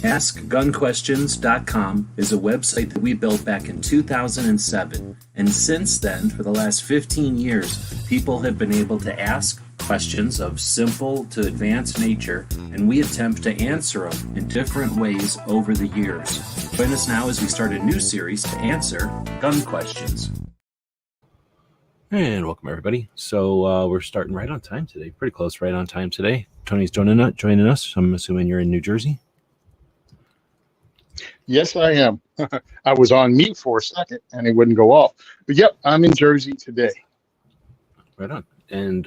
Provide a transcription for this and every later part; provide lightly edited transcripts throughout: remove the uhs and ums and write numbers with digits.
AskGunQuestions.com is a website that we built back in 2007, and since then, for the last 15 years, people have been able to ask questions of simple to advanced nature, and we attempt to answer them in different ways over the years. Join us now as we start a new series to answer gun questions. And welcome, everybody. So we're starting right on time today. Pretty close right on time today. Tony's joining us. I'm assuming you're in New Jersey. Yes, I am. I was on mute for a second and it wouldn't go off. But yep, I'm in Jersey today. Right on. And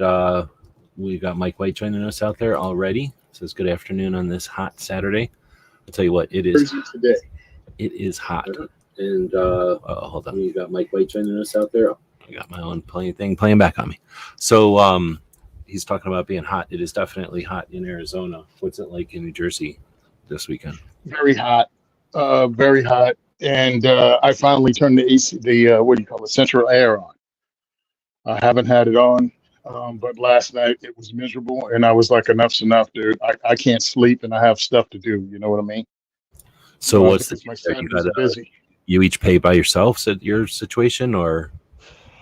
we got Mike White joining us out there already. Says good afternoon on this hot Saturday. I'll tell you what, it is Jersey today. It is hot. And hold on. We got Mike White joining us out there. I got my own playing back on me. So he's talking about being hot. It is definitely hot in Arizona. What's it like in New Jersey this weekend? Very hot. Very hot. And I finally turned the AC, central air on. I haven't had it on, but last night it was miserable, and I was like, enough's enough, dude. I can't sleep, and I have stuff to do. You know what I mean? So what's the my son is busy. You each pay by yourselves at your situation, or?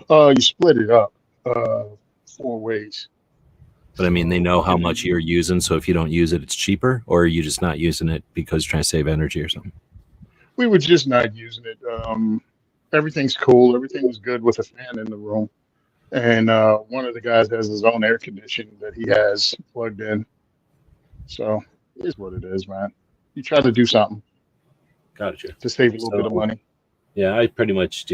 You split it up 4 ways. But I mean, they know how much you're using, so if you don't use it, it's cheaper, or are you just not using it because you're trying to save energy or something? We were just not using it. Everything's cool. Everything was good with a fan in the room. And one of the guys has his own air conditioning that he has plugged in. So it is what it is, man. You try to do something. Gotcha. To save a little bit of money. Yeah, I pretty much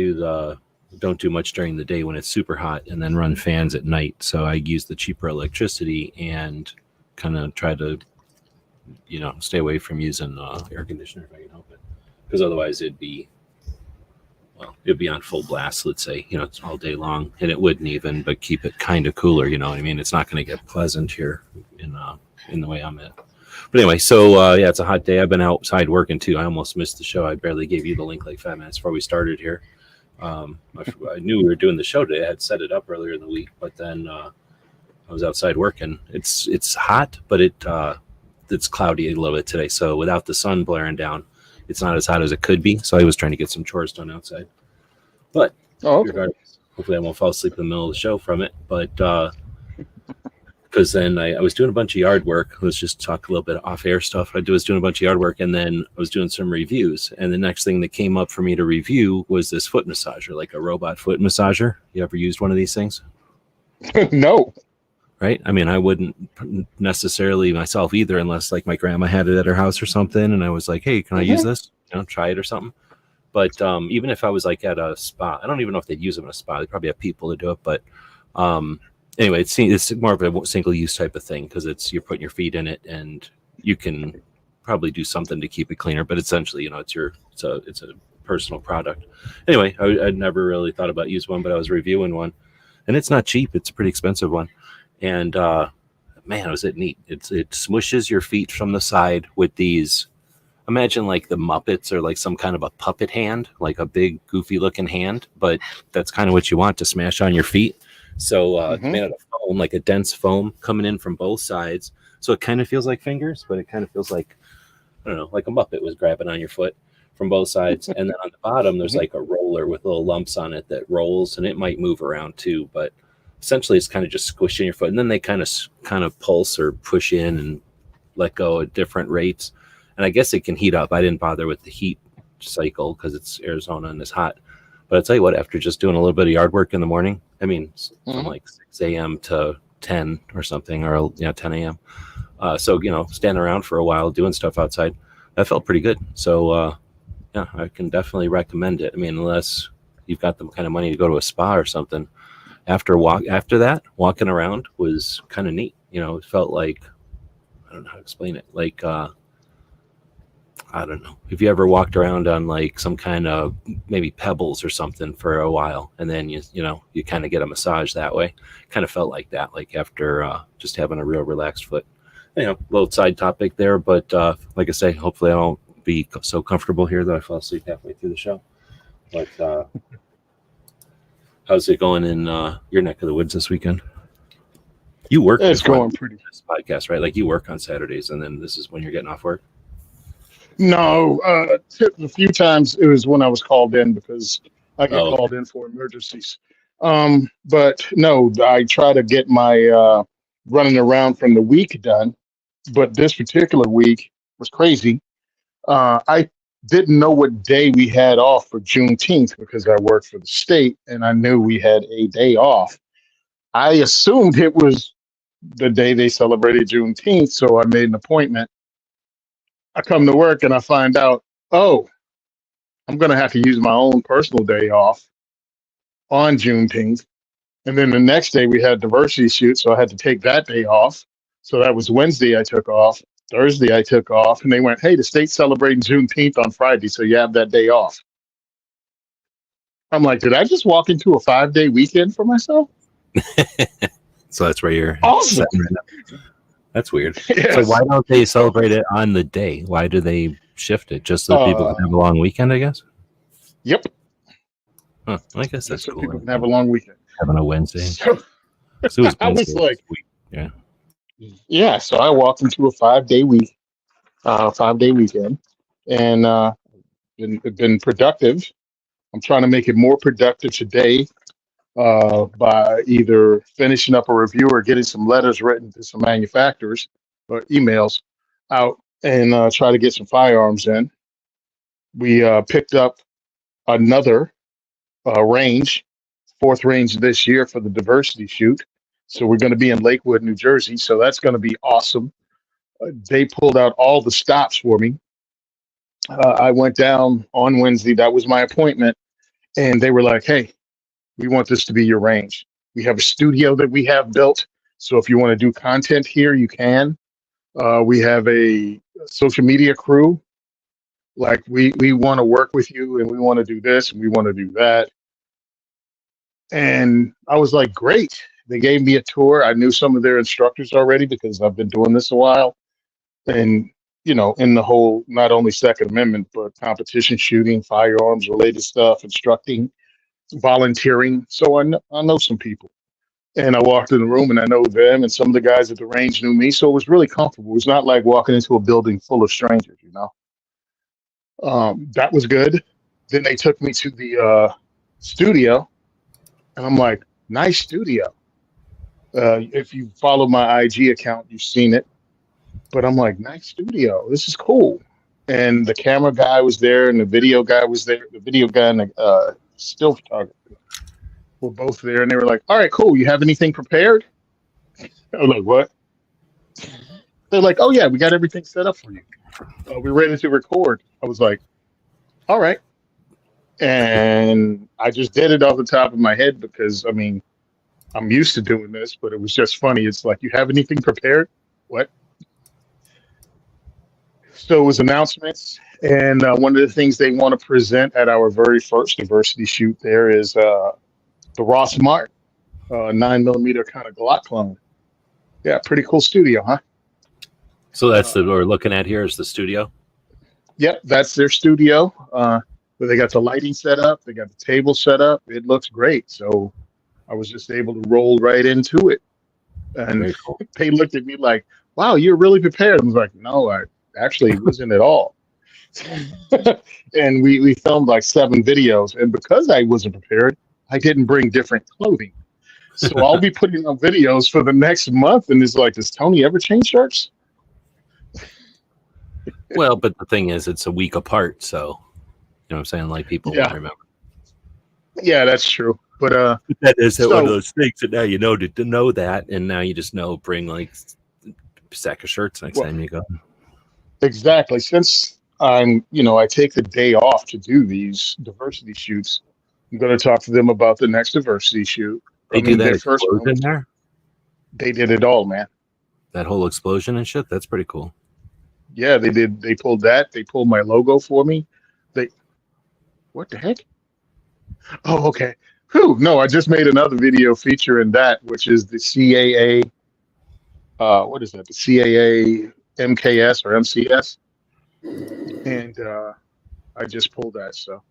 don't do much during the day when it's super hot and then run fans at night. So I use the cheaper electricity and kind of try to, stay away from using air conditioner if I can help it. Because otherwise it'd be on full blast, let's say, it's all day long, and it wouldn't even, but keep it kind of cooler, you know what I mean? It's not going to get pleasant here in the way I'm at. But anyway, so it's a hot day. I've been outside working too. I almost missed the show. I barely gave you the link like 5 minutes before we started here. I knew we were doing the show today. I had set it up earlier in the week, but then I was outside working. It's hot, but it's cloudy a little bit today. So without the sun blaring down, it's not as hot as it could be. So I was trying to get some chores done outside. But regardless, hopefully I won't fall asleep in the middle of the show from it. But because then I was doing a bunch of yard work. Let's just talk a little bit off air stuff. I was doing a bunch of yard work, and then I was doing some reviews. And the next thing that came up for me to review was this foot massager, like a robot foot massager. You ever used one of these things? No. Right? I mean, I wouldn't necessarily myself either, unless like my grandma had it at her house or something. And I was like, hey, can I use this? Try it or something. But even if I was like at a spa, I don't even know if they'd use them in a spa. They probably have people to do it. But anyway, it's more of a single-use type of thing because you're putting your feet in it, and you can probably do something to keep it cleaner. But essentially, it's a personal product. Anyway, I'd never really thought about using one, but I was reviewing one, and it's not cheap. It's a pretty expensive one, and man, was it neat! It smushes your feet from the side with these. Imagine like the Muppets or like some kind of a puppet hand, like a big goofy-looking hand, but that's kind of what you want to smash on your feet. So it's made out of foam, like a dense foam coming in from both sides. So it kind of feels like fingers, but it kind of feels like, I don't know, like a Muppet was grabbing on your foot from both sides. And then on the bottom, there's like a roller with little lumps on it that rolls, and it might move around too. But essentially, it's kind of just squishing your foot. And then they kind of pulse or push in and let go at different rates. And I guess it can heat up. I didn't bother with the heat cycle because it's Arizona and it's hot. But I'll tell you what, after just doing a little bit of yard work in the morning, I mean, from like 6 a.m. to 10 or something, or 10 a.m. So, standing around for a while doing stuff outside, that felt pretty good. So, I can definitely recommend it. I mean, unless you've got the kind of money to go to a spa or something. After that, walking around was kind of neat. It felt like, I don't know how to explain it. Like, I don't know if you ever walked around on like some kind of maybe pebbles or something for a while, and then you kind of get a massage that way. Kind of felt like that, like after just having a real relaxed foot. Little side topic there, but like I say, hopefully I won't be so comfortable here that I fall asleep halfway through the show. But how's it going in your neck of the woods this weekend? You work. It's going pretty. This podcast, right? Like you work on Saturdays, and then this is when you're getting off work. No, a few times it was when I was called in because I get Oh, called in for emergencies. But no, I try to get my running around from the week done. But this particular week was crazy. I didn't know what day we had off for Juneteenth because I worked for the state and I knew we had a day off. I assumed it was the day they celebrated Juneteenth, so I made an appointment. I come to work and I find out, oh, I'm going to have to use my own personal day off on Juneteenth. And then the next day we had diversity shoot, so I had to take that day off. So that was Wednesday I took off. Thursday I took off, and they went, "Hey, the state's celebrating Juneteenth on Friday, so you have that day off." I'm like, did I just walk into a 5-day weekend for myself? so that's where you're Awesome. sitting right now. That's weird. Yes. So why don't they celebrate it on the day? Why do they shift it? Just so that people can have a long weekend, I guess? Yep. Huh, I guess that's Just so cool. people can have a long weekend. Having a Wednesday. So, So it was I was Wednesday like, this week. Yeah. yeah. So I walked into a 5-day week, 5-day weekend, and been productive. I'm trying to make it more productive today by either finishing up a review or getting some letters written to some manufacturers or emails out and try to get some firearms in. We picked up another range, fourth range this year for the diversity shoot. So we're going to be in Lakewood, New Jersey. So that's going to be awesome. They pulled out all the stops for me. I went down on Wednesday. That was my appointment. And they were like, hey, we want this to be your range. We have a studio that we have built. So if you want to do content here, you can. We have a social media crew. Like we want to work with you and we want to do this and we want to do that. And I was like, great. They gave me a tour. I knew some of their instructors already because I've been doing this a while. And, you know, in the whole, not only Second Amendment, but competition shooting, firearms related stuff, instructing, volunteering. So I know some people. And I walked in the room and I know them and some of the guys at the range knew me. So it was really comfortable. It was not like walking into a building full of strangers, you know. That was good. Then they took me to the studio and I'm like, nice studio. If you follow my IG account, you've seen it. But I'm like, nice studio. This is cool. And the camera guy was there and the video guy was there. The video guy and the still photographer were both there. And they were like, all right, cool. You have anything prepared? I was like, what? They're like, oh, yeah, we got everything set up for you. We're ready to record. I was like, all right. And I just did it off the top of my head because, I mean, I'm used to doing this, but it was just funny. It's like, you have anything prepared? What? So it was announcements. And one of the things they want to present at our very first diversity shoot there is the Ross Mart 9mm kind of Glock clone. Yeah, pretty cool studio, huh? So that's what we're looking at here is the studio? Yep, that's their studio. Where they got the lighting set up. They got the table set up. It looks great. So I was just able to roll right into it. And Cool. They looked at me like, wow, you're really prepared. I was like, no, I actually wasn't at all. And we filmed like 7 videos. And because I wasn't prepared, I didn't bring different clothing. So I'll be putting on videos for the next month. And it's like, does Tony ever change shirts? Well, but the thing is, it's a week apart. So, you know what I'm saying? Like people won't remember. Yeah, that's true. But that is so, one of those things that now you know to know that. And now you just know, bring like a sack of shirts next time you go. Exactly. Since I take the day off to do these diversity shoots, I'm going to talk to them about the next diversity shoot. They do that explosion there? They did it all, man. That whole explosion and shit? That's pretty cool. Yeah, they did. They pulled that. They pulled my logo for me. What the heck? Oh, okay. Whew. No, I just made another video featuring that, which is the CAA. What is that? The CAA MKS or MCS. And I just pulled that. So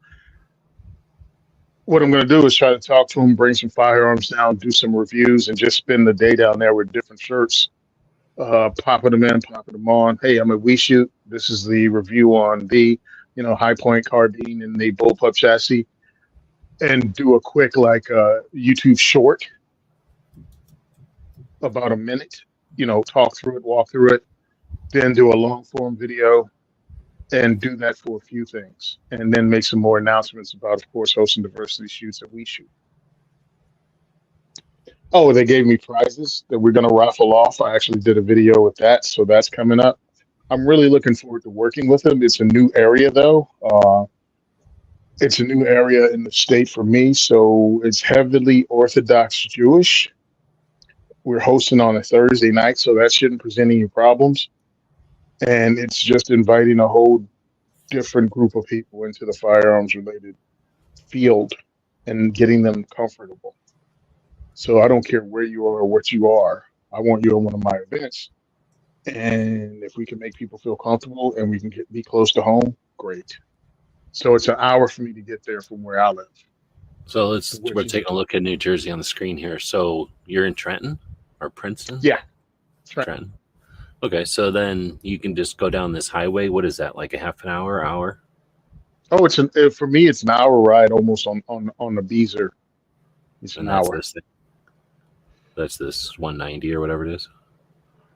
what I'm going to do is try to talk to them, bring some firearms down, do some reviews, and just spend the day down there with different shirts popping them in, popping them on. Hey, I'm at We Shoot. This is the review on the, High Point carbine and the bullpup chassis, and do a quick YouTube short about a minute. Talk through it, walk through it, then do a long form video and do that for a few things, and then make some more announcements about, of course, hosting diversity shoots that We Shoot. Oh, they gave me prizes that we're going to raffle off. I actually did a video with that, so that's coming up. I'm really looking forward to working with them. It's a new area, though. It's a new area in the state for me, so it's heavily Orthodox Jewish. We're hosting on a Thursday night, so that shouldn't present any problems. And it's just inviting a whole different group of people into the firearms-related field and getting them comfortable. So I don't care where you are or what you are. I want you at one of my events. And if we can make people feel comfortable and we can be close to home, great. So it's an hour for me to get there from where I live. So we're taking a look at New Jersey on the screen here. So you're in Trenton or Princeton? Yeah. Trenton. Okay, so then you can just go down this highway. What is that, like a half an hour? Oh, for me, it's an hour ride almost on the Beezer. It's an hour. That's this 190 or whatever it is?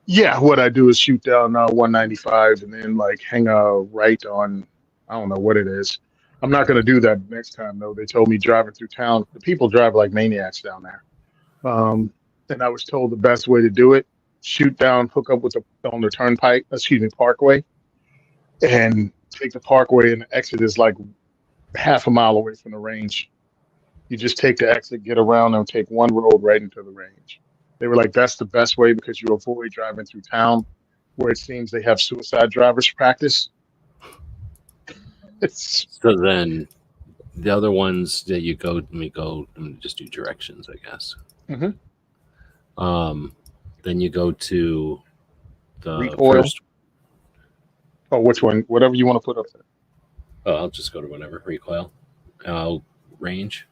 Yeah, what I do is shoot down 195 and then hang a right on, I don't know what it is. I'm not going to do that next time, though. They told me driving through town, the people drive like maniacs down there. And I was told the best way to do it, shoot down, hook up on the parkway, and take the parkway, and the exit is like half a mile away from the range. You just take the exit, get around, and take one road right into the range. They were like, that's the best way because you avoid driving through town where it seems they have suicide drivers practice. So then the other ones that you go, let me just do directions, I guess. Mm-hmm. Then you go to the recoil. First. Oh, which one? Whatever you want to put up there. Oh, I'll just go to whatever. Recoil. Range.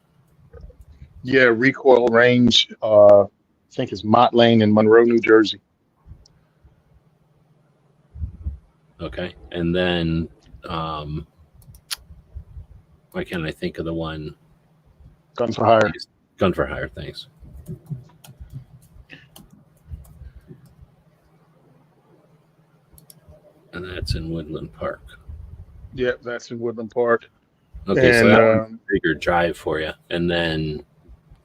Yeah, recoil range. I think it's Mott Lane in Monroe, New Jersey. Okay, and then why can't I think of the one? Gun for Hire. Gun for Hire. Thanks. And that's in Woodland Park. Yeah, that's in Woodland Park. Okay, so that's a bigger drive for you, and then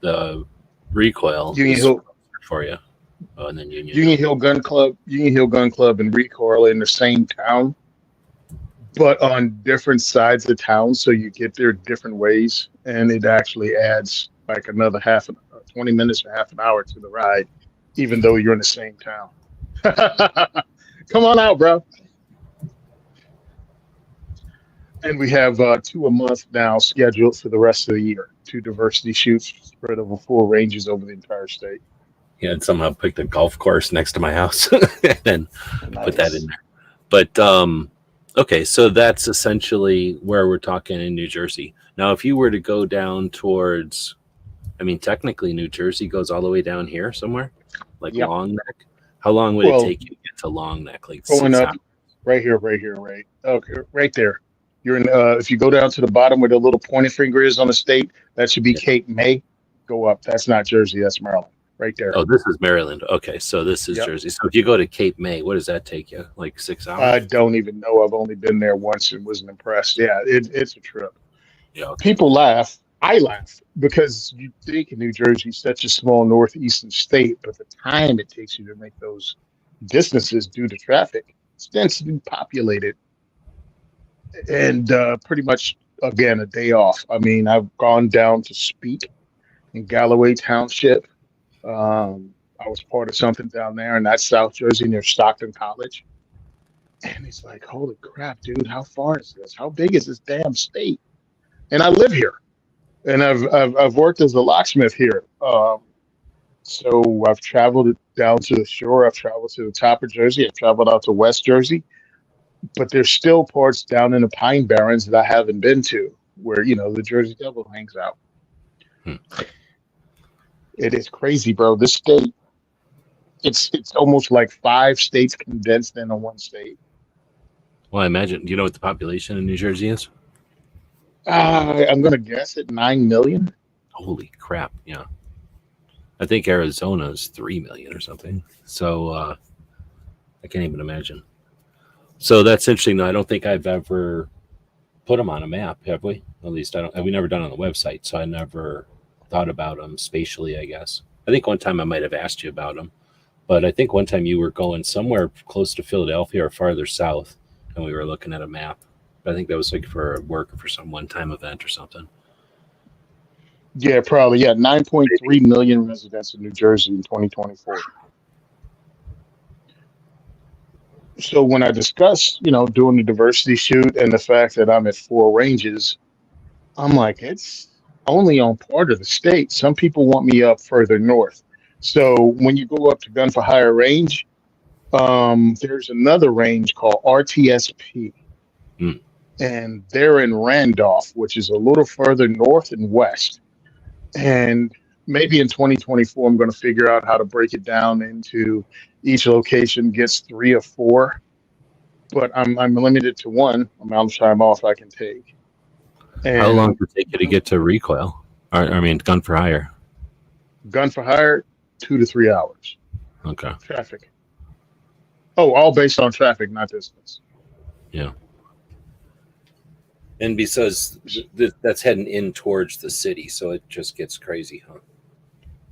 the recoil Union Hill for you. Oh, and then Union Hill Gun Club, and recoil in the same town, but on different sides of town. So you get there different ways, and it actually adds like another 20 minutes or half an hour to the ride, even though you're in the same town. Come on out, bro. And we have 2 a month now scheduled for the rest of the year. 2 diversity shoots spread over 4 ranges over the entire state. Yeah, and somehow picked a golf course next to my house and then put that in there. But okay, so that's essentially where we're talking in New Jersey. Now, if you were to go down towards, I mean, technically New Jersey goes all the way down here somewhere, like Yep. Long Neck. How long would it take you to get to Long Neck? Like going 6 up hours? right here. Okay, right there. You're in. If you go down to the bottom where the little pointed finger is on the state, that should be Cape May. Go up. That's not Jersey. That's Maryland. Right there. Oh, this is Maryland. Okay, so this is Jersey. So if you go to Cape May, what does that take you? Like 6 hours? I don't even know. I've only been there once and wasn't impressed. Yeah, it's a trip. Yeah. Okay. People laugh. I laugh because you think New Jersey's such a small northeastern state, but the time it takes you to make those distances due to traffic, it's densely populated, and pretty much again a day off. I mean, I've gone down to speak in Galloway Township. I was part of something down there in that South Jersey near Stockton College. And it's like, holy crap, dude, how far is this? How big is this damn state? And I live here. And I've worked as a locksmith here. So I've traveled down to the shore. I've traveled to the top of Jersey. I've traveled out to West Jersey. But there's still parts down in the Pine Barrens that I haven't been to where, the Jersey Devil hangs out. It is crazy, bro. This state, it's almost like 5 states condensed into one state. Well, I imagine. Do you know what the population in New Jersey is? I'm gonna guess at 9 million. Holy crap! Yeah, I think Arizona is 3 million or something. So I can't even imagine. So that's interesting. Though I don't think I've ever put them on a map, have we? At least I don't. We never done it on the website, so I never thought about them spatially. I guess. I think one time I might have asked you about them, but I think one time you were going somewhere close to Philadelphia or farther south, and we were looking at a map. But I think that was like for work or for some one-time event or something. Yeah, probably. Yeah, 9.3 million residents in New Jersey in 2024. So when I discuss, doing the diversity shoot and the fact that I'm at 4 ranges, I'm like, it's only on part of the state. Some people want me up further north. So when you go up to Gun for Hire range, there's another range called RTSP, Hmm. and they're in Randolph, which is a little further north and west. And maybe in 2024, I'm going to figure out how to break it down into each location gets 3 or 4, but I'm limited to one amount of time off I can take. How long And does it take you to get to recoil? Or, I mean, gun for hire. Gun for Hire, 2 to 3 hours. Okay. Traffic. Oh, all based on traffic, not distance. Yeah. And because that's heading in towards the city, so it just gets crazy, huh?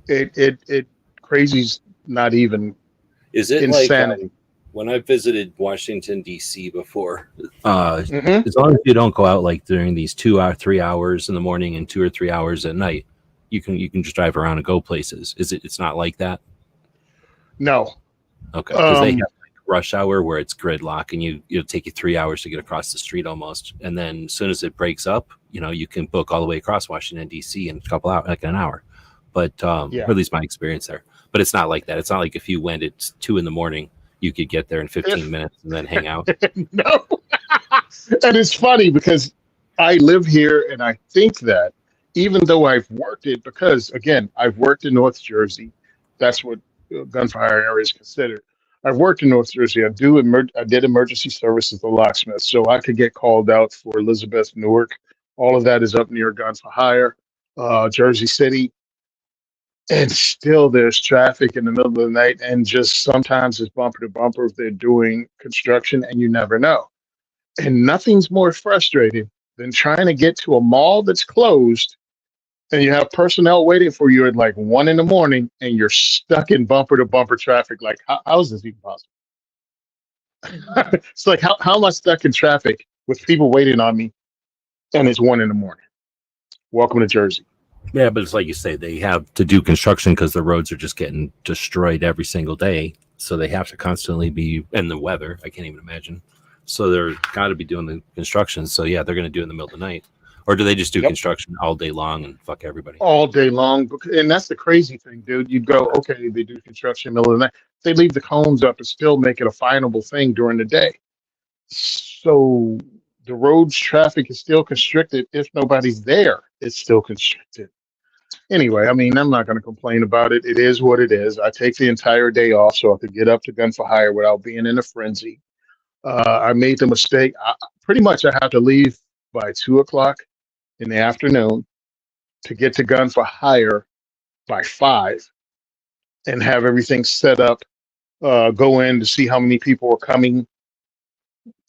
It crazy's not even Is it insanity. like when I visited Washington D.C. before? Mhm. As long as you don't go out like during these 2 or 3 hours in the morning and 2 or 3 hours at night, you can just drive around and go places. It's not like that? No. Okay, because they have Um, like rush hour where it's gridlock and it'll take you 3 hours to get across the street almost, and then as soon as it breaks up, you can book all the way across Washington D.C. in a couple hours, like an hour. But or yeah. at least my experience there. But it's not like that. It's not like if you went at 2 a.m, you could get there in 15 minutes and then hang out. No. And it's funny because I live here and I think that even though I've worked it, because again, I've worked in North Jersey, that's what Gun for Hire area is considered. I've worked in North Jersey. I did emergency services as a locksmith, so I could get called out for Elizabeth, Newark. All of that is up near Gun for Hire, Jersey City. And still there's traffic in the middle of the night, and just sometimes it's bumper to bumper if they're doing construction, and you never know. And nothing's more frustrating than trying to get to a mall that's closed and you have personnel waiting for you at like 1 a.m. and you're stuck in bumper to bumper traffic. Like, how is this even possible? It's like, how am I stuck in traffic with people waiting on me and it's 1 a.m? Welcome to Jersey. Yeah, but it's like you say, they have to do construction because the roads are just getting destroyed every single day. So they have to constantly be in the weather. I can't even imagine. So they're got to be doing the construction. So yeah, they're going to do it in the middle of the night. Or do they just do Yep. construction all day long and fuck everybody? All day long. And that's the crazy thing, dude. You'd go, okay, they do construction in the middle of the night. They leave the cones up and still make it a finable thing during the day. So the roads traffic is still constricted. If nobody's there, it's still constricted. Anyway, I mean, I'm not going to complain about it. It is what it is. I take the entire day off so I could get up to Gun for Hire without being in a frenzy. I made the mistake. Pretty much I have to leave by 2 o'clock in the afternoon to get to Gun for Hire by 5 and have everything set up. Go in to see how many people are coming,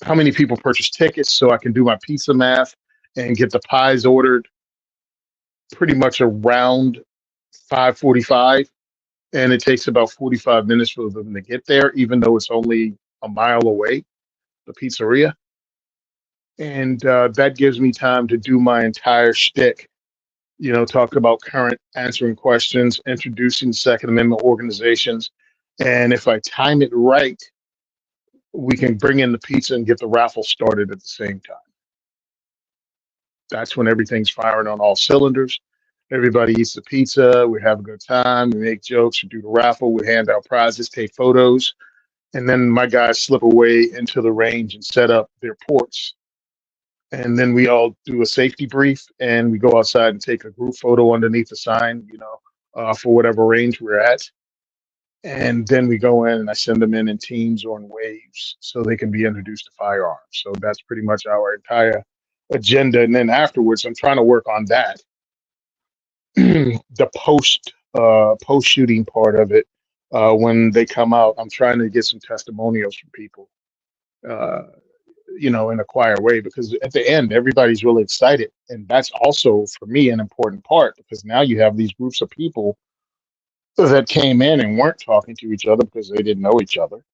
how many people purchase tickets so I can do my pizza math and get the pies ordered pretty much around 5:45, and it takes about 45 minutes for them to get there, even though it's only a mile away, the pizzeria. And that gives me time to do my entire shtick, talk about current, answering questions, introducing Second Amendment organizations. And if I time it right, we can bring in the pizza and get the raffle started at the same time. That's when everything's firing on all cylinders. Everybody eats the pizza. We have a good time. We make jokes. We do the raffle. We hand out prizes, take photos. And then my guys slip away into the range and set up their ports. And then we all do a safety brief and we go outside and take a group photo underneath the sign, for whatever range we're at. And then we go in and I send them in teams or in waves so they can be introduced to firearms. So that's pretty much our entire agenda. And then afterwards, I'm trying to work on that. The post shooting part of it. When they come out, I'm trying to get some testimonials from people, uh, in a quiet way, because at the end, everybody's really excited. And that's also, for me, an important part, because now you have these groups of people that came in and weren't talking to each other because they didn't know each other.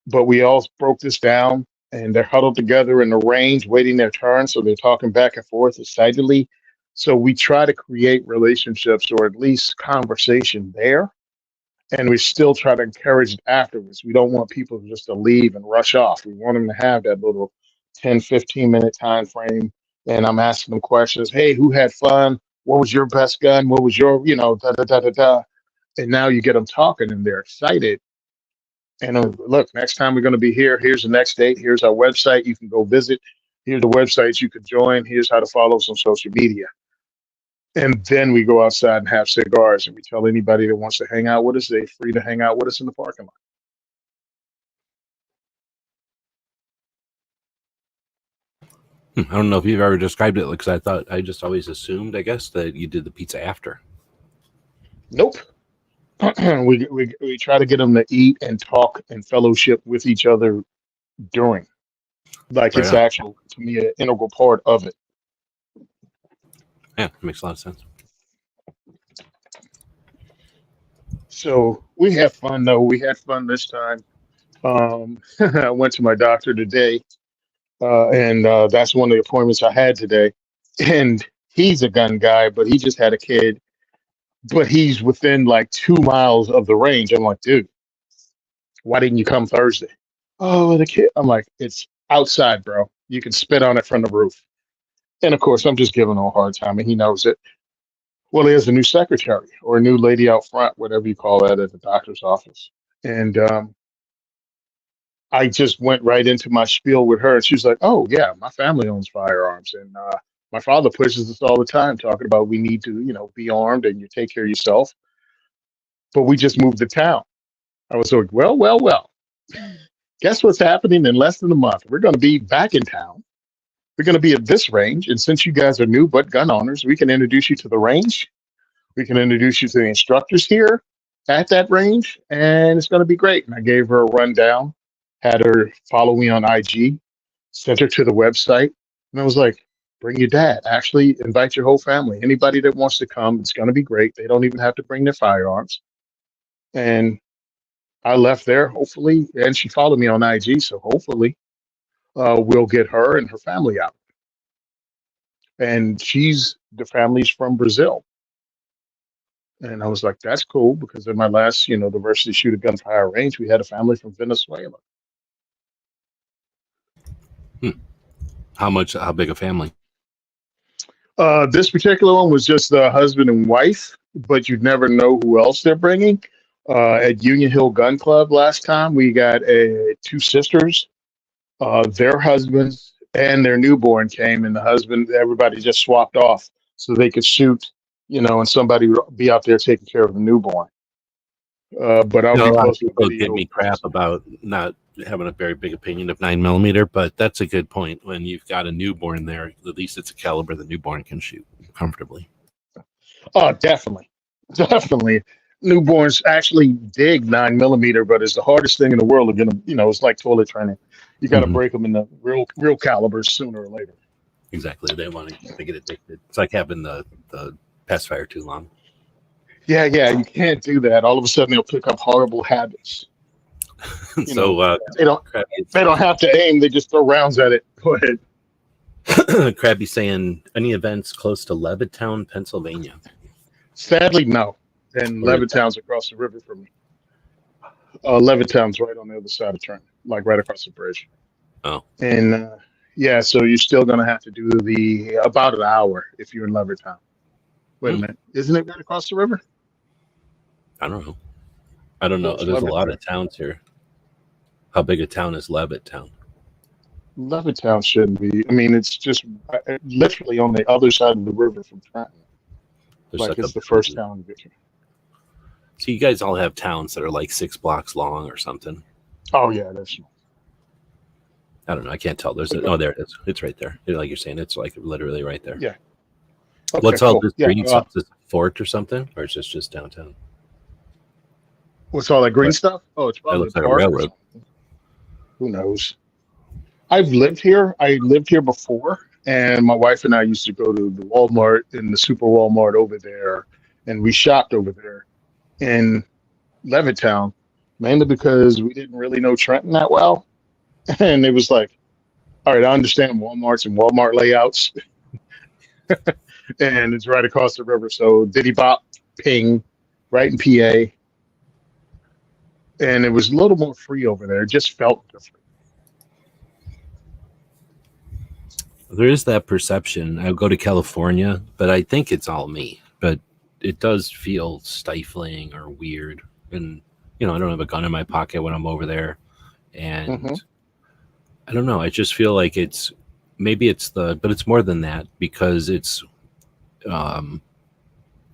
But we all broke this down and they're huddled together in the range, waiting their turn. So they're talking back and forth excitedly. So we try to create relationships or at least conversation there. And we still try to encourage it afterwards. We don't want people just to leave and rush off. We want them to have that little 10, 15-minute time frame. And I'm asking them questions. Hey, who had fun? What was your best gun? What was your, da da da da da. And now you get them talking and they're excited. And look, next time we're going to be here. Here's the next date. Here's our website. You can go visit. Here's the websites you could join. Here's how to follow us on social media. And then we go outside and have cigars, and we tell anybody that wants to hang out with us, they're free to hang out with us in the parking lot. I don't know if you've ever described it, because I just always assumed, I guess, that you did the pizza after. Nope. we try to get them to eat and talk and fellowship with each other during. Like Right it's on. actual, to me, an integral part of it. Yeah, it makes a lot of sense. So we have fun, though. We had fun this time. I went to my doctor today, and that's one of the appointments I had today. And he's a gun guy, but he just had a kid, but he's within like 2 miles of the range. I'm like, dude, why didn't you come Thursday? Oh, the kid. I'm like, it's outside, bro. You can spit on it from the roof. And of course, I'm just giving him a hard time, and he knows it. Well, he has a new secretary or a new lady out front, whatever you call that, at the doctor's office. And I just went right into my spiel with her, and she was like, "Oh yeah, my family owns firearms, and my father pushes us all the time, talking about we need to, be armed and you take care of yourself. But we just moved to town." I was like, "Well, well, well. Guess what's happening in less than a month? We're going to be back in town. We're going to be at this range, and since you guys are new but gun owners, we can introduce you to the range. We can introduce you to the instructors here at that range, and it's going to be great." And I gave her a rundown, had her follow me on IG, sent her to the website, and I was like, "Bring your dad. Actually, invite your whole family. Anybody that wants to come, it's going to be great. They don't even have to bring their firearms." And I left there, hopefully, and she followed me on IG, so hopefully we'll get her and her family out. And the family's from Brazil. And I was like, that's cool, because in my last, diversity shoot a gunfire range, we had a family from Venezuela. How big a family? This particular one was just the husband and wife, but you'd never know who else they're bringing. At Union Hill Gun Club last time, we got two sisters, their husbands, and their newborn came, and the husband, everybody just swapped off so they could shoot, and somebody would be out there taking care of the newborn. But I'll be A lot of posting people video. give me crap about not having a very big opinion of 9mm, but that's a good point. When you've got a newborn there, at least it's a caliber the newborn can shoot comfortably. Oh, definitely. Definitely. Newborns actually dig 9mm, but it's the hardest thing in the world to get them, it's like toilet training. You got to break them in the real calibers sooner or later. Exactly. They get addicted. It's like having the pacifier too long. Yeah, you can't do that. All of a sudden they'll pick up horrible habits. So they don't have to aim, they just throw rounds at it. Go ahead. Krabby saying, any events close to Levittown, Pennsylvania? Sadly, no. And Levittown's across the river from me. Levittown's right on the other side of Trenton, like right across the bridge. Oh. And so you're still going to have to do about an hour if you're in Levittown. Wait a minute. Isn't it right across the river? I don't know. There's a lot of towns here. How big a town is Levittown? Levittown shouldn't be. I mean, it's just literally on the other side of the river from Trenton. Like it's the first town in Victory. So you guys all have towns that are like 6 blocks long or something. Oh yeah, that's. I don't know. I can't tell. There it is. It's right there. Like you're saying, it's like literally right there. Yeah. Okay, What's all cool. this green stuff? Is this a fort or something? Or is this just downtown? What's all that green stuff? Oh, it's probably looks like a railroad. Who knows? I've lived here. I lived here before, and my wife and I used to go to the Walmart and the Super Walmart over there, and we shopped over there in Levittown, mainly because we didn't really know Trenton that well. And it was like, all right, I understand Walmarts and Walmart layouts. And it's right across the river. So Diddy Bop, Ping, right in PA. And it was a little more free over there. It just felt different. There is that perception. I go to California, but I think it's all me. But it does feel stifling or weird. And, I don't have a gun in my pocket when I'm over there. And I don't know. I just feel like but it's more than that because it's, I'm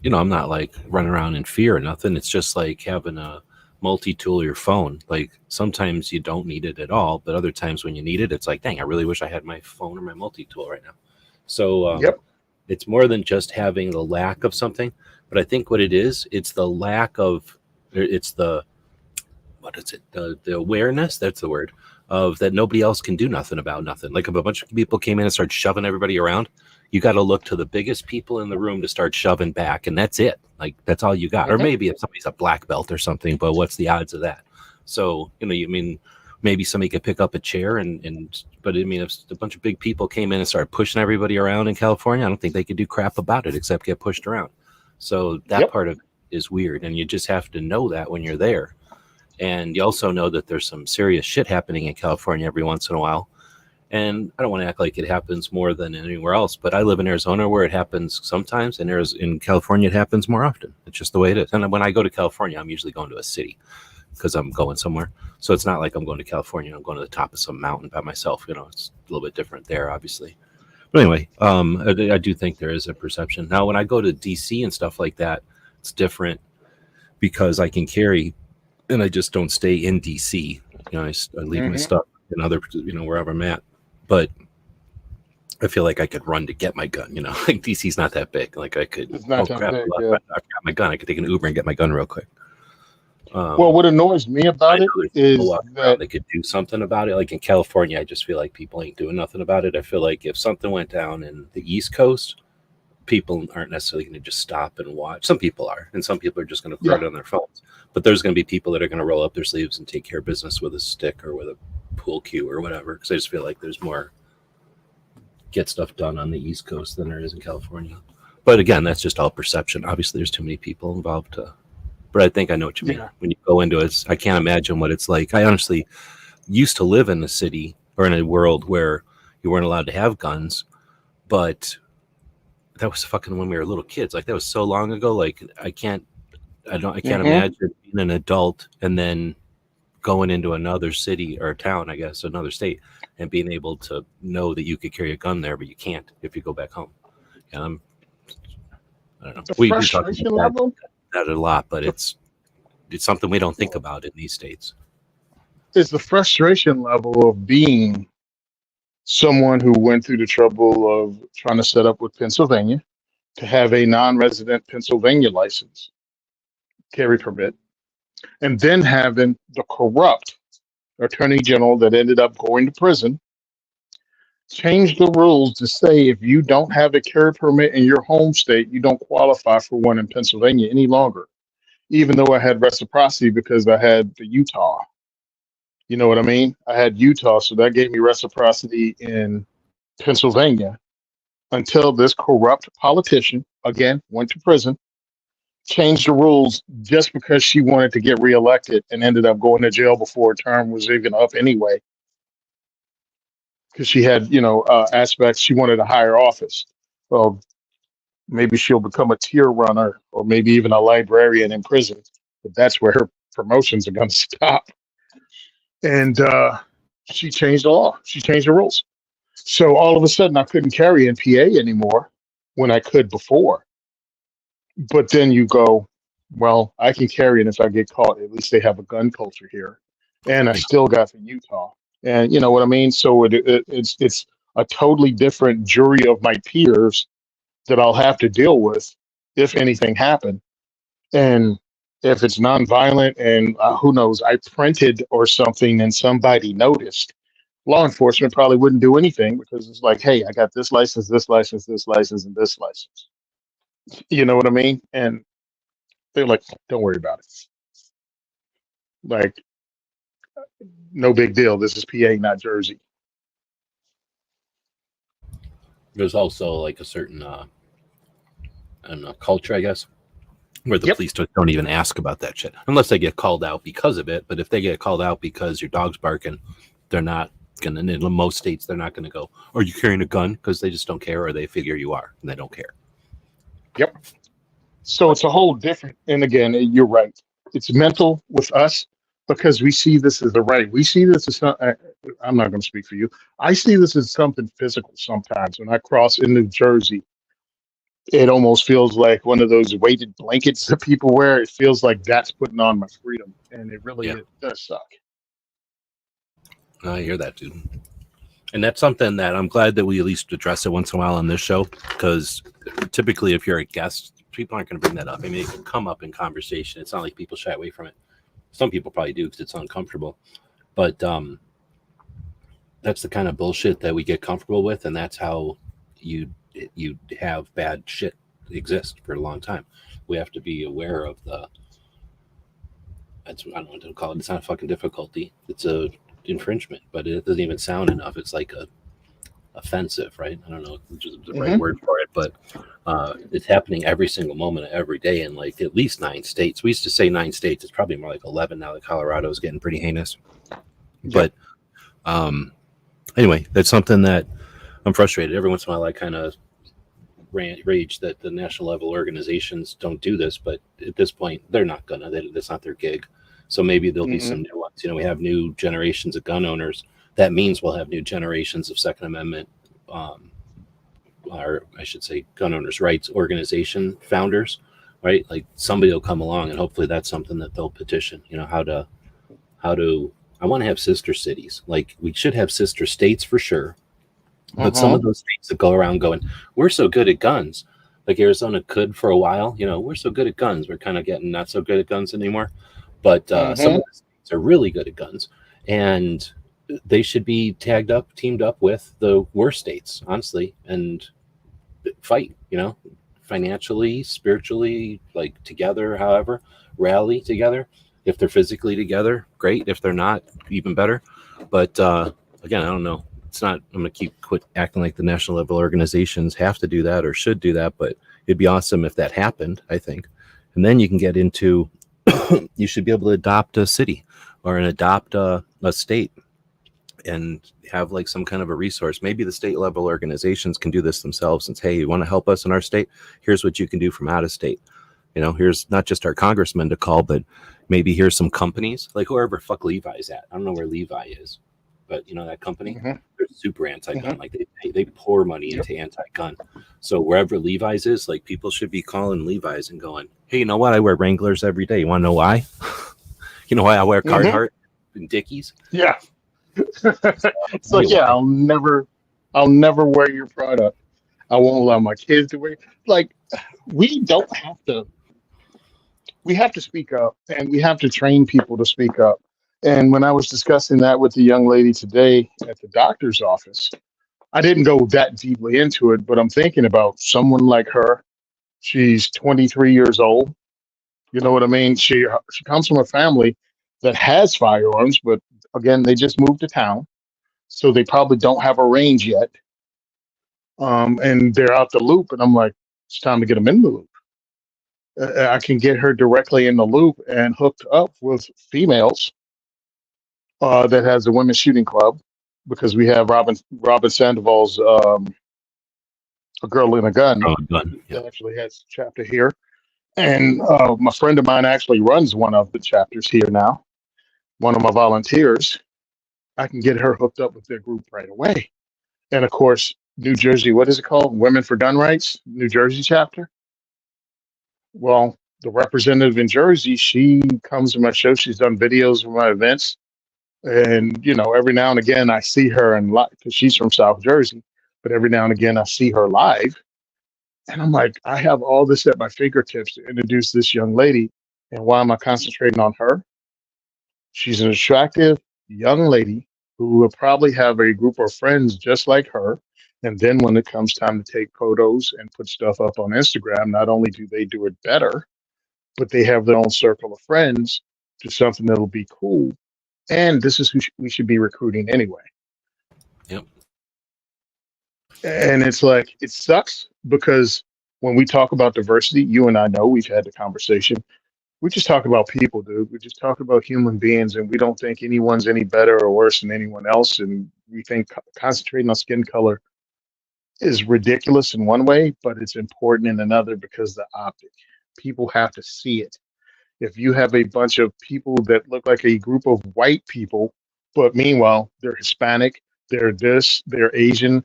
not like running around in fear or nothing. It's just like having a multi-tool your phone. Like sometimes you don't need it at all, but other times when you need it, it's like, dang, I really wish I had my phone or my multi-tool right now. So It's more than just having the lack of something, but I think what it is, it's the lack of, it's the, what is it? The awareness, that's the word, of that nobody else can do nothing about nothing. Like if a bunch of people came in and started shoving everybody around, you got to look to the biggest people in the room to start shoving back, and that's it. Like that's all you got. Or maybe if somebody's a black belt or something, but what's the odds of that? So maybe somebody could pick up a chair but if a bunch of big people came in and started pushing everybody around in California, I don't think they could do crap about it except get pushed around. So that part of it is weird, and you just have to know that when you're there. And you also know that there's some serious shit happening in California every once in a while. And I don't want to act like it happens more than anywhere else, but I live in Arizona where it happens sometimes, and in California it happens more often. It's just the way it is. And when I go to California, I'm usually going to a city because I'm going somewhere. So it's not like I'm going to California, I'm going to the top of some mountain by myself. It's a little bit different there, obviously. But anyway, I do think there is a perception. Now, when I go to DC and stuff like that, it's different because I can carry, and I just don't stay in DC. I leave my stuff in other, wherever I'm at. But I feel like I could run to get my gun. Like DC's not that big. Like I could. It's not that big, I forgot my gun. I could take an Uber and get my gun real quick. Well, what annoys me about it is that they could do something about it. Like in California, I just feel like people ain't doing nothing about it. I feel like if something went down in the East Coast, people aren't necessarily going to just stop and watch. Some people are, and some people are just going to throw it on their phones. But there's going to be people that are going to roll up their sleeves and take care of business with a stick or with a pool cue or whatever. Because I just feel like there's more get stuff done on the East Coast than there is in California. But again, that's just all perception. Obviously, there's too many people involved. But I think I know what you mean. When you go into it, I can't imagine what it's like. I honestly used to live in a city or in a world where you weren't allowed to have guns, but that was fucking when we were little kids. Like that was so long ago. Like I can't imagine being an adult and then going into another city or town, I guess, another state, and being able to know that you could carry a gun there, but you can't if you go back home. I don't know. We talk about that a lot, but it's something we don't think about in these states. It's the frustration level of being someone who went through the trouble of trying to set up with Pennsylvania to have a non-resident Pennsylvania license, carry permit, and then having the corrupt attorney general that ended up going to prison change the rules to say if you don't have a carry permit in your home state, you don't qualify for one in Pennsylvania any longer, even though I had reciprocity because I had the Utah. You know what I mean? I had Utah, so that gave me reciprocity in Pennsylvania until this corrupt politician, again, went to prison, changed the rules just because she wanted to get reelected and ended up going to jail before her term was even up anyway. Because she had, aspects, she wanted a higher office. Well, maybe she'll become a tier runner or maybe even a librarian in prison, but that's where her promotions are going to stop. And she changed the law. She changed the rules. So all of a sudden I couldn't carry in PA anymore when I could before. But then you go, Well, I can carry it if I get caught. At least they have a gun culture here, and I still got the Utah, and you know what I mean. So it's a totally different jury of my peers that I'll have to deal with if anything happened, and if it's nonviolent, and who knows, I printed or something, and somebody noticed. Law enforcement probably wouldn't do anything because it's like, hey, I got this license, this license, this license, and this license. You know what I mean? And they're like, don't worry about it. Like, no big deal. This is PA, not Jersey. There's also like a certain, I don't know, culture, I guess, where the police don't even ask about that shit unless they get called out because of it. But if they get called out because your dog's barking, they're not gonna. In most states, they're not gonna go, "Are you carrying a gun?" Because they just don't care, or they figure you are, and they don't care. Yep. So it's a whole different. And again, you're right. It's mental with us because we see this as a right. We see this as I'm not going to speak for you. I see this as something physical sometimes. When I cross in New Jersey, it almost feels like one of those weighted blankets that people wear. It feels like that's putting on my freedom, and it really it does suck. I hear that, dude. And that's something that I'm glad that we at least address it once in a while on this show, because typically if you're a guest, people aren't going to bring that up. I mean, it can come up in conversation. It's not like people shy away from it. Some people probably do because it's uncomfortable. But that's the kind of bullshit that we get comfortable with, and that's how you have bad shit exist for a long time. We have to be aware of I don't know what to call it. It's not a fucking difficulty. It's a infringement, but it doesn't even sound enough. It's like a offensive, right? I don't know which is the right word for it, but it's happening every single moment of every day in like at least 9 states. We used to say 9 states. It's probably more like 11 now that Colorado is getting pretty heinous. But anyway, that's something that I'm frustrated. Every once in a while I kind of rage that the national level organizations don't do this, but at this point they're not gonna. That's not their gig. So maybe there'll be some new ones. You know, we have new generations of gun owners. That means we'll have new generations of Second Amendment, or I should say, gun owners' rights organization founders, right? Like somebody will come along, and hopefully that's something that they'll petition. You know, how to. I want to have sister cities. Like we should have sister states for sure, but some of those states that go around going, we're so good at guns. Like Arizona could for a while. You know, we're so good at guns. We're kind of getting not so good at guns anymore. But some of the states are really good at guns, and they should be teamed up with the worst states, honestly, and fight, you know, financially, spiritually, like together, however, rally together. If they're physically together, great. If they're not, even better. But again, I don't know. It's not, I'm going to quit acting like the national level organizations have to do that or should do that, but it'd be awesome if that happened, I think. And then you can get into, you should be able to adopt a city or adopt a state and have like some kind of a resource. Maybe the state level organizations can do this themselves and say, hey, you want to help us in our state? Here's what you can do from out of state. You know, here's not just our congressman to call, but maybe here's some companies like wherever fuck Levi's at. I don't know where Levi is, but you know, that company, they're super anti-gun. Like they pour money into anti-gun. So wherever Levi's is, like people should be calling Levi's and going, hey, you know what? I wear Wranglers every day. You want to know why? You know why I wear Carhartt and Dickies? Yeah. It's like, yeah, I'll never wear your product. I won't allow my kids to wear. Like, we don't have to. We have to speak up, and we have to train people to speak up. And when I was discussing that with the young lady today at the doctor's office, I didn't go that deeply into it, but I'm thinking about someone like her. She's 23 years old. You know what I mean? She comes from a family that has firearms, but again, they just moved to town, so they probably don't have a range yet. And they're out the loop, and I'm like, it's time to get them in the loop. I can get her directly in the loop and hooked up with females that has a women's shooting club, because we have Robin Sandoval's A Girl in a Gun. That actually has a chapter here. And my friend of mine actually runs one of the chapters here now, one of my volunteers. I can get her hooked up with their group right away. And of course, New Jersey, what is it called? Women for Gun Rights, New Jersey chapter. Well, the representative in Jersey, she comes to my show. She's done videos of my events. And, every now and again, I see her in live because she's from South Jersey. But every now and again, I see her live. And I'm like, I have all this at my fingertips to introduce this young lady. And why am I concentrating on her? She's an attractive young lady who will probably have a group of friends just like her. And then when it comes time to take photos and put stuff up on Instagram, not only do they do it better, but they have their own circle of friends to something that'll be cool. And this is who we should be recruiting anyway. Yep. And it's like, it sucks because when we talk about diversity, you and I know we've had the conversation. We just talk about people, dude. We just talk about human beings, and we don't think anyone's any better or worse than anyone else. And we think concentrating on skin color is ridiculous in one way, but it's important in another because the optic. People have to see it. If you have a bunch of people that look like a group of white people, but meanwhile they're Hispanic, they're this, they're Asian,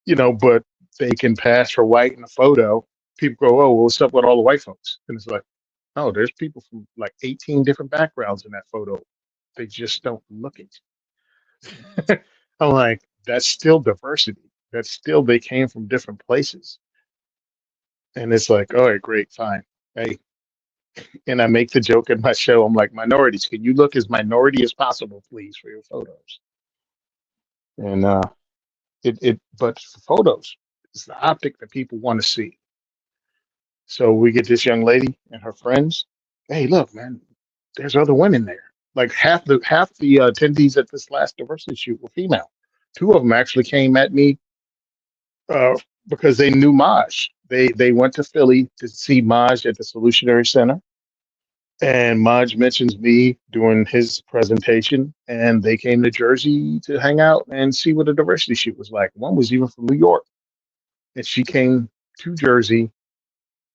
but they can pass for white in a photo, people go, oh, well, what's up with all the white folks? And it's like, oh, there's people from like 18 different backgrounds in that photo. They just don't look it. I'm like, that's still diversity. That's still, they came from different places. And it's like, all right, great, fine. Hey, and I make the joke in my show. I'm like, minorities, can you look as minority as possible, please, for your photos? And but for photos, it's the optic that people want to see. So we get this young lady and her friends. Hey, look, man, there's other women there. Like half the attendees at this last diversity shoot were female. Two of them actually came at me uh, because they knew Maj. They went to Philly to see Maj at the Solutionary Center. And Maj mentions me doing his presentation, and they came to Jersey to hang out and see what a diversity shoot was like. One was even from New York, and she came to Jersey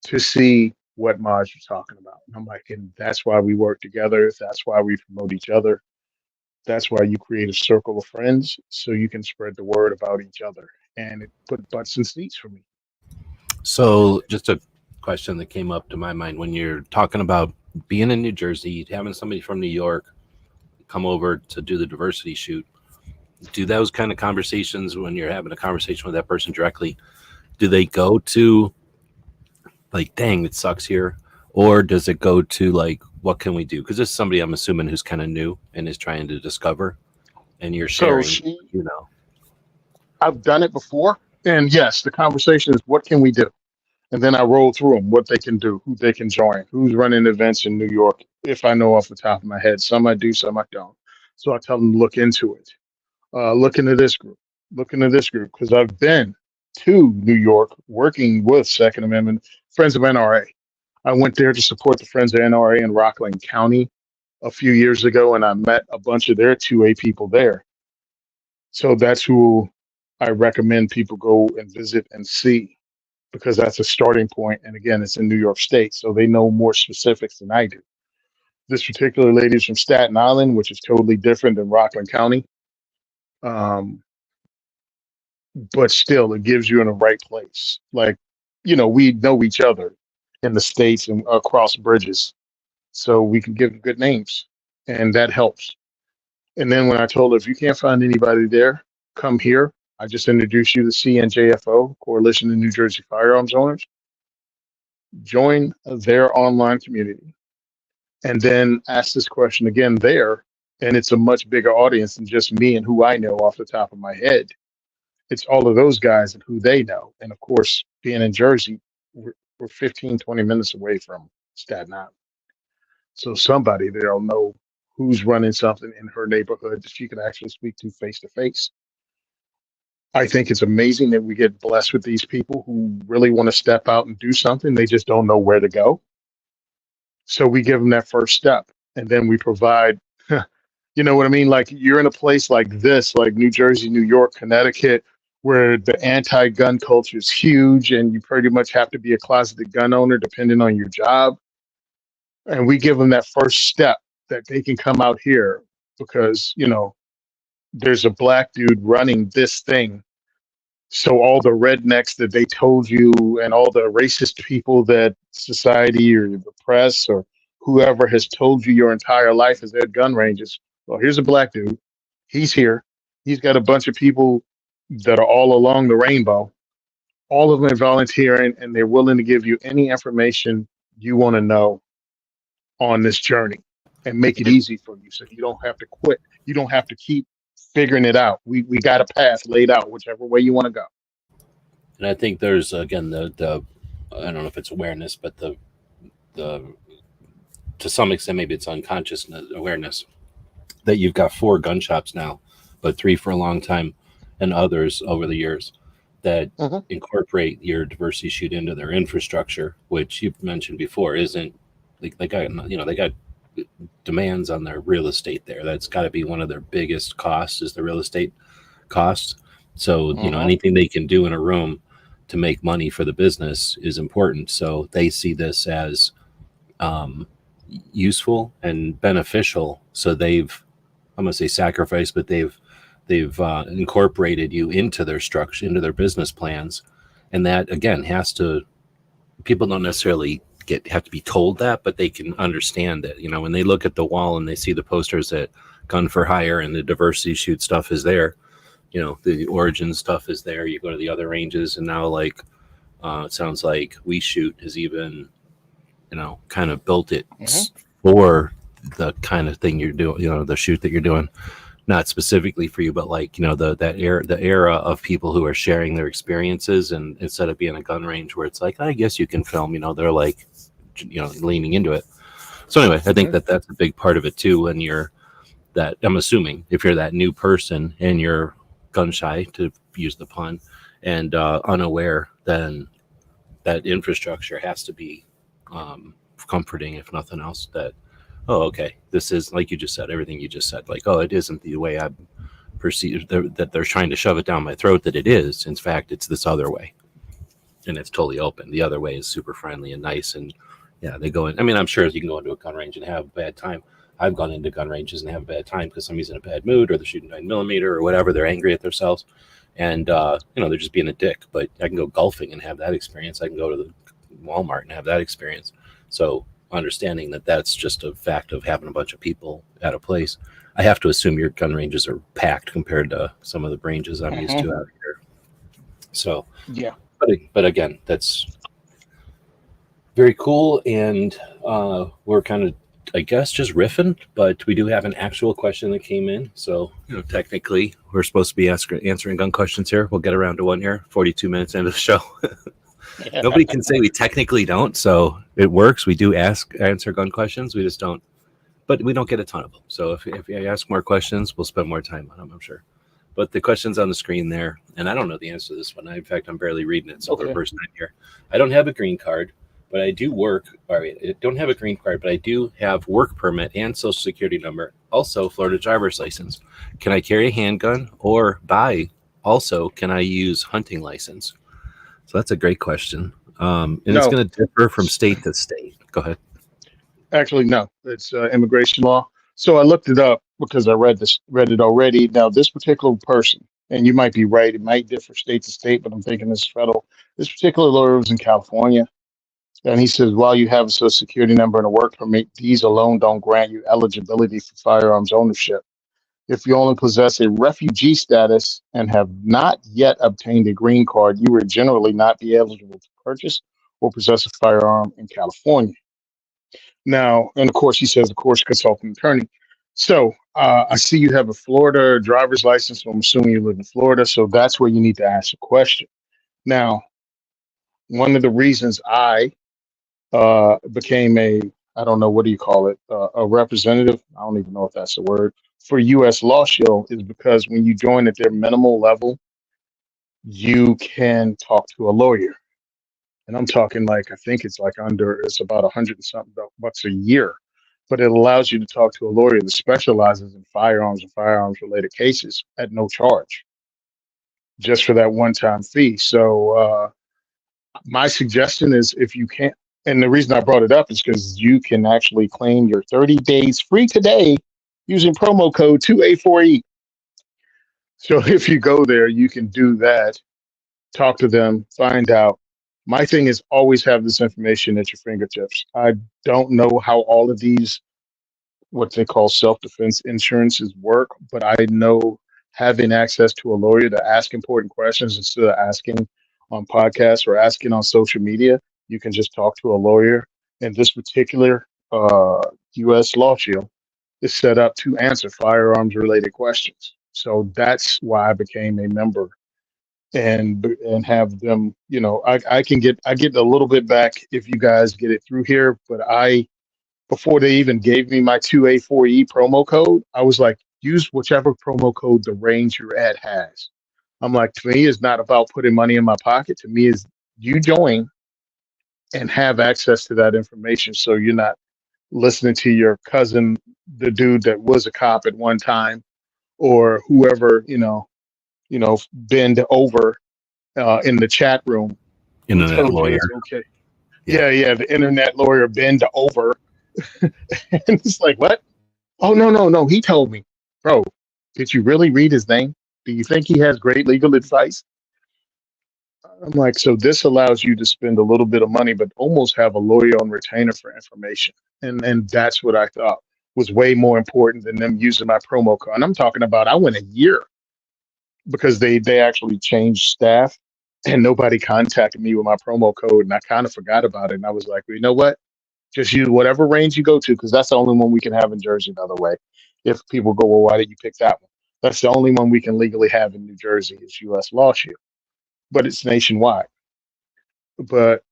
to see what Maj was talking about. And I'm like, and that's why we work together. That's why we promote each other. That's why you create a circle of friends so you can spread the word about each other. And it put butts in seats for me. So just a question that came up to my mind when you're talking about being in New Jersey, having somebody from New York come over to do the diversity shoot. Do those kind of conversations, when you're having a conversation with that person directly, do they go to like, dang, it sucks here? Or does it go to like, what can we do? Because this is somebody I'm assuming who's kind of new and is trying to discover, and you're sharing, I've done it before. And yes, the conversation is, what can we do? And then I roll through them, what they can do, who they can join, who's running events in New York, if I know off the top of my head. Some I do, some I don't. So I tell them to look into it. Look into this group, because I've been to New York working with Second Amendment, Friends of NRA. I went there to support the Friends of NRA in Rockland County a few years ago, and I met a bunch of their 2A people there. So that's who I recommend people go and visit and see, because that's a starting point. And again, it's in New York State, so they know more specifics than I do. This particular lady is from Staten Island, which is totally different than Rockland County. But still, it gives you in the right place. Like, we know each other in the States and across bridges, so we can give good names, and that helps. And then when I told her, if you can't find anybody there, come here. I just introduced you to CNJFO, Coalition of New Jersey Firearms Owners. Join their online community, and then ask this question again there. And it's a much bigger audience than just me and who I know off the top of my head. It's all of those guys and who they know. And of course, being in Jersey, we're 15, 20 minutes away from Staten Island. So somebody there'll know who's running something in her neighborhood that she can actually speak to face to face. I think it's amazing that we get blessed with these people who really want to step out and do something. They just don't know where to go. So we give them that first step, and then we provide, you know what I mean? Like, you're in a place like this, like New Jersey, New York, Connecticut, where the anti-gun culture is huge, and you pretty much have to be a closeted gun owner depending on your job. And we give them that first step that they can come out here because, there's a black dude running this thing. So all the rednecks that they told you and all the racist people that society or the press or whoever has told you your entire life is at gun ranges. Well, here's a black dude. He's here. He's got a bunch of people that are all along the rainbow. All of them are volunteering and they're willing to give you any information you want to know on this journey and make it easy for you so you don't have to quit. You don't have to keep figuring it out. We got a path laid out, whichever way you want to go. And I think there's again the I don't know if it's awareness, but the to some extent maybe it's unconscious awareness that you've got 4 gun shops now, but 3 for a long time, and others over the years that incorporate your diversity shoot into their infrastructure, which you mentioned before isn't like they got demands on their real estate there. That's got to be one of their biggest costs is the real estate costs. So anything they can do in a room to make money for the business is important. So they see this as useful and beneficial. So I'm gonna say sacrificed, but they've incorporated you into their structure, into their business plans, and that again people don't necessarily have to be told that, but they can understand that. When they look at the wall and they see the posters that gun for hire and the diversity shoot stuff is there, the origin stuff is there. You go to the other ranges, and now it sounds like We Shoot has even kind of built it for the kind of thing you're doing, the shoot that you're doing, not specifically for you, but the era of people who are sharing their experiences, and instead of being a gun range where it's like, I guess you can film, they're like leaning into it. So anyway, I think that's a big part of it too. When I'm assuming if you're that new person and you're gun shy, to use the pun, and unaware, then that infrastructure has to be comforting, if nothing else, that okay, this is, like you just said, everything you just said, it isn't the way I perceive that they're trying to shove it down my throat that it is. In fact, it's this other way, and it's totally open. The other way is super friendly and nice, and they go in. I mean, I'm sure you can go into a gun range and have a bad time. I've gone into gun ranges and have a bad time because somebody's in a bad mood, or they're shooting 9mm or whatever. They're angry at themselves, and they're just being a dick. But I can go golfing and have that experience. I can go to the Walmart and have that experience. So understanding that that's just a fact of having a bunch of people at a place. I have to assume your gun ranges are packed compared to some of the ranges I'm used to out here. So but again, that's very cool, and we're kind of, I guess, just riffing, but we do have an actual question that came in. So, technically, we're supposed to be answering gun questions here. We'll get around to one here, 42 minutes into the show. Nobody can say we technically don't, so it works. We do answer gun questions. We just don't, but we don't get a ton of them. So if you ask more questions, we'll spend more time on them, I'm sure. But the question's on the screen there, and I don't know the answer to this one. In fact, I'm barely reading it, so for the first time here. I don't have a green card, but I do work. All right, I don't have a green card, but I do have work permit and social security number. Also, Florida driver's license. Can I carry a handgun or also, can I use hunting license? So that's a great question. And it's going to differ from state to state. Go ahead. Actually, no, it's immigration law. So I looked it up because I read it already. Now, this particular person, and you might be right, it might differ state to state, but I'm thinking this is federal. This particular lawyer was in California, and he says, while you have a social security number and a work permit, these alone don't grant you eligibility for firearms ownership. If you only possess a refugee status and have not yet obtained a green card, you would generally not be eligible to purchase or possess a firearm in California. Now, and of course, he says, consultant attorney. So I see you have a Florida driver's license. So I'm assuming you live in Florida. So that's where you need to ask a question. Now, one of the reasons I became I don't know, what do you call it? A representative. I don't even know if that's the word for U.S. Law Shield is because when you join at their minimal level, you can talk to a lawyer. And I'm talking I think it's it's about $100 and something bucks a year, but it allows you to talk to a lawyer that specializes in firearms and firearms related cases at no charge, just for that one-time fee. So my suggestion is, if you can't, and the reason I brought it up is because you can actually claim your 30 days free today using promo code 2A4E. So if you go there, you can do that. talk to them, find out. My thing is always have this information at your fingertips. I don't know how all of these, what they call self-defense insurances work, but I know having access to a lawyer to ask important questions instead of asking on podcasts or asking on social media, you can just talk to a lawyer. And this particular U.S. Law Shield is set up to answer firearms related questions. So that's why I became a member and have them, I get a little bit back if you guys get it through here, but before they even gave me my 2A4E promo code, I was like, use whichever promo code the range you're at has. I'm like, to me, it's not about putting money in my pocket. To me, is you join and have access to that information so you're not listening to your cousin, the dude that was a cop at one time, or whoever, bend over in the chat room who Internet told you lawyer. it's okay. Yeah, the internet lawyer bend over. And it's like, what? Oh, no. He told me, bro, did you really read his name? Do you think he has great legal advice? I'm like, so this allows you to spend a little bit of money, but almost have a lawyer on retainer for information. And that's what I thought was way more important than them using my promo code. And I'm talking about, I went a year because they actually changed staff and nobody contacted me with my promo code. And I kind of forgot about it. And I was like, well, you know what? Just use whatever range you go to, because that's the only one we can have in Jersey, by the way. If people go, well, why did you pick that one? That's the only one we can legally have in New Jersey is U.S. Law Shield, but it's nationwide. But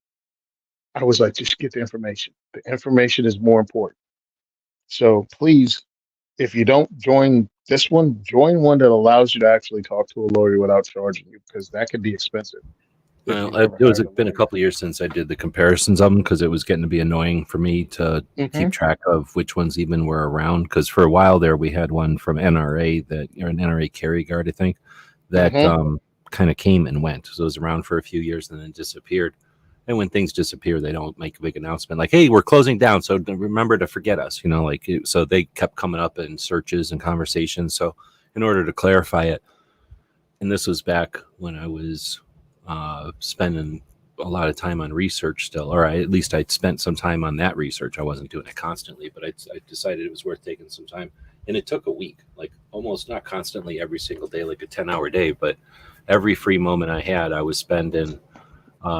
I was like, just get the information. The information is more important. So please, if you don't join this one, join one that allows you to actually talk to a lawyer without charging you, because that could be expensive. Well, it was been a couple of years since I did the comparisons of them because it was getting to be annoying for me to keep track of which ones even were around. Because for a while there, we had one from NRA or an NRA carry guard, I think, that kind of came and went. So it was around for a few years and then disappeared. And when things disappear, they don't make a big announcement like, "Hey, we're closing down, so remember to forget us." So they kept coming up in searches and conversations. So in order to clarify it, and this was back when I was spending a lot of time on research still, or at least I'd spent some time on that research. I wasn't doing it constantly, but I decided it was worth taking some time. And it took a week, like almost not constantly every single day, like a 10-hour day, but every free moment I had, I was spending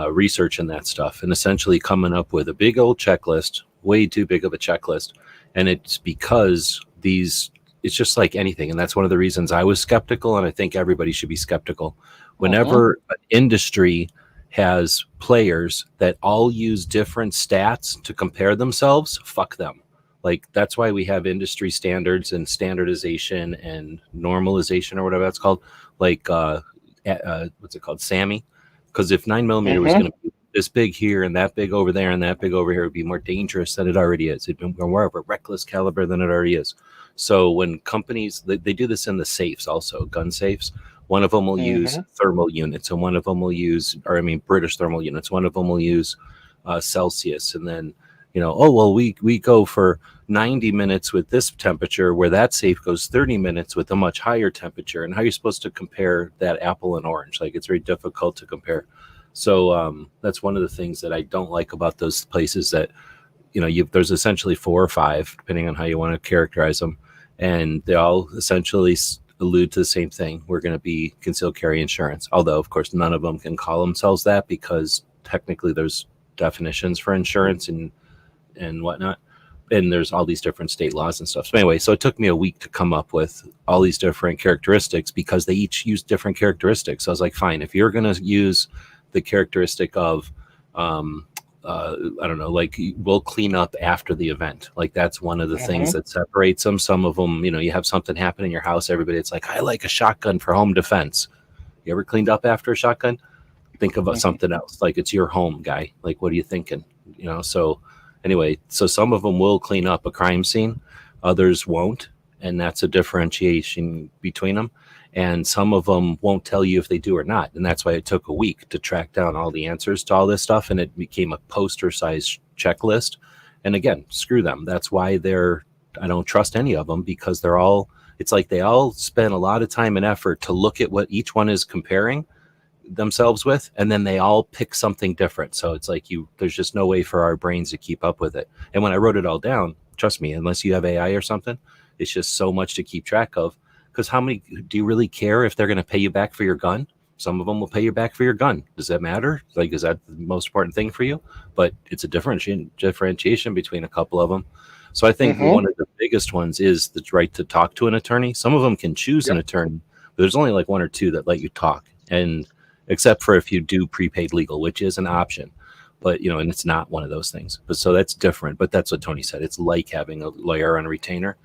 researching that stuff and essentially coming up with a big old checklist, way too big of a checklist. And it's because it's just like anything. And that's one of the reasons I was skeptical. And I think everybody should be skeptical. Whenever an industry has players that all use different stats to compare themselves, fuck them. Like, that's why we have industry standards and standardization and normalization or whatever that's called. Like, what's it called? SAMI. Because if 9mm was going to be this big here and that big over there and that big over here, it would be more dangerous than it already is. It'd be more of a reckless caliber than it already is. So when companies, they do this in the safes also, gun safes. One of them will use thermal units, and one of them will use, British thermal units. One of them will use Celsius. And then, we go for 90 minutes with this temperature, where that safe goes 30 minutes with a much higher temperature. And how are you supposed to compare that apple and orange? Like, it's very difficult to compare. So that's one of the things that I don't like about those places that, there's essentially 4 or 5, depending on how you want to characterize them. And they all essentially allude to the same thing. We're going to be concealed carry insurance. Although, of course, none of them can call themselves that because technically there's definitions for insurance and whatnot. And there's all these different state laws and stuff. So anyway, so it took me a week to come up with all these different characteristics because they each use different characteristics. So I was like, fine, if you're going to use the characteristic of, I don't know, like, we'll clean up after the event. Like, that's one of the things that separates them. Some of them, you have something happen in your house. Everybody, it's like, I like a shotgun for home defense. You ever cleaned up after a shotgun? Think about something else. Like, it's your home, guy. Like, what are you thinking? So anyway, so some of them will clean up a crime scene. Others won't. And that's a differentiation between them. And some of them won't tell you if they do or not. And that's why it took a week to track down all the answers to all this stuff. And it became a poster-sized checklist. And again, screw them. That's why I don't trust any of them, because it's like they all spend a lot of time and effort to look at what each one is comparing. themselves with, and then they all pick something different. So it's like there's just no way for our brains to keep up with it. And when I wrote it all down, trust me, unless you have AI or something, it's just so much to keep track of. Because how many do you really care if they're going to pay you back for your gun? Some of them will pay you back for your gun. Does that matter? Like, is that the most important thing for you? But it's a differentiation between a couple of them. So I think one of the biggest ones is the right to talk to an attorney. Some of them can choose an attorney, but there's only like one or two that let you talk. And except for if you do prepaid legal, which is an option, but and it's not one of those things. But so that's different. But that's what Tony said. It's like having a lawyer on a retainer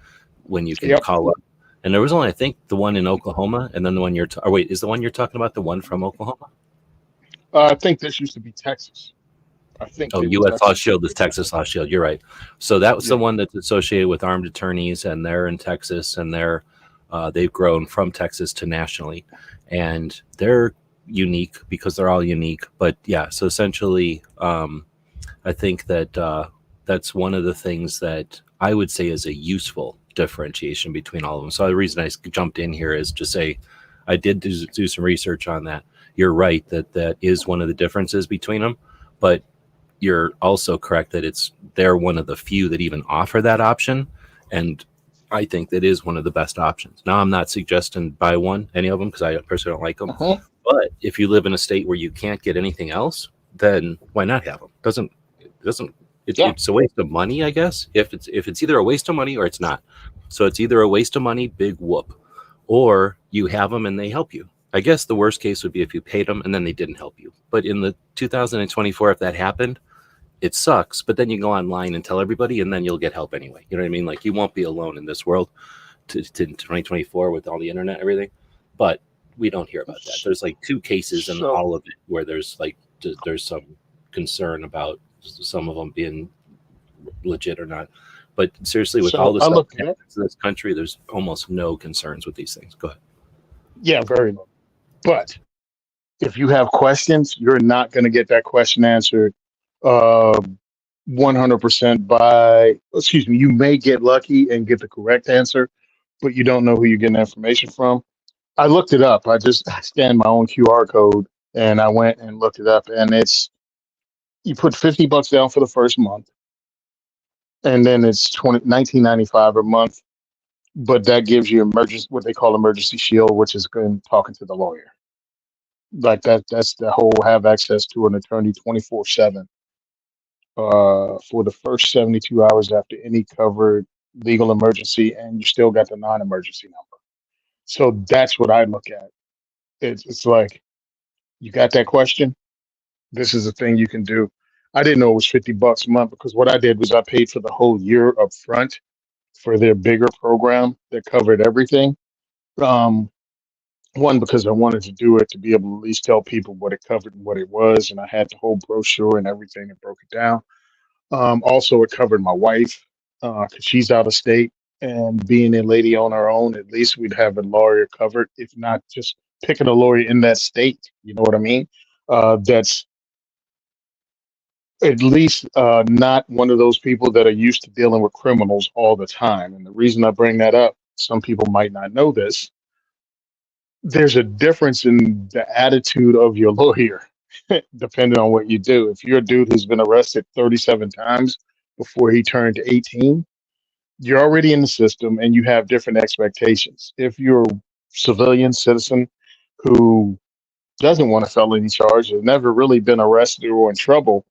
when you can call up. And there was only, I think, the one in Oklahoma, and then the one wait, is the one you're talking about the one from Oklahoma? I think this used to be Texas. I think. Oh, U.S. Law Shield is Texas Law Shield. You're right. So that was the one that's associated with armed attorneys, and they're in Texas, and they've grown from Texas to nationally, and they're unique because they're all unique. But yeah, so essentially, I think that that's one of the things that I would say is a useful differentiation between all of them. So the reason I jumped in here is to say I did do some research on that. You're right that is one of the differences between them, but you're also correct that they're one of the few that even offer that option, and I think that is one of the best options. Now, I'm not suggesting buy any of them because I personally don't like them. But if you live in a state where you can't get anything else, then why not have them? It's a waste of money, I guess. If it's either a waste of money or it's not. So it's either a waste of money, big whoop, or you have them and they help you. I guess the worst case would be if you paid them and then they didn't help you. But in the 2024, if that happened, it sucks. But then you go online and tell everybody, and then you'll get help anyway. You know what I mean? Like, you won't be alone in this world to 2024 with all the internet and everything. But we don't hear about that. There's like 2 cases in all of it where there's some concern about some of them being legit or not. But seriously, with all the stuff in this country, there's almost no concerns with these things. Go ahead. Yeah, very low. But if you have questions, you're not going to get that question answered 100% you may get lucky and get the correct answer, but you don't know who you're getting information from. I looked it up. I scanned my own QR code and I went and looked it up, and you put $50 down for the first month, and then it's $19.95 a month. But that gives you what they call emergency shield, which is going talking to the lawyer. Like that's the whole have access to an attorney 24/7 for the first 72 hours after any covered legal emergency, and you still got the non-emergency number. So that's what I look at. It's like, you got that question, this is a thing you can do. I didn't know it was $50 a month, because what I did was I paid for the whole year up front for their bigger program that covered everything. One, because I wanted to do it to be able to at least tell people what it covered and what it was, and I had the whole brochure and everything that broke it down. Also, it covered my wife because she's out of state, and being a lady on our own, at least we'd have a lawyer covered, if not just picking a lawyer in that state. You know what I mean? That's at least not one of those people that are used to dealing with criminals all the time. And the reason I bring that up, some people might not know this, there's a difference in the attitude of your lawyer depending on what you do. If you're a dude who's been arrested 37 times before he turned 18, you're already in the system and you have different expectations. If you're a civilian citizen who doesn't want a felony charge, has never really been arrested or in trouble,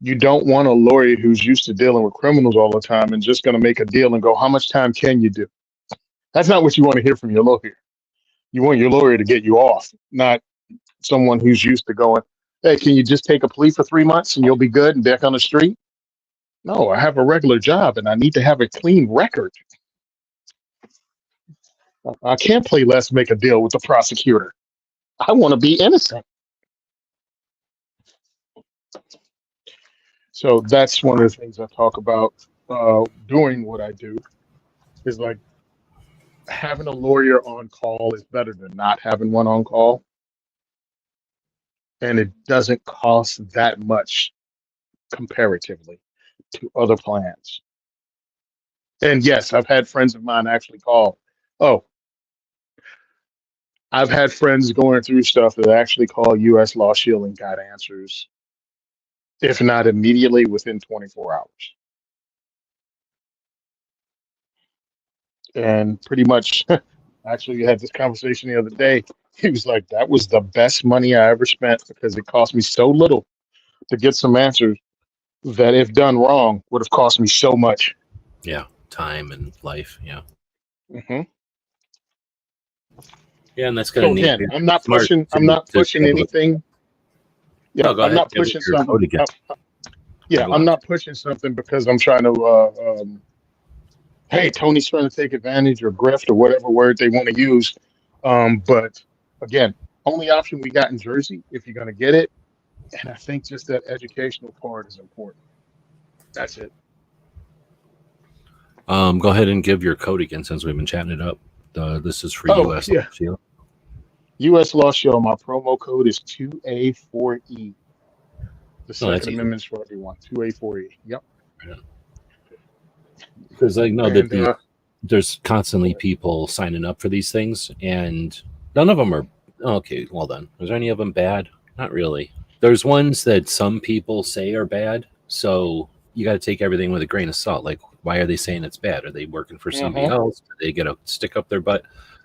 you don't want a lawyer who's used to dealing with criminals all the time and just going to make a deal and go, how much time can you do? That's not what you want to hear from your lawyer. You want your lawyer to get you off, not someone who's used to going, hey, can you just take a plea for 3 months and you'll be good and back on the street? No, I have a regular job and I need to have a clean record. I can't play let's make a deal with the prosecutor. I want to be innocent. So that's one of the things I talk about doing what I do, is like, having a lawyer on call is better than not having one on call. And it doesn't cost that much comparatively to other plans. And yes, I've had friends of mine actually call, oh, I've had friends going through stuff that actually call U.S. Law Shield and got answers, if not immediately, within 24 hours. And pretty much, actually, we had this conversation the other day. He was like, "That was the best money I ever spent because it cost me so little to get some answers that, if done wrong, would have cost me so much." Yeah, time and life. Yeah, Hmm. yeah, and that's kind So of neat. again, I'm not Smart pushing. I'm to not be pushing able to. anything. Yeah, No, go I'm ahead. not Give pushing your something. code again. Yeah, Go I'm on. not pushing something because I'm trying to. Hey, Tony's trying to take advantage or grift or whatever word they want to use. But again, only option we got in Jersey if you're going to get it. And I think just that educational part is important. That's it. Go ahead and give your code again since we've been chatting it up. This is for Oh, US yeah. Shield. U.S. Law Show. My promo code is 2A4E. The Oh, that's Second easy. Amendment's for everyone. 2A4E. Yep. Because I know that And there's constantly people signing up for these things, and none of them are okay. Well done. Is there any of them bad? Not really. There's ones that some people say are bad, so you got to take everything with a grain of salt. Like, why are they saying it's bad? Are they working for somebody else? Do they get a stick up their butt?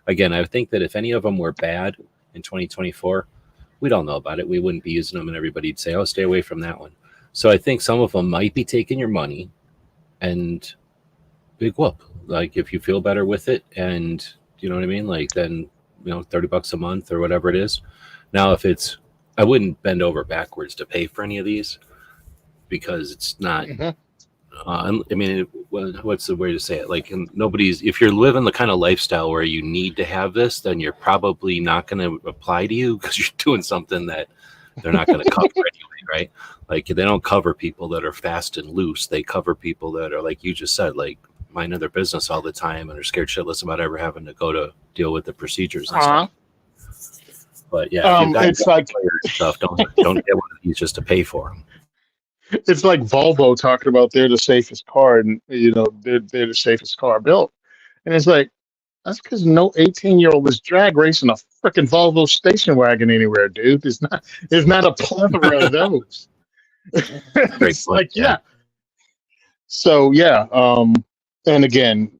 Again, I think that if any of them were bad in 2024, we'd all know about it. We wouldn't be using them, and everybody'd say, "Oh, stay away from that one." So I think some of them might be taking your money, and big whoop. Like, if you feel better with it, and you know what I mean, like, then $30 a month or whatever it is. Now, if it's, I wouldn't bend over backwards to pay for any of these because it's not. I mean, what's the way to say it? Like, nobody's. If you're living the kind of lifestyle where you need to have this, then you're probably not going to apply to you because you're doing something that they're not going to cover anyway, right? Like, they don't cover people that are fast and loose. They cover people that are, like you just said, like, minding their business all the time and are scared shitless about ever having to go to deal with the procedures and stuff. But yeah, if you've got it's like stuff, don't get one of these just to pay for them. it's like Volvo talking about they're the safest car, and they're the safest car built, and it's like that's because no 18-year-old is drag racing a freaking Volvo station wagon anywhere, dude. There's not a plethora of those. It's Point, like yeah. So yeah, and again,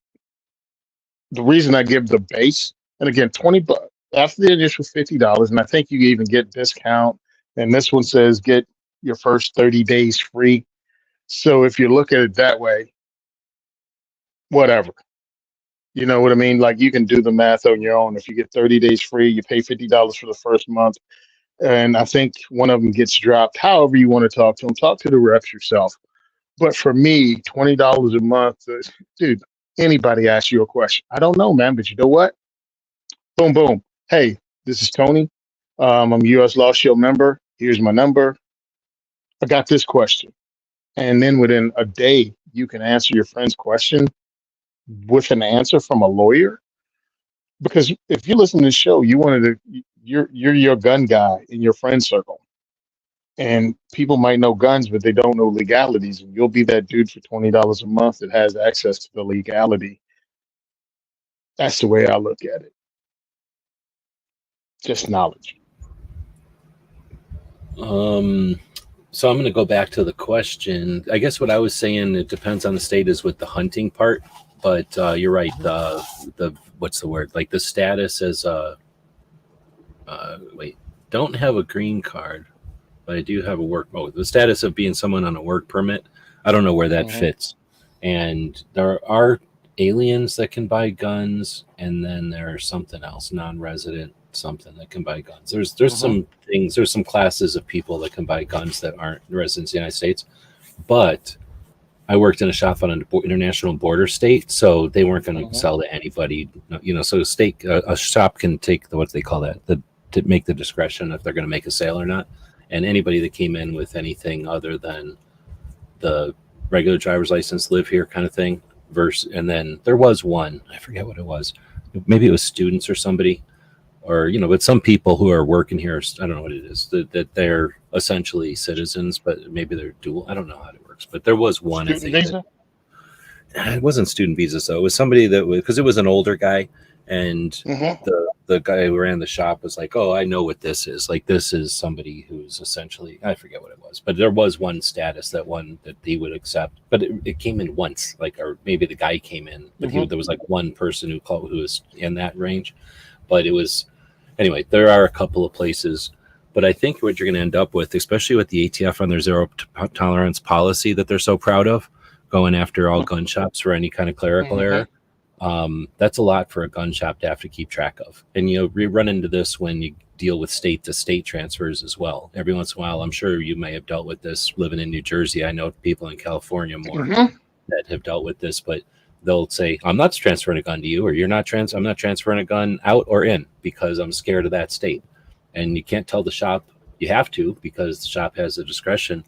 the reason I give the base, and again, $20 after the initial $50, and I think you even get discount. And this one says get your first 30 days free. So if you look at it that way, whatever. You know what I mean? Like, you can do the math on your own. If you get 30 days free, you pay $50 for the first month. And I think one of them gets dropped. However you want to talk to them, talk to the reps yourself. But for me, $20 a month, dude, anybody asks you a question. I don't know, man, but you know what? Boom, boom. Hey, this is Tony. I'm a U.S. Law Shield member. Here's my number. I got this question. And then within a day, you can answer your friend's question with an answer from a lawyer. Because if you listen to the show, you're your gun guy in your friend circle. And people might know guns, but they don't know legalities. And you'll be that dude for $20 a month that has access to the legality. That's the way I look at it. Just knowledge. So I'm going to go back to the question. I guess what I was saying, it depends on the state, is with the hunting part. But you're right. The what's the word? Like, the status as don't have a green card, but I do have a work. Oh, the status of being someone on a work permit. I don't know where that fits. And there are aliens that can buy guns, and then there's something else, non-resident something that can buy guns. There's some things. There's some classes of people that can buy guns that aren't residents of the United States, but I worked in a shop on an international border state, so they weren't going to sell to anybody. So a shop can take what they call that, to make the discretion if they're going to make a sale or not. And anybody that came in with anything other than the regular driver's license, live here kind of thing, and then there was one, I forget what it was. Maybe it was students or somebody, or but some people who are working here, I don't know what it is, that they're essentially citizens, but maybe they're dual. I don't know how it works, but there was one. Student visa? It wasn't student visa, so it was somebody that was, because it was an older guy, and the the guy who ran the shop was like, "Oh, I know what this is. Like, this is somebody who's essentially, I forget what it was, but there was one status that he would accept, but it came in once, like, or maybe the guy came in, but there was like one person who was in that range, but it was anyway. There are a couple of places, but I think what you're going to end up with, especially with the ATF on their zero tolerance policy that they're so proud of, going after all gun shops for any kind of clerical error. That's a lot for a gun shop to have to keep track of. And we run into this when you deal with state to state transfers as well. Every once in a while, I'm sure you may have dealt with this living in New Jersey. I know people in California more that have dealt with this, but they'll say, I'm not transferring a gun to you, or I'm not transferring a gun out or in because I'm scared of that state. And you can't tell the shop you have to, because the shop has the discretion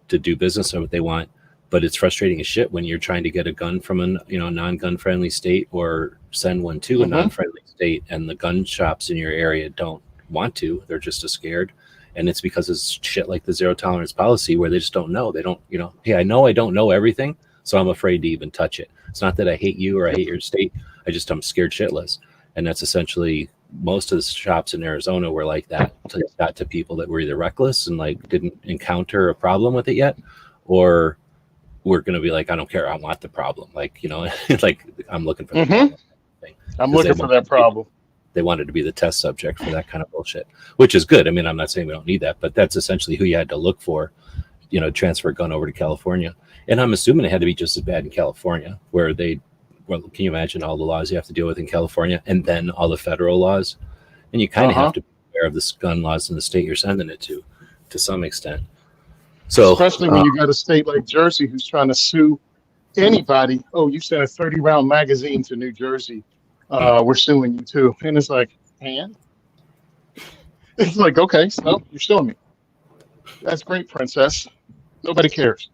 to do business on what they want. But it's frustrating as shit when you're trying to get a gun from a non-gun friendly state or send one to a non-friendly state, and the gun shops in your area don't want to. They're just scared. And it's because of shit like the zero tolerance policy where they just don't know. They don't, hey, I know I don't know everything, so I'm afraid to even touch it. It's not that I hate you or I hate your state. I'm scared shitless. And that's essentially most of the shops in Arizona were like that until it got to people that were either reckless and like didn't encounter a problem with it yet, or we're going to be like, I don't care. I want the problem. Like, like I'm looking for the problem thing. I'm looking for that problem. They wanted to be the test subject for that kind of bullshit, which is good. I mean, I'm not saying we don't need that, but that's essentially who you had to look for, transfer a gun over to California. And I'm assuming it had to be just as bad in California, where can you imagine all the laws you have to deal with in California and then all the federal laws? And you kind of have to be aware of the gun laws in the state you're sending it to some extent. So, especially when you got a state like Jersey who's trying to sue anybody. Oh, you sent a 30-round magazine to New Jersey. We're suing you too. And it's like, and? It's like, okay, so you're suing me. That's great, princess. Nobody cares.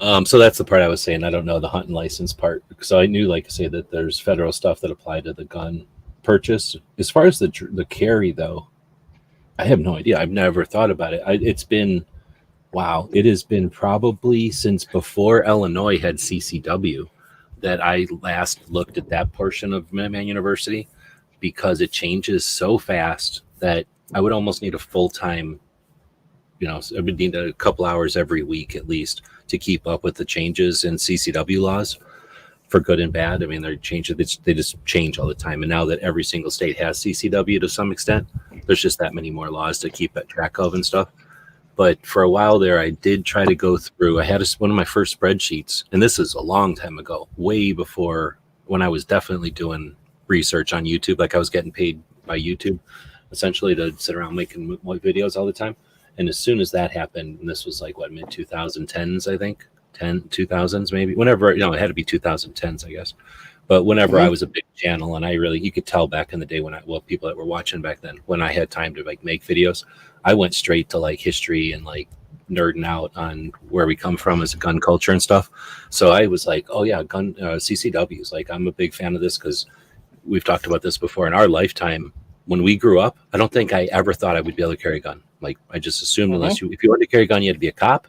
So that's the part I was saying. I don't know the hunting license part. So I knew, like I say, that there's federal stuff that apply to the gun purchase. As far as the carry, though, I have no idea. I've never thought about it. It has been probably since before Illinois had CCW that I last looked at that portion of Minuteman University, because it changes so fast that I would almost need a full-time, I would need a couple hours every week at least to keep up with the changes in CCW laws, for good and bad. I mean, they just change all the time. And now that every single state has CCW to some extent, there's just that many more laws to keep track of and stuff. But for a while there, I did try to go through. I had one of my first spreadsheets, and this is a long time ago, way before when I was definitely doing research on YouTube. Like, I was getting paid by YouTube, essentially, to sit around making videos all the time. And as soon as that happened, and this was like, mid 2010s, I think, 2000s maybe, whenever, it had to be 2010s, I guess. But whenever I was a big channel, and you could tell back in the day people that were watching back then, when I had time to make videos, I went straight to history and nerding out on where we come from as a gun culture and stuff. So I was like, oh yeah, gun CCWs. I'm a big fan of this because we've talked about this before. In our lifetime, when we grew up, I don't think I ever thought I would be able to carry a gun. I just assumed if you wanted to carry a gun, you had to be a cop,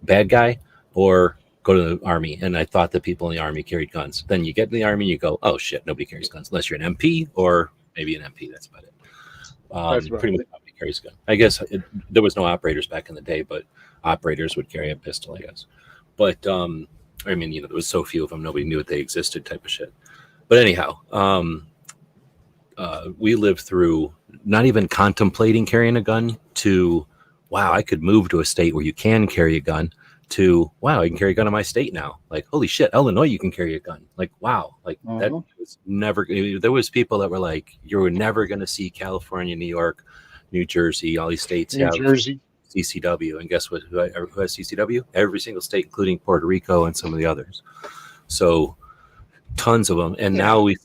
bad guy, or go to the army. And I thought that people in the army carried guns. Then you get in the army, you go, oh shit, nobody carries guns unless you're an MP or maybe an MP. That's about it. That's right. Pretty much nobody carries a gun. I guess there was no operators back in the day, but operators would carry a pistol, I guess. But there was so few of them, nobody knew that they existed, type of shit. But anyhow, we lived through not even contemplating carrying a gun to, wow, I could move to a state where you can carry a gun, to, wow, I can carry a gun in my state now. Holy shit, Illinois, you can carry a gun. Wow. That was never, there was people that were like, you were never going to see California, New York, New Jersey, all these states have CCW. And guess what? Who has CCW? Every single state, including Puerto Rico and some of the others. So tons of them. And now we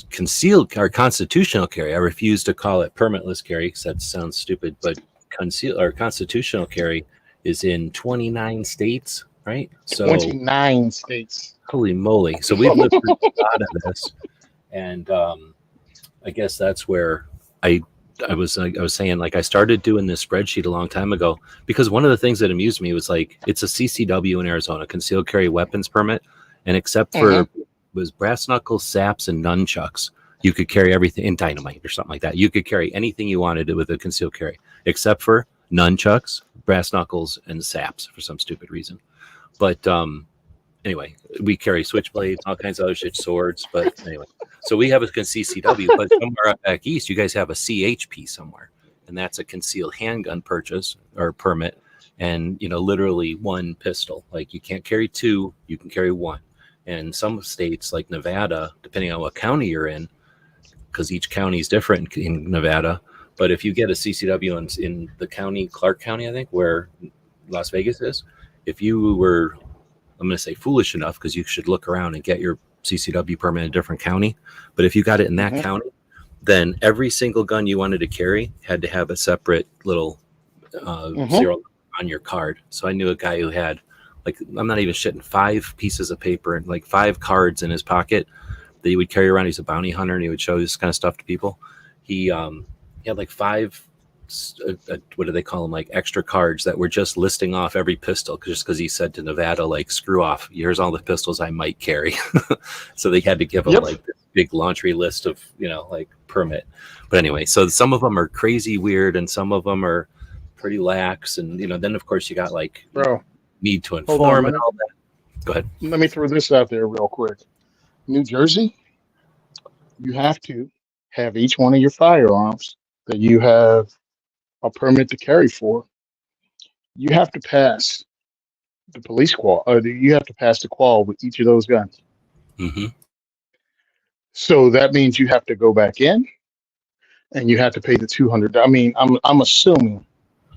conceal our constitutional carry. I refuse to call it permitless carry because that sounds stupid, but our constitutional carry is in 29 states, right? So 29 states. Holy moly. So we've lived through a lot of this. And I guess that's where I was saying, I started doing this spreadsheet a long time ago, because one of the things that amused me was it's a CCW in Arizona, concealed carry weapons permit. And except for was brass knuckles, saps, and nunchucks. You could carry everything in dynamite or something like that. You could carry anything you wanted with a concealed carry, except for nunchucks, brass knuckles, and saps for some stupid reason. But anyway, we carry switchblades, all kinds of other shit, swords. But anyway, so we have a CCW, but somewhere up back east, you guys have a CHP somewhere, and that's a concealed handgun purchase or permit. And, you know, literally one pistol. Like, you can't carry two, you can carry one. And some states like Nevada, depending on what county you're in, because each county is different in Nevada. But if you get a CCW in the county, Clark County, I think, where Las Vegas is, if you were, I'm going to say foolish enough, because you should look around and get your CCW permit in a different county. But if you got it in that county, then every single gun you wanted to carry had to have a separate little zero on your card. So I knew a guy who had, like, I'm not even shitting, 5 pieces of paper and like 5 cards in his pocket that he would carry around. He's a bounty hunter, and he would show this kind of stuff to people. He had like 5 what do they call them, like extra cards that were just listing off every pistol, just because he said to Nevada, like, screw off, here's all the pistols I might carry. So they had to give him like this big laundry list of, you know, like permit. But anyway, so some of them are crazy weird and some of them are pretty lax, and, you know, then of course you got like need to inform and all that. Go ahead. Let me throw this out there real quick. New Jersey, you have to have each one of your firearms that you have a permit to carry for. You have to pass the police qual, or you have to pass the qual with each of those guns. So that means you have to go back in, and you have to pay the $200. I mean, I'm assuming.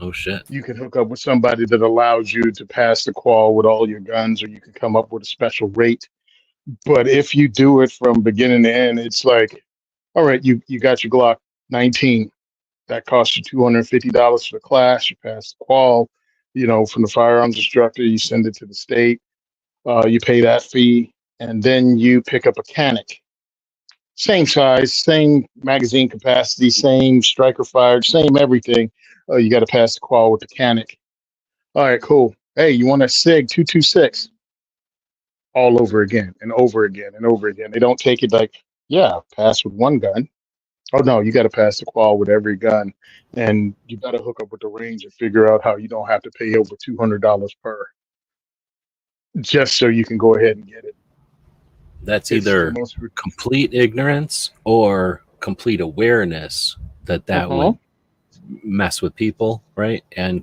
Oh shit! You can hook up with somebody that allows you to pass the qual with all your guns, or you can come up with a special rate. But if you do it from beginning to end, it's like, all right, you got your Glock 19. That costs you $250 for the class. You pass the qual, you know, from the firearms instructor. You send it to the state. You pay that fee, and then you pick up a Canic. Same size, same magazine capacity, same striker fired, same everything. You got to pass the qual with the Canic. All right, cool. Hey, you want a SIG 226? All over again and over again and over again. They don't take it like, yeah, pass with one gun. Oh no, you got to pass the qual with every gun, and you got to hook up with the range and figure out how you don't have to pay over $200 per, just so you can go ahead and get it. That's either complete ignorance or complete awareness that would mess with people, right, and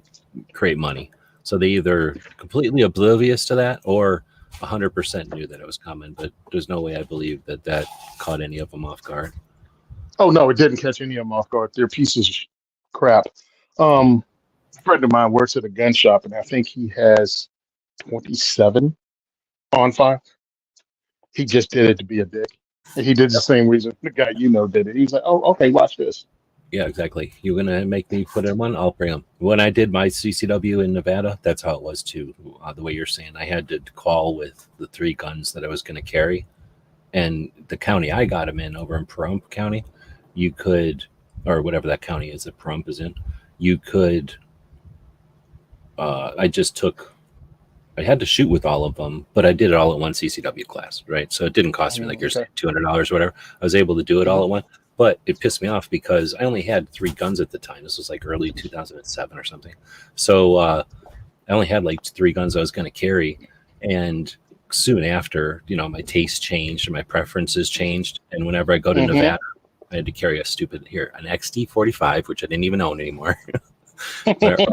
create money. So they either completely oblivious to that or 100% knew that it was coming. But there's no way I believe that caught any of them off guard. Oh no, it didn't catch any of them off guard. They're pieces of crap. A friend of mine works at a gun shop, and I think he has 27 on file. He just did it to be a dick. And he did the same reason the guy you know did it. He's like, oh, okay, watch this. Yeah, exactly. You're going to make me put in one? I'll bring them. When I did my CCW in Nevada, that's how it was too. The way you're saying, I had to call with the 3 guns that I was going to carry. And the county I got them in, over in Pahrump County, you could, or whatever that county is that Pahrump is in, you could, I had to shoot with all of them, but I did it all at one CCW class, right? So it didn't cost me, like you're saying, $200 or whatever. I was able to do it all at one, but it pissed me off because I only had 3 guns at the time. This was like early 2007 or something. So I only had like 3 guns I was going to carry. And soon after, you know, my taste changed and my preferences changed. And whenever I go to Nevada, I had to carry an XD45, which I didn't even own anymore, or a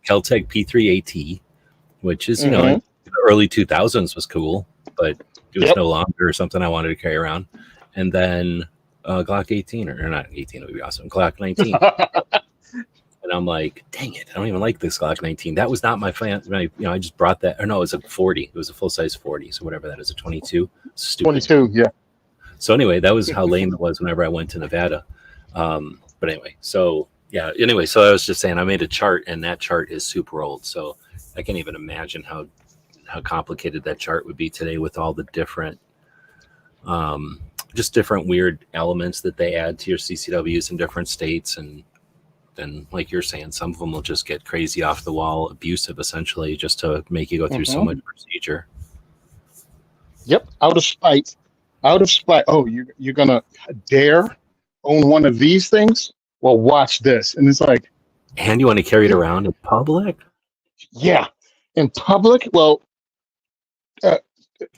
Kel-Tec P3AT, which is, you know, in the early 2000s was cool, but it was no longer something I wanted to carry around. And then Glock 18, or not 18, it would be awesome, Glock 19. And I'm like, dang it, I don't even like this Glock 19. That was not my plan. You know, I just brought that, or no, it was a 40. It was a full-size 40, so whatever that is, a 22. Stupid. 22, yeah. So anyway, that was how lame it was whenever I went to Nevada. But anyway, so yeah, anyway, so I was just saying I made a chart, and that chart is super old. So I can't even imagine how complicated that chart would be today with all the different, just different weird elements that they add to your CCWs in different states. And then, like you're saying, some of them will just get crazy off the wall, abusive, essentially, just to make you go through so much procedure. Yep, out of spite, out of spite. Oh, you're gonna dare own one of these things? Well, watch this. And it's like, And you want to carry it around in public? yeah, in public. Well, uh,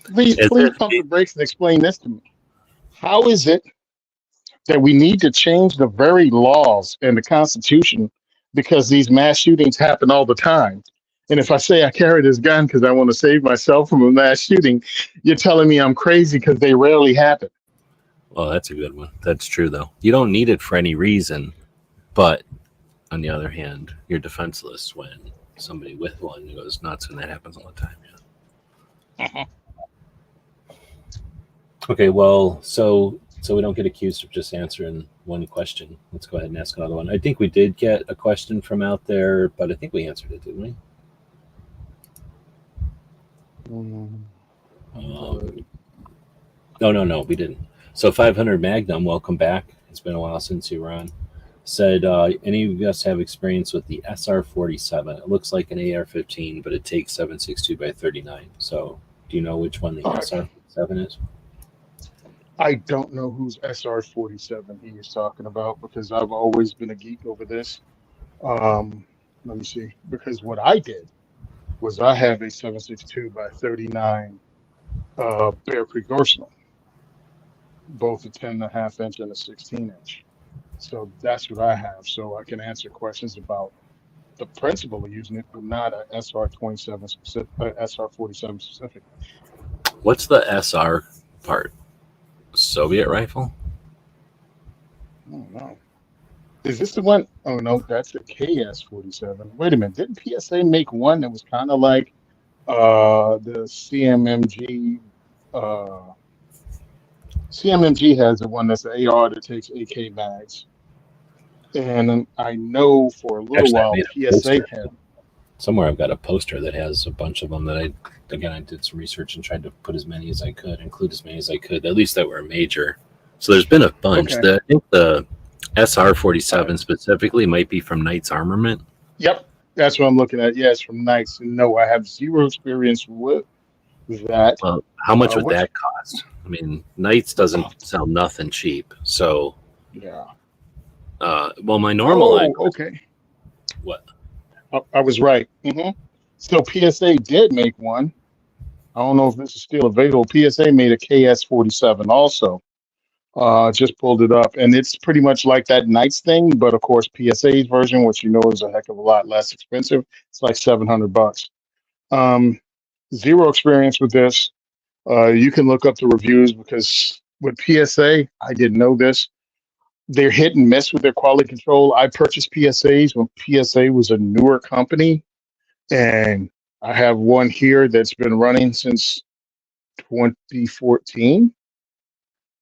please Is please pump the brakes and explain this to me. How is it that we need to change the very laws and the Constitution because these mass shootings happen all the time? And if I say I carry this gun because I want to save myself from a mass shooting, you're telling me I'm crazy because they rarely happen. Well, that's a good one. That's true, though. You don't need it for any reason, but on the other hand, you're defenseless when somebody with one goes nuts, and that happens all the time. Yeah. Okay, well, so we don't get accused of just answering one question. Let's go ahead and ask another one. I think we did get a question from out there, but I think we answered it, didn't we? No, we didn't. So 500 Magnum, welcome back. It's been a while since you were on. Said, any of us have experience with the SR-47? It looks like an AR-15, but it takes 7.62 by 39. So do you know which one the SR-47 is? I don't know whose SR-47 he is talking about because I've always been a geek over this. Let me see. Because what I did was I have a 7.62 by 39 Bear Creek Arsenal, both a 10.5 inch and a 16 inch. So that's what I have. So I can answer questions about the principle of using it, but not a SR-27 specific, SR-47 specific. What's the SR part? Soviet rifle? I don't know. Is this the one? Oh no, that's the KS-47. Wait a minute. Didn't PSA make one that was kind of like the CMMG? CMMG has the one that's the AR that takes AK bags. And I know for a little while PSA had. Somewhere I've got a poster that has a bunch of them that I did some research and tried to put as many as I could, include as many as I could, at least that were major. So there's been a bunch. Okay. I think the SR-47 specifically might be from Knight's Armament. Yep, that's what I'm looking at. Yes, from Knight's. No, I have zero experience with that. Well, how much would that cost? I mean, Knight's doesn't sell nothing cheap. So, yeah. Well, my normal. Okay. What? I was right. Mm-hmm. So PSA did make one. I don't know if this is still available. PSA made a KS-47 also. Just pulled it up, and it's pretty much like that Knights thing, but of course PSA's version, which you know is a heck of a lot less expensive. It's like $700. Zero experience with this. You can look up the reviews because with PSA, I didn't know this. They're hit and miss with their quality control. I purchased PSAs when PSA was a newer company, and I have one here that's been running since 2014.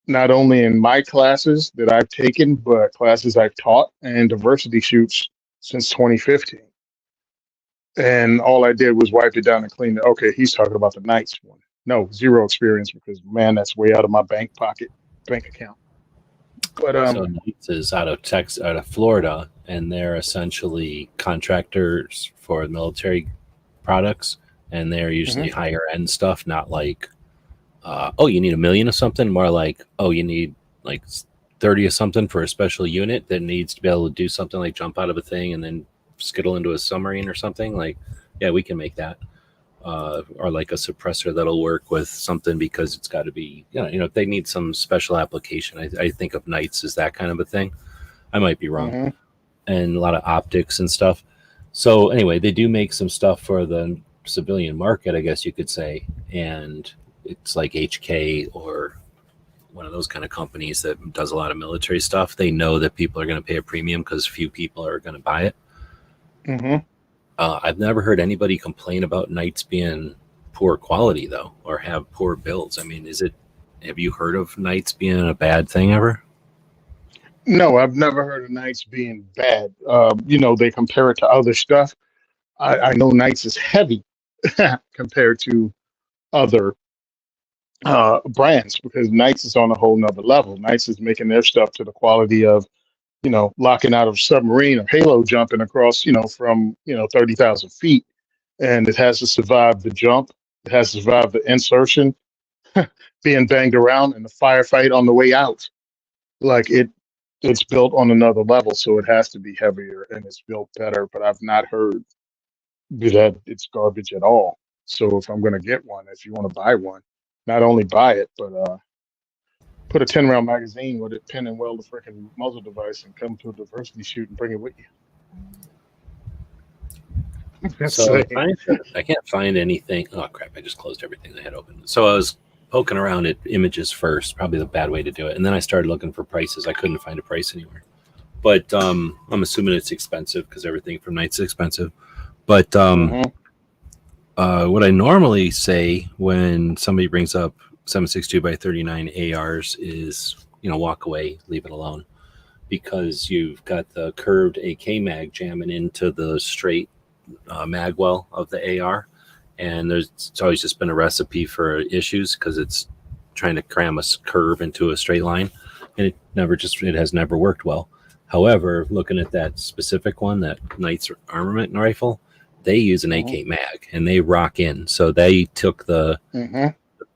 Not only in my classes that I've taken, but classes I've taught and diversity shoots since 2015. And all I did was wipe it down and clean it. Okay, he's talking about the Knights one. No, zero experience because, man, that's way out of my bank account. But so Knights is out of Florida, and they're essentially contractors for military products, and they're usually higher end stuff, not like you need $1 million of something, more like you need like 30 of something for a special unit that needs to be able to do something like jump out of a thing and then skittle into a submarine or something. Like, yeah, we can make that. Or like a suppressor that'll work with something because it's got to be, if they need some special application. I think of Knights as that kind of a thing. I might be wrong. And a lot of optics and stuff. So anyway, they do make some stuff for the civilian market, I guess you could say. And it's like HK or one of those kind of companies that does a lot of military stuff. They know that people are going to pay a premium because few people are going to buy it. I've never heard anybody complain about Knights being poor quality, though, or have poor builds. I mean, have you heard of Knights being a bad thing ever? No, I've never heard of Knights being bad. They compare it to other stuff. I know Knights is heavy compared to other brands because Knights is on a whole nother level. Knights is making their stuff to the quality of, locking out of submarine or halo jumping across, from 30,000 feet, and it has to survive the jump. It has to survive the insertion. being banged around in the firefight on the way out. Like it's built on another level, so it has to be heavier and it's built better. But I've not heard that it's garbage at all. So if I'm gonna get one, if you want to buy one, not only buy it, but put a 10-round magazine with it, pin and weld the freaking muzzle device, and come to a diversity shoot and bring it with you. So I can't find anything. Oh crap! I just closed everything I had open. So I was poking around at images first, probably the bad way to do it, and then I started looking for prices. I couldn't find a price anywhere, but I'm assuming it's expensive because everything from Knight's expensive. But what I normally say when somebody brings up 7.62 by 39 ARs is, walk away, leave it alone, because you've got the curved AK mag jamming into the straight mag well of the AR, and it's always just been a recipe for issues because it's trying to cram a curve into a straight line, and it has never worked well. However, looking at that specific one, that Knight's armament rifle, they use an AK mag and they rock in. So they took the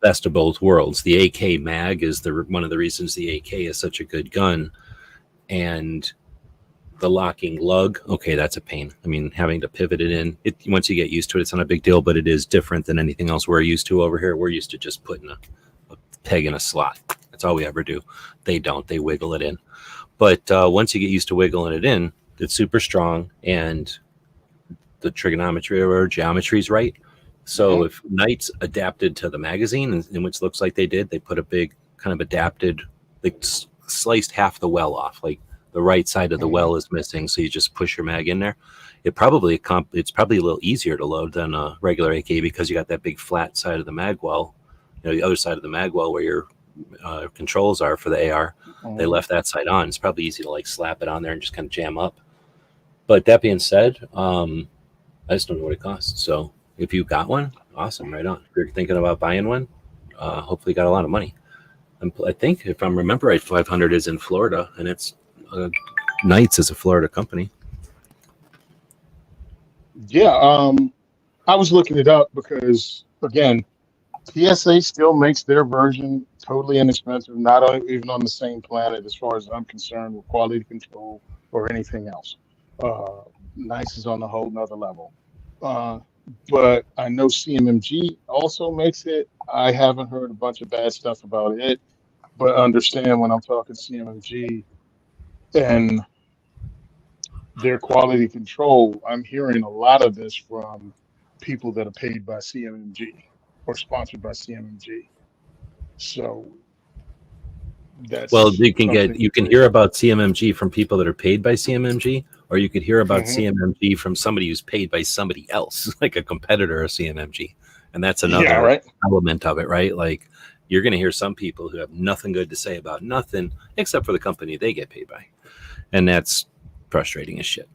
best of both worlds. The AK mag is one of the reasons the AK is such a good gun, and the locking lug, okay, that's a pain. I mean, having to pivot it in, once you get used to it, it's not a big deal, but it is different than anything else we're used to over here. We're used to just putting a peg in a slot. That's all we ever do. They don't. They wiggle it in. But once you get used to wiggling it in, it's super strong, and the trigonometry or geometry is right. So if Knights adapted to the magazine, in which looks like they did, they put a big kind of adapted, they sliced half the well off, like the right side of the well is missing, so you just push your mag in there. It's probably a little easier to load than a regular AK because you got that big flat side of the mag well, the other side of the mag well where your controls are for the AR. They left that side on. It's probably easy to like slap it on there and just kind of jam up. But that being said, I just don't know what it costs. So if you got one, awesome, right on. If you're thinking about buying one, hopefully you got a lot of money. I think if I remember right, 500 is in Florida, and it's Knights is a Florida company. Yeah, I was looking it up because, again, PSA still makes their version totally inexpensive, even on the same planet as far as I'm concerned with quality control or anything else. Nice is on a whole nother level. But I know CMMG also makes it. I haven't heard a bunch of bad stuff about it, but understand when I'm talking CMMG and their quality control, I'm hearing a lot of this from people that are paid by CMMG or sponsored by CMMG. So that's you can hear about CMMG from people that are paid by CMMG, or you could hear about CMMG from somebody who's paid by somebody else, like a competitor of CMMG. And that's another element of it, right? Like you're going to hear some people who have nothing good to say about nothing except for the company they get paid by. And that's frustrating as shit.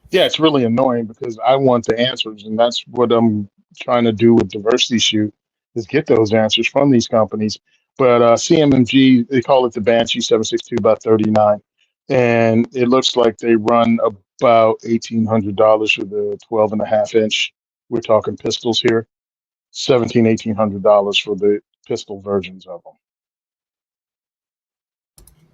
Yeah, it's really annoying because I want the answers, and that's what I'm trying to do with Diversity Shoot, is get those answers from these companies. But CMMG, they call it the Banshee 7.62 by 39, and it looks like they run about $1,800 for the 12.5 inch. We're talking pistols here, $1,800 for the pistol versions of them.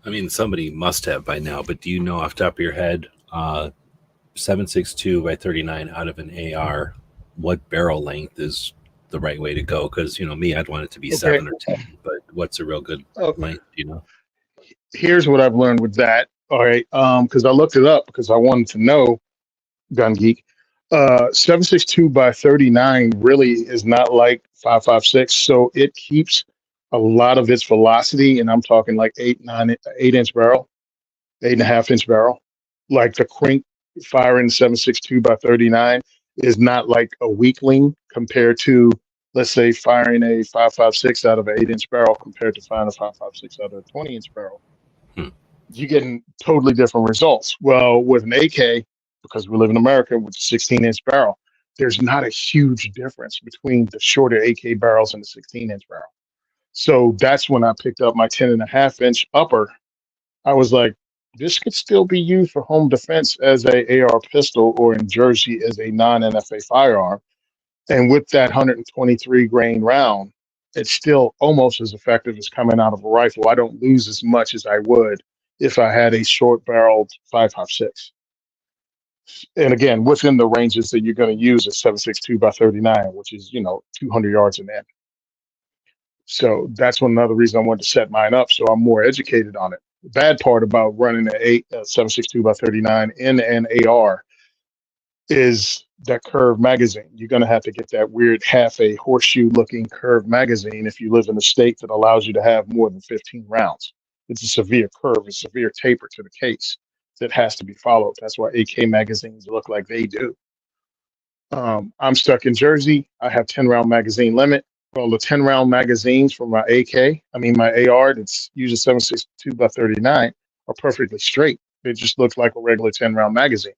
I mean, somebody must have by now, but do you know off the top of your head, 7.62 by 39 out of an AR, what barrel length is the right way to go? Because, me, I'd want it to be 7 or 10, but what's a real good length, do you know? Here's what I've learned with that. All right, because I looked it up because I wanted to know, Gun Geek. 7.62 by 39 really is not like 5.56, so it keeps a lot of its velocity, and I'm talking like 8-inch barrel, 8.5-inch barrel. Like the crank firing 7.62 by 39 is not like a weakling compared to, let's say, firing a 5.56 out of an 8-inch barrel compared to firing a 5.56 out of a 20-inch barrel. You're getting totally different results. Well, with an AK, because we live in America with a 16-inch barrel, there's not a huge difference between the shorter AK barrels and the 16-inch barrel. So that's when I picked up my 10.5-inch upper. I was like, this could still be used for home defense as a AR pistol or in Jersey as a non-NFA firearm. And with that 123 grain round it's still almost as effective as coming out of a rifle. I don't lose as much as I would if I had a short barreled 5.56. And again, within the ranges that you're going to use a 7.62 by 39, which is 200 yards an end. So that's another reason I wanted to set mine up, so I'm more educated on it. The bad part about running a 7.62 by 39 in an AR is that curved magazine. You're going to have to get that weird half a horseshoe looking curved magazine if you live in a state that allows you to have more than 15 rounds. It's a severe curve, a severe taper to the case that has to be followed. That's why AK magazines look like they do. I'm stuck in Jersey. I have 10-round magazine limit. Well, the 10-round magazines for my my AR, that's usually 7.62 by 39, are perfectly straight. It just looks like a regular 10-round magazine.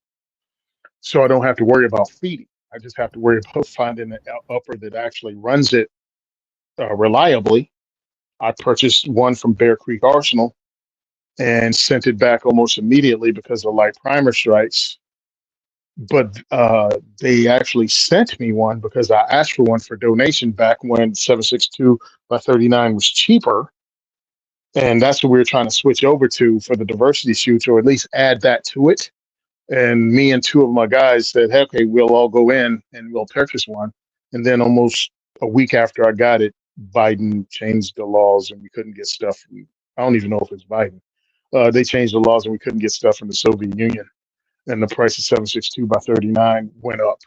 So I don't have to worry about feeding. I just have to worry about finding an upper that actually runs it reliably. I purchased one from Bear Creek Arsenal and sent it back almost immediately because of light primer strikes. But they actually sent me one because I asked for one for donation back when 7.62 by 39 was cheaper. And that's what we were trying to switch over to for the diversity shoots, or at least add that to it. And me and two of my guys said, hey, okay, we'll all go in and we'll purchase one. And then almost a week after I got it, Biden changed the laws and we couldn't get stuff from, I don't even know if it's Biden. They changed the laws and we couldn't get stuff from the Soviet Union. And the price of 7.62 by 39 went up.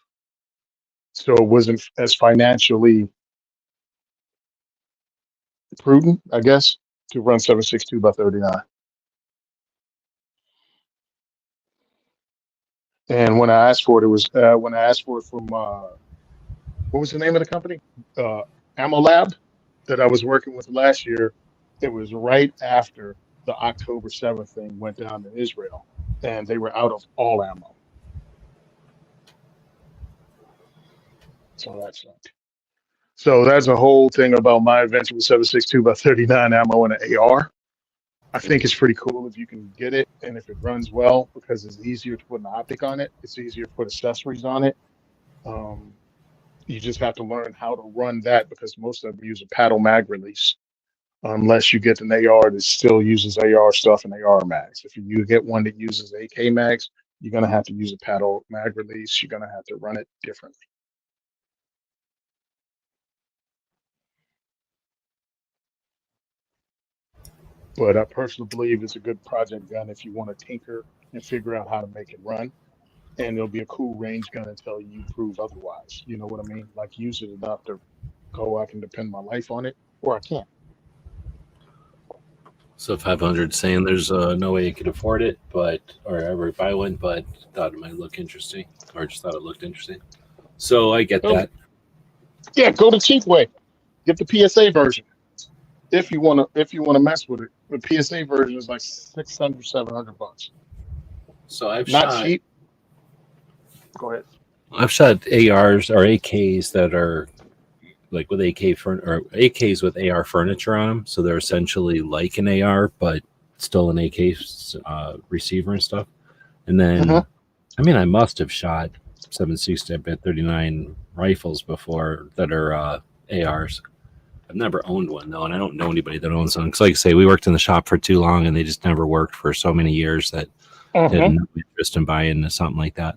So it wasn't as financially prudent, I guess, to run 7.62 by 39. And when I asked for it, it was when I asked for it from what was the name of the company? Ammo Lab that I was working with last year. It was right after the October 7th thing went down in Israel, and they were out of all ammo. So that sucked. So that's a whole thing about my adventure with 7.62 by 39 ammo and an AR. I think it's pretty cool if you can get it and if it runs well, because it's easier to put an optic on it. It's easier to put accessories on it. You just have to learn how to run that because most of them use a paddle mag release, unless you get an AR that still uses AR stuff and AR mags. If you get one that uses AK mags, you're going to have to use a paddle mag release. You're going to have to run it differently. But I personally believe it's a good project gun if you want to tinker and figure out how to make it run. And it'll be a cool range gun until you prove otherwise. You know what I mean? Like use it enough to go, I can depend my life on it, or I can't. So 500 saying there's no way you could afford it, or ever buy one, but thought it might look interesting, or just thought it looked interesting. So I get that. Yeah, go the cheap way. Get the PSA version. If you want to mess with it. The PSA version is like $600, $700. So I've not shot, cheap. Go ahead. I've shot ARs or AKs that are like with or AKs with AR furniture on them, so they're essentially like an AR but still an AK receiver and stuff. And then, I mean, I must have shot 7.62 by 39 rifles before that are ARs. I've never owned one though, and I don't know anybody that owns one. Because, like I say, we worked in the shop for too long, and they just never worked for so many years that I had no interest in buying something like that.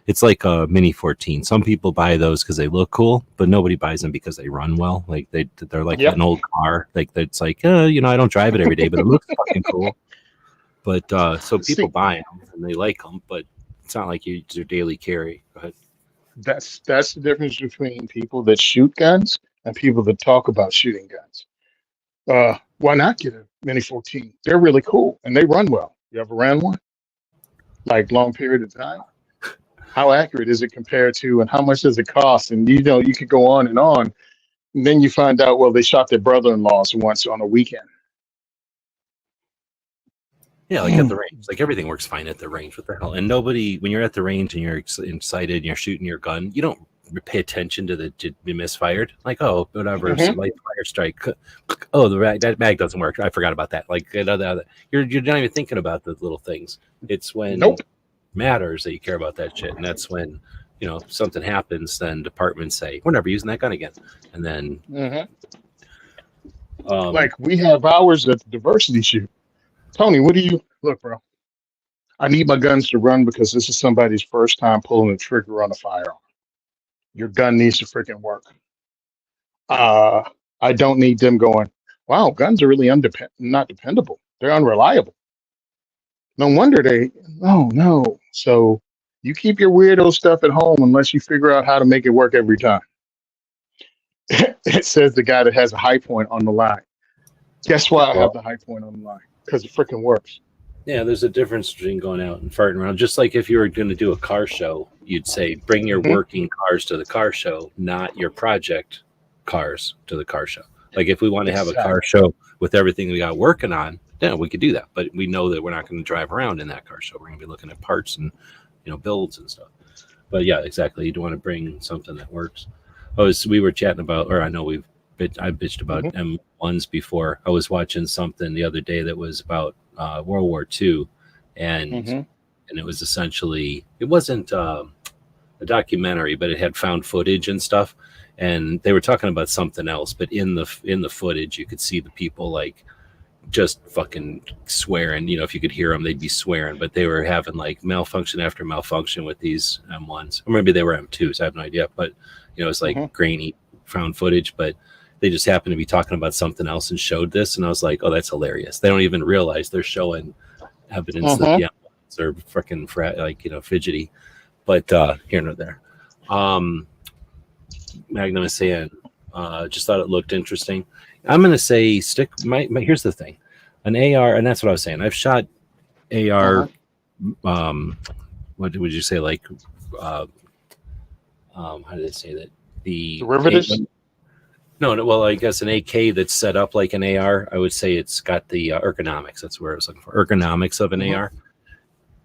It's like a Mini 14. Some people buy those because they look cool, but nobody buys them because they run well. Like they're like an old car. Like it's like I don't drive it every day, but it looks fucking cool. But so people buy them and they like them, but it's not like it's your daily carry. Go ahead. That's the difference between people that shoot guns and people that talk about shooting guns. Why not get a Mini 14? They're really cool and they run well. You ever ran one? Like long period of time? How accurate is it compared to, and how much does it cost? And you could go on. And then you find out, well, they shot their brother-in-laws once on a weekend. Yeah, like at the range. Like everything works fine at the range. What the hell? And nobody, when you're at the range and you're excited and you're shooting your gun, you don't pay attention to the misfired. Like, oh, whatever, light fire strike. Oh, that mag doesn't work. I forgot about that. Like, you're not even thinking about the little things. It's when it matters that you care about that shit, and that's when something happens. Then departments say we're never using that gun again, and then Like we have ours at the diversity shoot. Tony, what do you look, bro? I need my guns to run because this is somebody's first time pulling a trigger on a firearm. Your gun needs to freaking work. Uh, I don't need them going, wow, guns are really not dependable. They're unreliable. No wonder no. So you keep your weirdo stuff at home unless you figure out how to make it work every time. It says the guy that has a high point on the line. Guess why I have the high point on the line? Because it freaking works. Yeah, there's a difference between going out and farting around. Just like if you were going to do a car show, you'd say bring your working cars to the car show, not your project cars to the car show. Like if we want to have a car show with everything we got working on, then we could do that. But we know that we're not going to drive around in that car show. We're going to be looking at parts and builds and stuff. But yeah, exactly. You don't want to bring something that works. We were chatting about, or I know I bitched about M1s before. I was watching something the other day that was about World War II, and it was essentially, it wasn't a documentary, but it had found footage and stuff, and they were talking about something else. But in the footage, you could see the people like just fucking swearing. If you could hear them, they'd be swearing. But they were having like malfunction after malfunction with these M1s, or maybe they were M2s. I have no idea, but it's like grainy found footage, but they just happened to be talking about something else and showed this, and I was like, oh, that's hilarious. They don't even realize they're showing evidence that the M1s are freaking fidgety. But here nor there. Magnum is saying, just thought it looked interesting. I'm gonna say here's the thing, an AR, and that's what I was saying. I've shot AR. What would you say? Like, how did they say that? The derivatives. No, well, I guess an AK that's set up like an AR, I would say it's got the ergonomics. That's where I was looking for, ergonomics of an AR.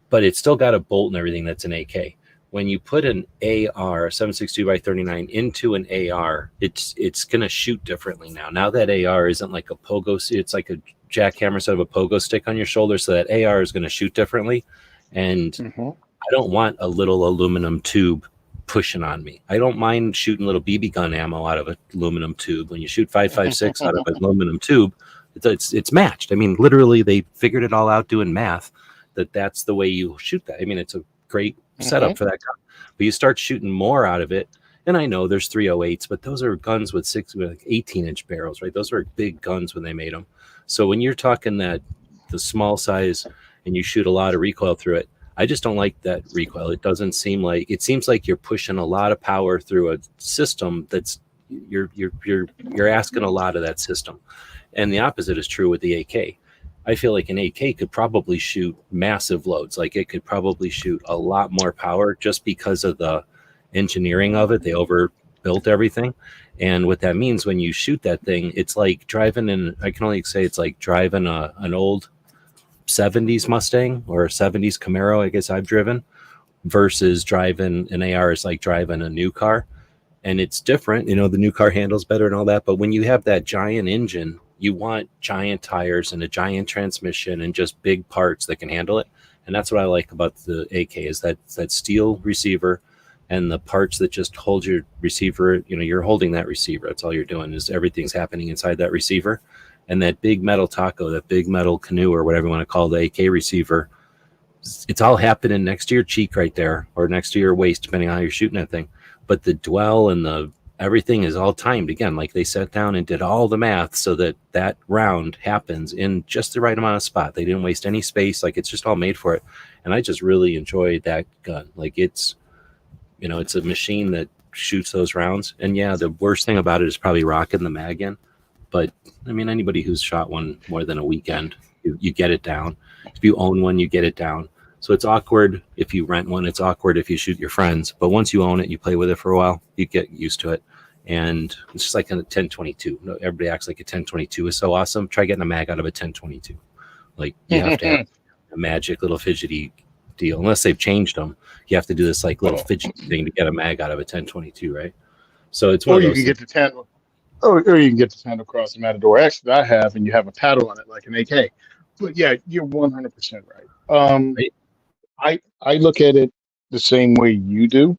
But it's still got a bolt and everything that's an AK. When you put an AR, 7.62x39, into an AR, it's going to shoot differently now. Now that AR isn't like a pogo, it's like a jackhammer instead of a pogo stick on your shoulder, so that AR is going to shoot differently. And I don't want a little aluminum tube pushing on me. I don't mind shooting little BB gun ammo out of an aluminum tube. When you shoot 5.56 out of an aluminum tube, it's matched. I mean, literally, they figured it all out doing math. That's the way you shoot that. I mean, it's a great setup for that gun. But you start shooting more out of it, and I know there's 308s, but those are guns with 18-inch barrels, right? Those are big guns when they made them. So when you're talking that the small size and you shoot a lot of recoil through it, I just don't like that recoil. It seems like you're pushing a lot of power through a system that's you're asking a lot of that system. And the opposite is true with the AK. I feel like an AK could probably shoot massive loads. Like it could probably shoot a lot more power just because of the engineering of it. They overbuilt everything. And what that means when you shoot that thing, it's like driving I can only say it's like driving an old 70s Mustang or a 70s Camaro, I guess I've driven, versus driving an AR is like driving a new car. And it's different, the new car handles better and all that. But when you have that giant engine, you want giant tires and a giant transmission and just big parts that can handle it. And that's what I like about the AK is that steel receiver and the parts that just hold your receiver. You're holding that receiver. That's all you're doing is everything's happening inside that receiver. And that big metal taco, that big metal canoe, or whatever you want to call the AK receiver, it's all happening next to your cheek right there, or next to your waist, depending on how you're shooting that thing. But the dwell and everything is all timed again. Like they sat down and did all the math so that round happens in just the right amount of spot. They didn't waste any space. Like it's just all made for it. And I just really enjoy that gun. Like it's a machine that shoots those rounds. And yeah, the worst thing about it is probably rocking the mag in. But I mean, anybody who's shot one more than a weekend, you get it down. If you own one, you get it down. So it's awkward if you rent one. It's awkward if you shoot your friends. But once you own it, you play with it for a while, you get used to it. And it's just like a 1022. Everybody acts like a 1022 is so awesome. Try getting a mag out of a 1022. Like you have to have a magic little fidgety deal. Unless they've changed them, you have to do this like little fidgety thing to get a mag out of a 1022, right? So it's one of those. You can get the 10. Or you can get the Tandem Cross the Matador X that I have, and you have a paddle on it like an AK. But yeah, you're 100% right. I look at it the same way you do.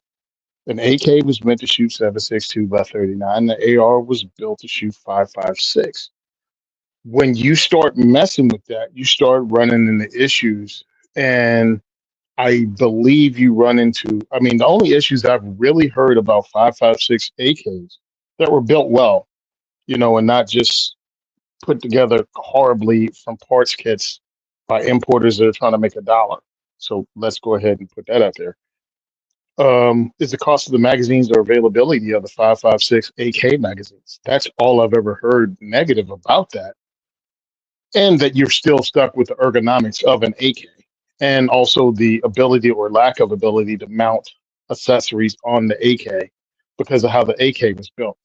An AK was meant to shoot 7.62 by 39. The AR was built to shoot 5.56. When you start messing with that, you start running into issues. And I believe you run into, I mean, the only issues I've really heard about 5.56 AKs that were built well, and not just put together horribly from parts kits by importers that are trying to make a dollar. So let's go ahead and put that out there. Is the cost of the magazines or availability of the 5.56 AK magazines. That's all I've ever heard negative about that. And that you're still stuck with the ergonomics of an AK and also the ability or lack of ability to mount accessories on the AK because of how the AK was built.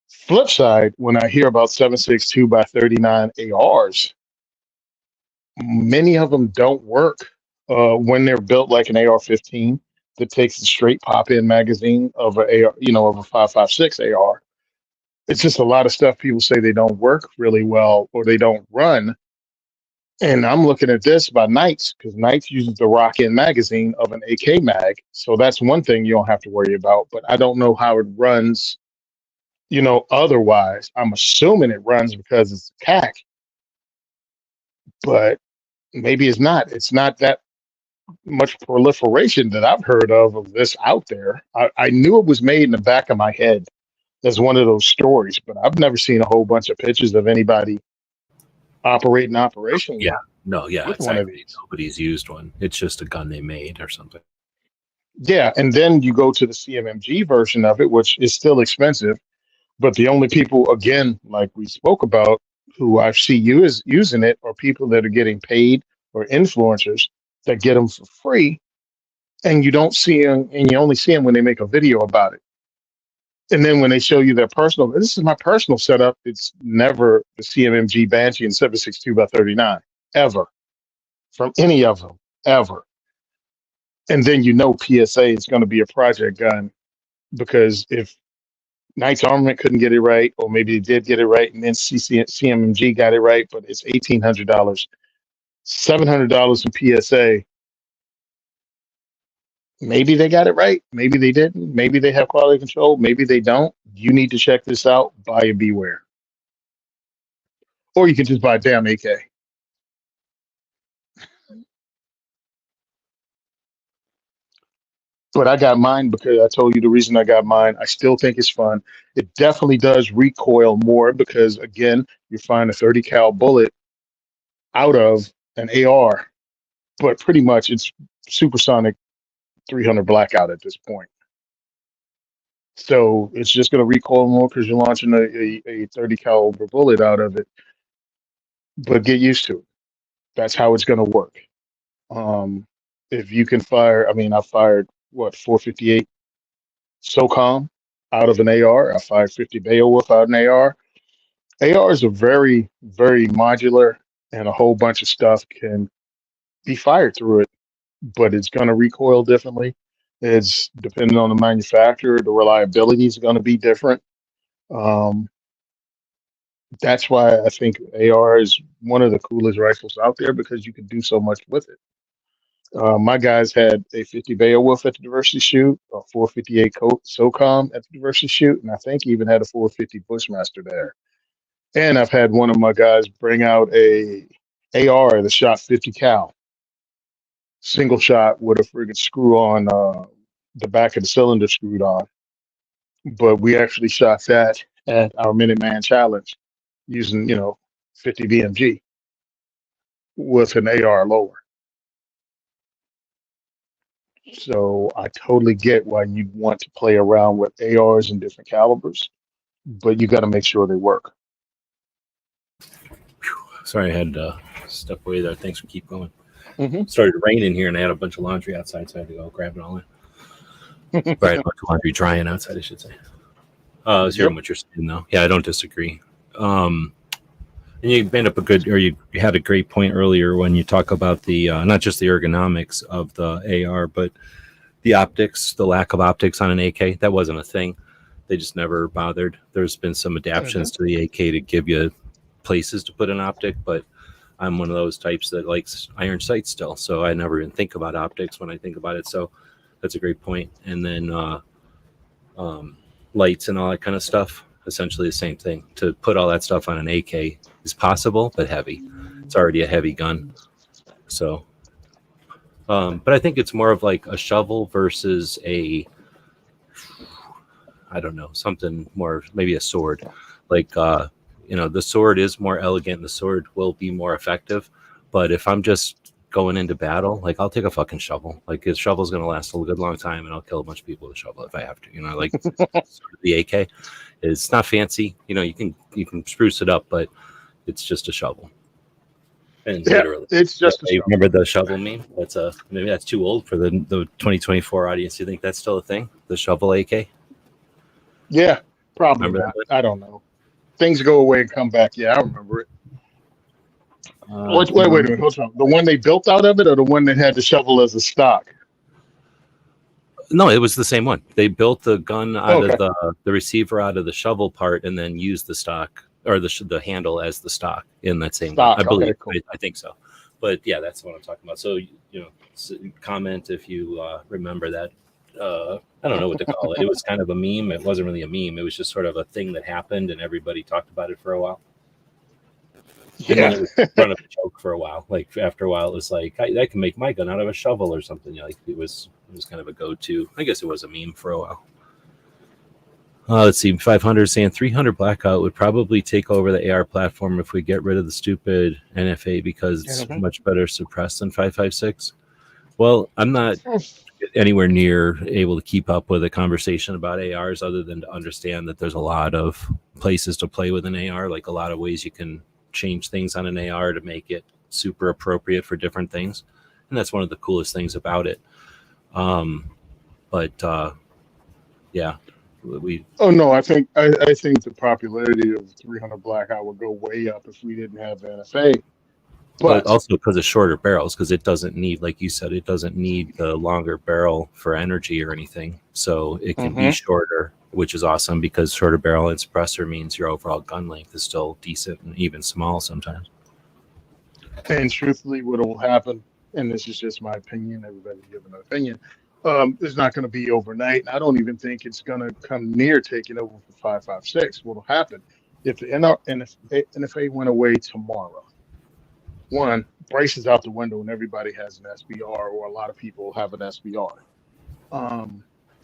Flip side, when I hear about 7.62 by 39 ARs, many of them don't work when they're built like an AR-15 that takes the straight pop-in magazine of a AR, of a 5.56 AR. It's just a lot of stuff people say they don't work really well or they don't run. And I'm looking at this by Knights because Knights uses the rock-in magazine of an AK mag. So that's one thing you don't have to worry about. But I don't know how it runs, otherwise. I'm assuming it runs because it's a CAC, but maybe it's not. It's not that much proliferation that I've heard of this out there. I knew it was made in the back of my head as one of those stories, but I've never seen a whole bunch of pictures of anybody operating operation. Yeah, no, yeah, with exactly. one of these. Nobody's used one. It's just a gun they made or something. Yeah, and then you go to the CMMG version of it, which is still expensive, but the only people, again, like we spoke about, who I see you as using it are people that are getting paid or influencers that get them for free, and you don't see them, and you only see them when they make a video about it. And then when they show you their personal, this is my personal setup. It's never the CMMG Banshee and 7.62 by 39 ever from any of them ever. And then PSA is going to be a project gun because if Knight's Armament couldn't get it right, or maybe they did get it right, and then CMMG got it right, but it's $1,800, $700 in PSA. Maybe they got it right. Maybe they didn't. Maybe they have quality control. Maybe they don't. You need to check this out. Buyer beware. Or you can just buy a damn AK. But I got mine because I told you the reason I got mine. I still think it's fun. It definitely does recoil more because, again, you find a 30 cal bullet out of an AR, but pretty much it's supersonic 300 blackout at this point. So it's just going to recoil more because you're launching a 30 caliber bullet out of it. But get used to it. That's how it's going to work. If you can fire, I mean, I fired 458 SOCOM out of an AR. I fired 50 Beowulf out of an AR. ARs are very, very modular, and a whole bunch of stuff can be fired through it, but it's going to recoil differently. It's depending on the manufacturer. The reliability is going to be different. That's why I think AR is one of the coolest rifles out there because you can do so much with it. My guys had a 50 Beowulf at the diversity shoot, a 458 SOCOM at the diversity shoot, and I think even had a 450 Bushmaster there. And I've had one of my guys bring out a AR that shot 50 cal, single shot with a friggin' screw on the back of the cylinder screwed on. But we actually shot that at our Minuteman Challenge using, 50 BMG with an AR lower. So I totally get why you'd want to play around with ARs and different calibers, but you got to make sure they work. Sorry, I had to step away there. Thanks for keep going. Mm-hmm. Started raining here, and I had a bunch of laundry outside, so I had to go grab it all in. Right, a bunch of laundry drying outside, I should say. I was hearing what you're saying, though. Yeah, I don't disagree. And you made up you had a great point earlier when you talk about the not just the ergonomics of the AR, but the optics, the lack of optics on an AK. That wasn't a thing. They just never bothered. There's been some adaptations to the AK to give you places to put an optic, but I'm one of those types that likes iron sights still, so I never even think about optics when I think about it. So that's a great point. And then lights and all that kind of stuff. essentially the same thing. To put all that stuff on an AK is possible, but heavy. It's already a heavy gun. So, but I think it's more of like a shovel versus I don't know, something more, maybe a sword. Like, the sword is more elegant. The sword will be more effective. But if I'm just going into battle, like I'll take a fucking shovel. Like a shovel's going to last a good long time, and I'll kill a bunch of people with a shovel if I have to. Like the AK. It's not fancy. You can spruce it up, but it's just a shovel. And literally, it's just a shovel. Remember the shovel meme? Maybe that's too old for the 2024 audience. Do you think that's still a thing? The shovel AK? Yeah, probably not. I don't know. Things go away and come back. Yeah, I remember it. Wait a minute. Hold on. The one they built out of it, or the one that had the shovel as a stock? No, it was the same one. They built the gun out of the receiver out of the shovel part, and then used the stock or the handle as the stock in that same stock. I believe. Okay, cool. I think so. But yeah, that's what I'm talking about. So comment if you remember that. I don't know what to call it. It was kind of a meme. It wasn't really a meme. It was just sort of a thing that happened, and everybody talked about it for a while. Yeah. And then it was run of a joke for a while. Like after a while, it was like I can make my gun out of a shovel or something. Like it was kind of a go-to. I guess it was a meme for a while. Let's see. 500 saying 300 Blackout would probably take over the AR platform if we get rid of the stupid NFA because it's much better suppressed than 5.56. Well, I'm not anywhere near able to keep up with a conversation about ARs other than to understand that there's a lot of places to play with an AR, like a lot of ways you can change things on an AR to make it super appropriate for different things. And that's one of the coolest things about it. Yeah. I think the popularity of 300 Blackout would go way up if we didn't have NFA. But also because of shorter barrels, because it doesn't need, like you said, it doesn't need the longer barrel for energy or anything. So it can be shorter, which is awesome because shorter barrel and suppressor means your overall gun length is still decent and even small sometimes. And truthfully, what will happen, and this is just my opinion, everybody's giving an opinion, it's not going to be overnight. I don't even think it's going to come near taking over for 5.56. What will happen if the NFA went away tomorrow? One, Brace is out the window and everybody has an SBR, or a lot of people have an SBR.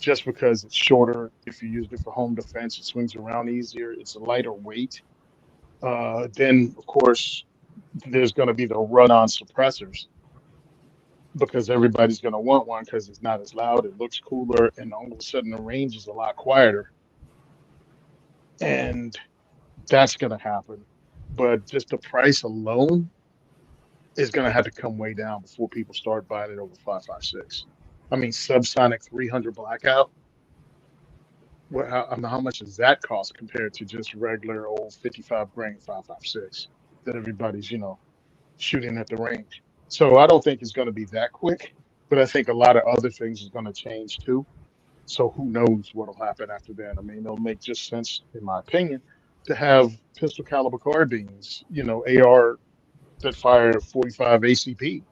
Just because it's shorter, if you use it for home defense, it swings around easier, it's a lighter weight. Then, of course, there's going to be the run on suppressors because everybody's going to want one because it's not as loud, it looks cooler, and all of a sudden the range is a lot quieter. And that's going to happen. But just the price alone is going to have to come way down before people start buying it over 5.56. I mean, subsonic 300 Blackout. How much does that cost compared to just regular old 55 grain 5.56 that everybody's shooting at the range? So I don't think it's going to be that quick, but I think a lot of other things is going to change too. So who knows what'll happen after that? I mean, it'll make just sense, in my opinion, to have pistol caliber carbines, AR that fire 45 ACP,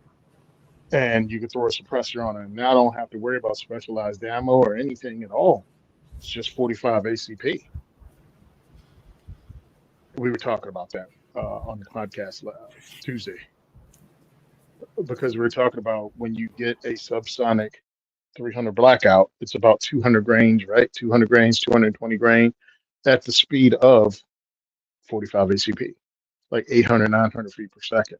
and you can throw a suppressor on it. And now I don't have to worry about specialized ammo or anything at all. It's just 45 ACP. We were talking about that on the podcast Tuesday, because we were talking about when you get a subsonic 300 Blackout, it's about 200 grains, right? 200 grains, 220 grain at the speed of 45 ACP, like 800, 900 feet per second.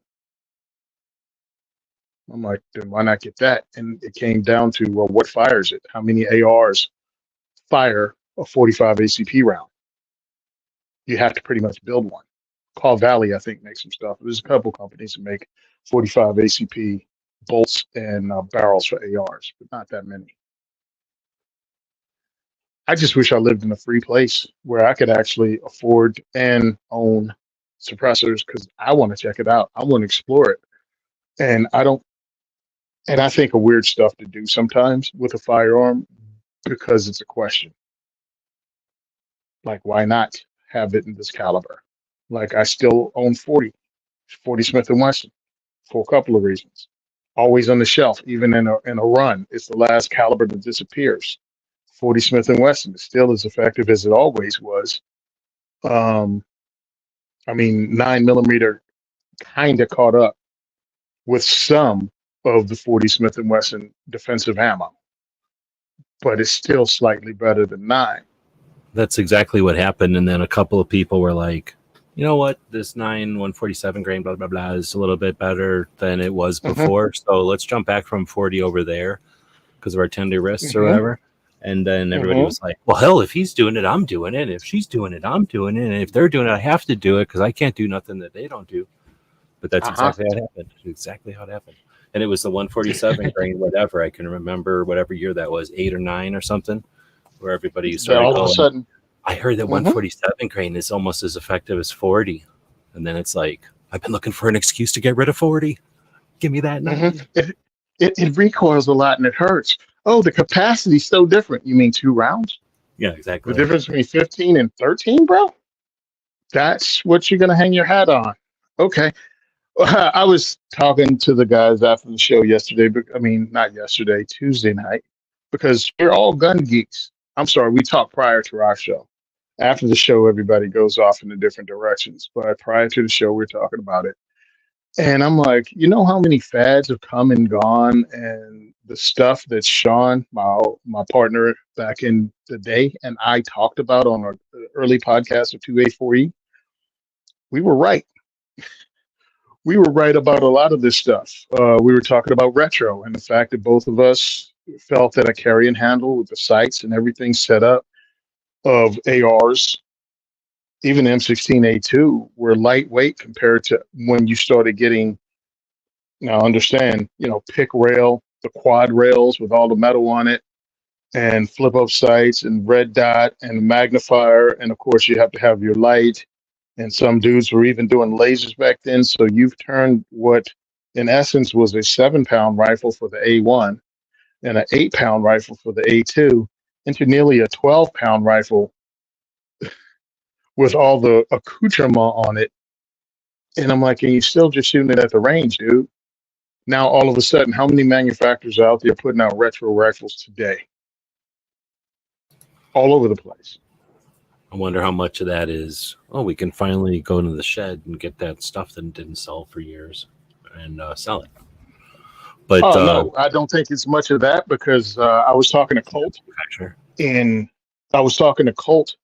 I'm like, then why not get that? And it came down to, well, what fires it? How many ARs fire a 45 ACP round? You have to pretty much build one. Call Valley, I think, makes some stuff. There's a couple companies that make 45 ACP bolts and barrels for ARs, but not that many. I just wish I lived in a free place where I could actually afford and own suppressors, because I want to check it out. I want to explore it. And I think of weird stuff to do sometimes with a firearm because it's a question. Like, why not have it in this caliber? Like, I still own 40 Smith & Wesson for a couple of reasons. Always on the shelf, even in a run. It's the last caliber that disappears. 40 Smith & Wesson is still as effective as it always was, Um, I mean, 9 millimeter kind of caught up with some of the 40 Smith and Wesson defensive ammo, but it's still slightly better than nine. That's exactly what happened. And then a couple of people were like, you know what, this 147 grain, blah, blah, blah, is a little bit better than it was before. So let's jump back from 40 over there because of our tender wrists or whatever. And then everybody was like, well, hell, if he's doing it, I'm doing it. If she's doing it, I'm doing it. And if they're doing it, I have to do it because I can't do nothing that they don't do. But that's exactly how it happened. Exactly how it happened. And it was the 147 grain, whatever. I can remember whatever year that was, 8 or 9 or something, where everybody started all going, of a sudden, I heard that 147 grain is almost as effective as 40. And then it's like, I've been looking for an excuse to get rid of 40. Give me that. It recoils a lot and it hurts. Oh, the capacity's so different. You mean 2 rounds? Yeah, exactly. The difference between 15 and 13, bro? That's what you're going to hang your hat on. Okay. I was talking to the guys after the show yesterday, but I mean, not yesterday, Tuesday night, because we're all gun geeks. I'm sorry, we talked prior to our show. After the show, everybody goes off in the different directions. But prior to the show, we're talking about it. And I'm like, you know how many fads have come and gone, and the stuff that Sean, my partner back in the day, and I talked about on our early podcast of 2A4E, we were right. We were right about a lot of this stuff. We were talking about retro and the fact that both of us felt that a carry and handle with the sights and everything set up of ARs, even M16A2, were lightweight compared to when you started getting, now understand, pick rail, the quad rails with all the metal on it, and flip up sights and red dot and magnifier. And of course, you have to have your light. And some dudes were even doing lasers back then. So you've turned what, in essence, was a 7-pound rifle for the A1 and an 8-pound rifle for the A2 into nearly a 12-pound rifle with all the accoutrement on it. And I'm like, and you're still just shooting it at the range, dude. Now, all of a sudden, how many manufacturers are out there putting out retro rifles today? All over the place. I wonder how much of that is, we can finally go into the shed and get that stuff that didn't sell for years and sell it. But no, I don't think it's much of that because I was talking to Colt, and I was talking to Colt,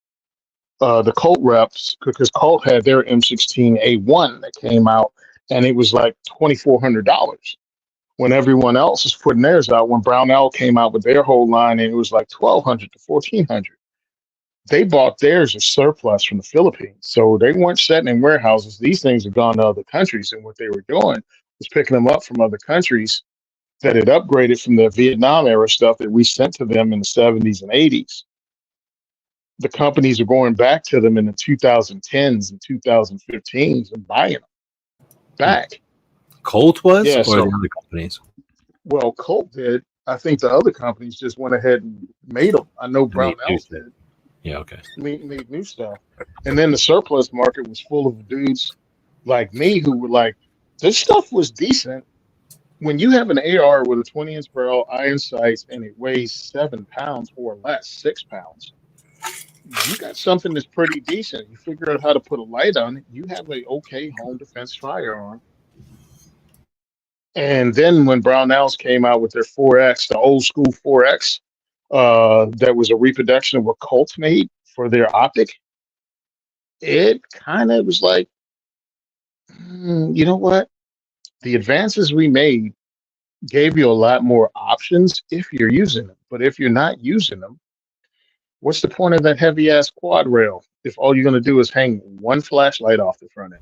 the Colt reps, because Colt had their M16A1 that came out, and it was like $2,400 when everyone else was putting theirs out. When Brownell came out with their whole line, and it was like $1,200 to $1,400. They bought theirs as surplus from the Philippines. So they weren't sitting in warehouses. These things have gone to other countries. And what they were doing was picking them up from other countries that had upgraded from the Vietnam era stuff that we sent to them in the 70s and 80s. The companies are going back to them in the 2010s and 2015s and buying them back. Colt was? Yeah, or so, the other companies? Well, Colt did. I think the other companies just went ahead and made them. I know Brownell did. Yeah, okay. Made new stuff. And then the surplus market was full of dudes like me who were like, this stuff was decent. When you have an AR with a 20-inch barrel, iron sights, and it weighs 7 pounds or less, 6 pounds, you got something that's pretty decent. You figure out how to put a light on it, you have a okay home defense firearm. And then when Brownells came out with their 4X, the old school 4X, that was a reproduction of what Colt made for their optic, it kind of was like, you know what? The advances we made gave you a lot more options if you're using them. But if you're not using them, what's the point of that heavy ass quad rail if all you're going to do is hang one flashlight off the front end?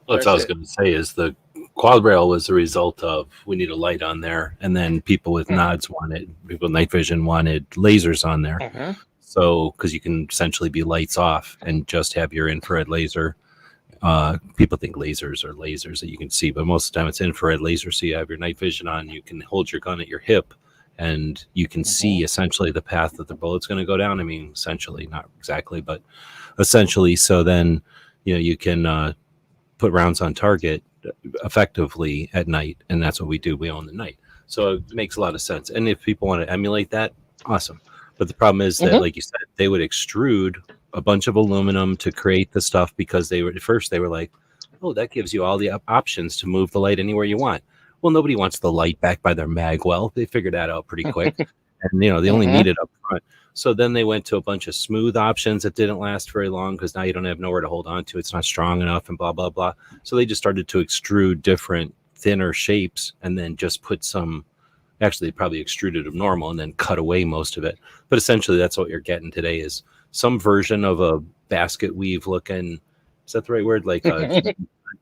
Well, that's what I was going to say is the quad rail was the result of we need a light on there, and then people with nods wanted, people with night vision wanted lasers on there. So because you can essentially be lights off and just have your infrared laser. People think lasers are lasers that you can see, but most of the time it's infrared laser. So you have your night vision on, you can hold your gun at your hip, and you can see essentially the path that the bullet's going to go down. I mean, essentially, not exactly, but essentially. So then, you can put rounds on target effectively at night, and that's what we do. We own the night, so it makes a lot of sense. And if people want to emulate that, awesome. But the problem is that, like you said, they would extrude a bunch of aluminum to create the stuff because they were at first they were like, oh, that gives you all the options to move the light anywhere you want. Well, nobody wants the light back by their mag well. They figured that out pretty quick. And, they only need it up front. So then they went to a bunch of smooth options that didn't last very long because now you don't have nowhere to hold on to. It's not strong enough and blah, blah, blah. So they just started to extrude different thinner shapes and then just put some, actually they probably extruded of normal and then cut away most of it. But essentially that's what you're getting today is some version of a basket weave looking, is that the right word? Like a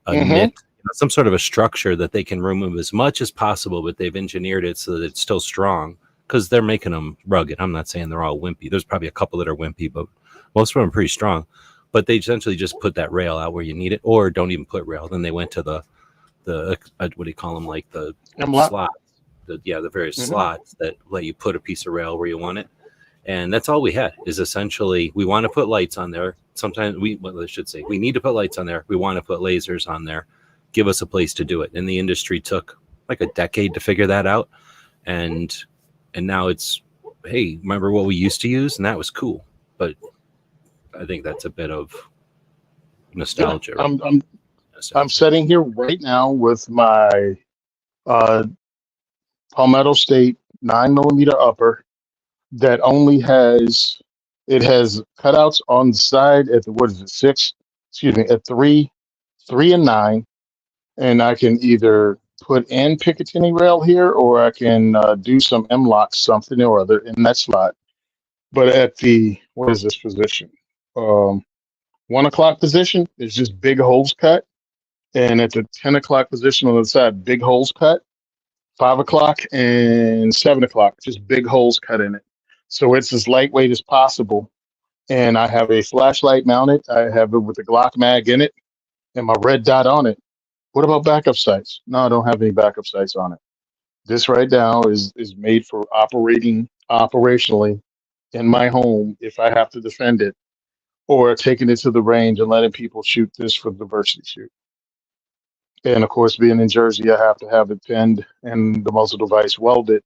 knit, some sort of a structure that they can remove as much as possible, but they've engineered it so that it's still strong because they're making them rugged. I'm not saying they're all wimpy. There's probably a couple that are wimpy, but most of them are pretty strong. But they essentially just put that rail out where you need it, or don't even put rail. Then they went to the what do you call them? Like the slots, the various slots that let you put a piece of rail where you want it. And that's all we had is essentially we want to put lights on there. Sometimes we need to put lights on there. We want to put lasers on there. Give us a place to do it. And the industry took like a decade to figure that out. And now it's, hey, remember what we used to use? And that was cool. But I think that's a bit of nostalgia. Yeah, I'm sitting here right now with my Palmetto State 9mm upper that only has cutouts on the side at at 3 and 9, and I can either put in Picatinny rail here or I can do some M-lock something or other in that slot. But at the what is this position? 1 o'clock position, there's just big holes cut, and at the 10 o'clock position on the side, big holes cut. 5 o'clock and 7 o'clock, just big holes cut in it. So it's as lightweight as possible. And I have a flashlight mounted. I have it with a Glock mag in it and my red dot on it. What about backup sights? No, I don't have any backup sights on it. This right now is made for operationally in my home if I have to defend it, or taking it to the range and letting people shoot this for the diversity shoot. And of course, being in Jersey, I have to have it pinned and the muzzle device welded.